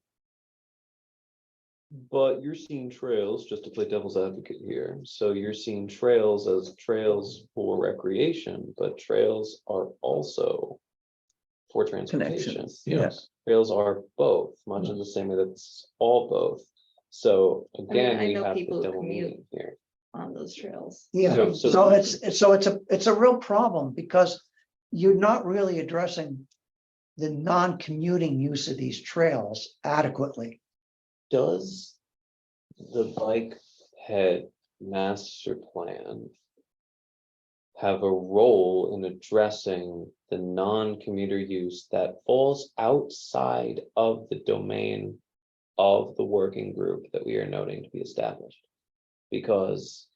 But you're seeing trails, just to play devil's advocate here, so you're seeing trails as trails for recreation, but trails are also. For transportation, connections, yeah. Yes, trails are both, much in the same way that it's all both. So again, I we know have people the who double commute. meaning here. On those trails. Yeah, So- so it's a real problem because you're not really addressing the non-commuting use of these trails adequately. Does the bike head master plan have a role in addressing the non-commuter use that falls outside of the domain of the working group that we are noting to be established? Because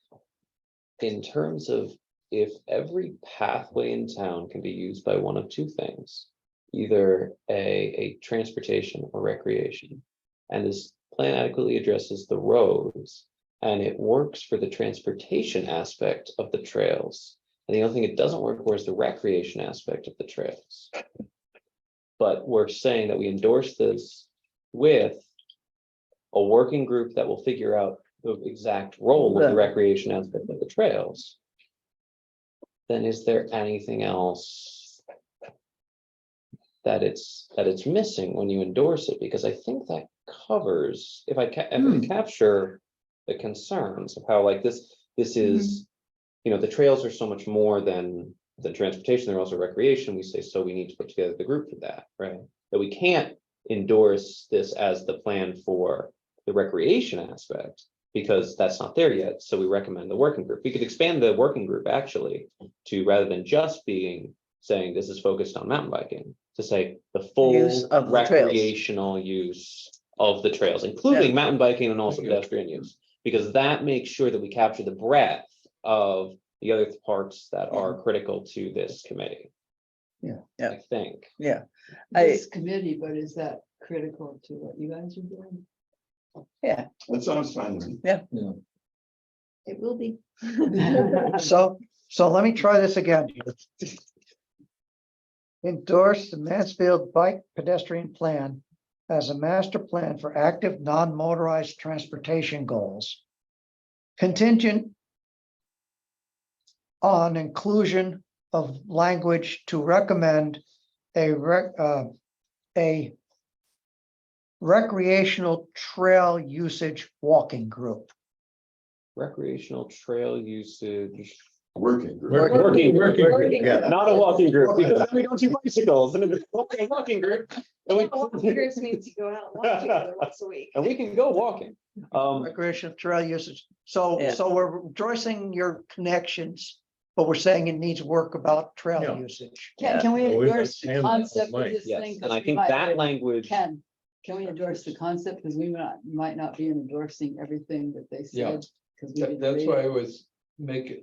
in terms of if every pathway in town can be used by one of two things, either a transportation or recreation, and this plan adequately addresses the roads, and it works for the transportation aspect of the trails. And the only thing it doesn't work for is the recreation aspect of the trails. But we're saying that we endorse this with a working group that will figure out the exact role of the Yeah. recreation aspect of the trails. Then is there anything else that it's missing when you endorse it? Because I think that covers, if I capture the concerns of how like this is, the trails are so much more than the transportation, they're also recreation. We say, so we need to put together the group for that, right? That we can't endorse this as the plan for the recreation aspect because that's not there yet. So we recommend the working group. We could expand the working group actually to, rather than just saying this is focused on mountain biking, to say the full Use of the trails. recreational use of the trails, including mountain biking and also pedestrian use, because that makes sure that we capture the breadth of the other parts that are critical to this committee. Yeah. Yeah. I think. yeah. This committee, but is that critical to what you guys are doing? That sounds fine to me. It will be. So let me try this again. Endorse the Mansfield Bike Pedestrian Plan as a master plan for active non-motorized transportation goals. Contingent on inclusion of language to recommend a recreational trail usage walking group. Recreational trail usage Working group. Working group. Working, yeah. Not a walking group, because then we don't do bicycles, and it's a walking group. And we- means you go out walking once a week. and we can go walking. Recreational trail usage. So, Yeah. so we're addressing your connections, but we're saying it needs work about trail Yeah. usage. Can we Well, we've endorse the got Sam concept on of mic. this Yes, thing? and 'Cause I we think might- that language, Can we endorse the concept? Because we might not be endorsing everything that they Yeah. said. 'Cause we didn't That's read why it. I was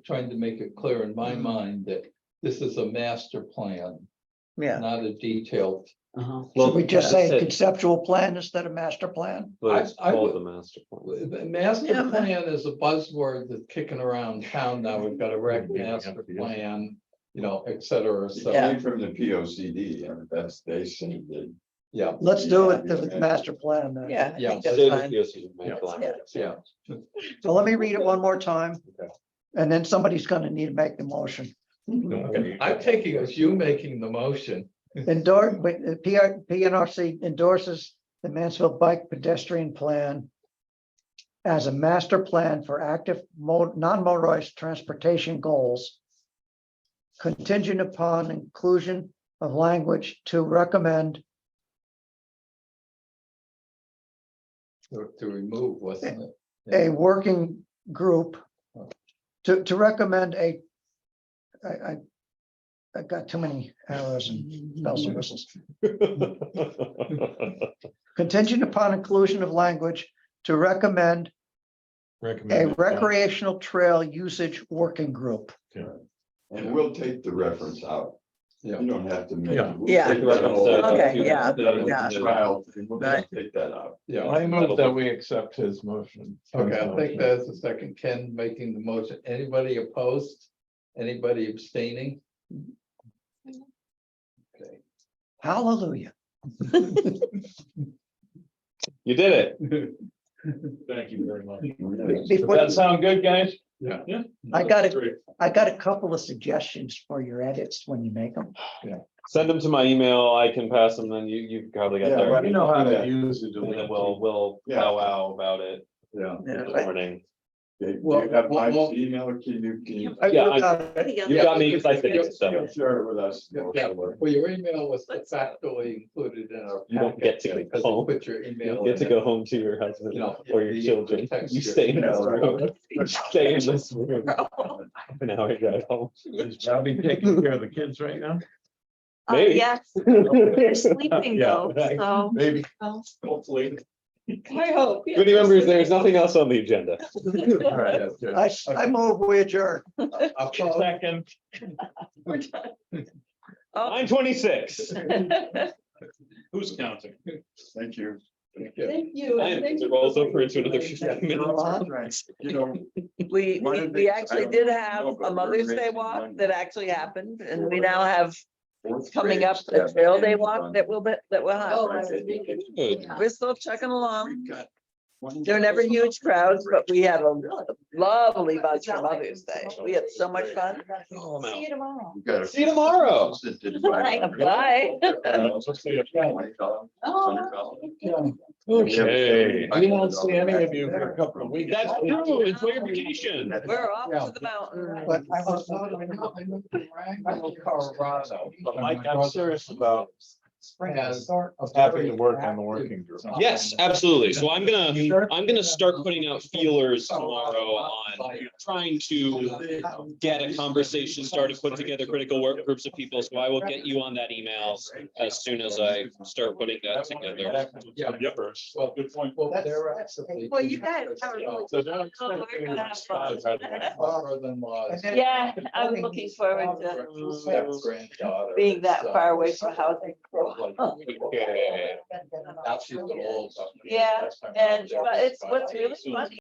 trying to make it clear in my mind that this is a master plan, Yeah, not a detailed. Uh-huh. Should we just say that's it, conceptual plan instead of master plan? but it's I called would- the master plan. The master Yeah, but- plan is a buzzword that's kicking around town now. We've got a rec master plan, et cetera. It So, came from the P O C D, and that's, they said that. yeah, Let's do it with the master plan then. yeah, I Yeah. think that's Say the fine. POC make the language. yeah. So let me read it one more time. Okay. And then somebody's gonna need to make the motion. I'm taking it as you making the motion. PNRC endorses the Mansfield Bike Pedestrian Plan as a master plan for active non-motorized transportation goals, contingent upon inclusion of language to recommend To remove, wasn't it? a working group to recommend I got too many arrows and bells and whistles. Contingent upon inclusion of language to recommend a Recommended. recreational trail usage working group. And we'll take the reference out. Yeah. You don't have to make. Yeah. we'll Yeah. take that whole- Okay, yeah, that yeah. Trial, thing, we'll Right. just take that out. Yeah. I move that we accept his motion. Okay, I think that's the second. Ken making the motion. Anybody opposed? Anybody abstaining? Okay. Hallelujah. You did it. Thank you very much. Does Before, that sound good, guys? Yeah. I got it. Great. I got a couple of suggestions for your edits when you make them. Send them to my email, I can pass them, then you've probably got Yeah, their. right. You know how Yeah. to use it. And then we'll Yeah. powwow about it Yeah. Yeah, this right. morning. Okay, do Well, you have my well, email, or can you? Yeah, I- got it. You got me, because I think so. You'll share it with us. Yeah, well, your email was factually included in our. You don't get to packet go because you home. Put your You email. don't get to in go it. home to your husband You know, or your the- children. the text You your stay in this email, room. You stay in this room. Half an hour drive home. Is Robbie taking care of the kids right now? Maybe. Yes, they're sleeping Yeah, though, right. so. Maybe. Hopefully. I hope. Committee members, there's nothing else on the agenda. All right, that's good. I move we adjourn. I'll call- Second. Oh, 9:26. Who's counting? Thank you. Thank you. And Thank it you rolls for over into another doing 15 that. minutes. You know, we, One of the we things I actually don't did know, have but a we're Mother's Day raising walk money that actually happened, and we for now have fourth coming grade up a staff trail day and walk fund. that will Oh, happen. I was thinking- Good. We're still chugging along. We've got one- They're never huge crowds, but we had a lovely buzz for Mother's Day. We had so much fun. Oh, See you tomorrow. We've got a- See you tomorrow. Bye. Okay. We won't see any of you for a couple of weeks. That's true. Enjoy your vacation. We're off to the mountain. But I was Colorado. But Mike, I'm serious about Has having to work on the working group. Yes, absolutely. So I'm gonna start putting out feelers tomorrow on trying to get a conversation started, put together critical work groups of people. So I will get you on that email as soon as I start putting that together. Yeah. Well, good point. Well, they're actively. Well, you guys have a really- So don't Oh, we're expect gonna have fun. Father-in-laws. Yeah, I'm looking forward to Step-granddaughter, being that so- far away from housing. Okay. Now she's old. Yeah, and but it's what's really funny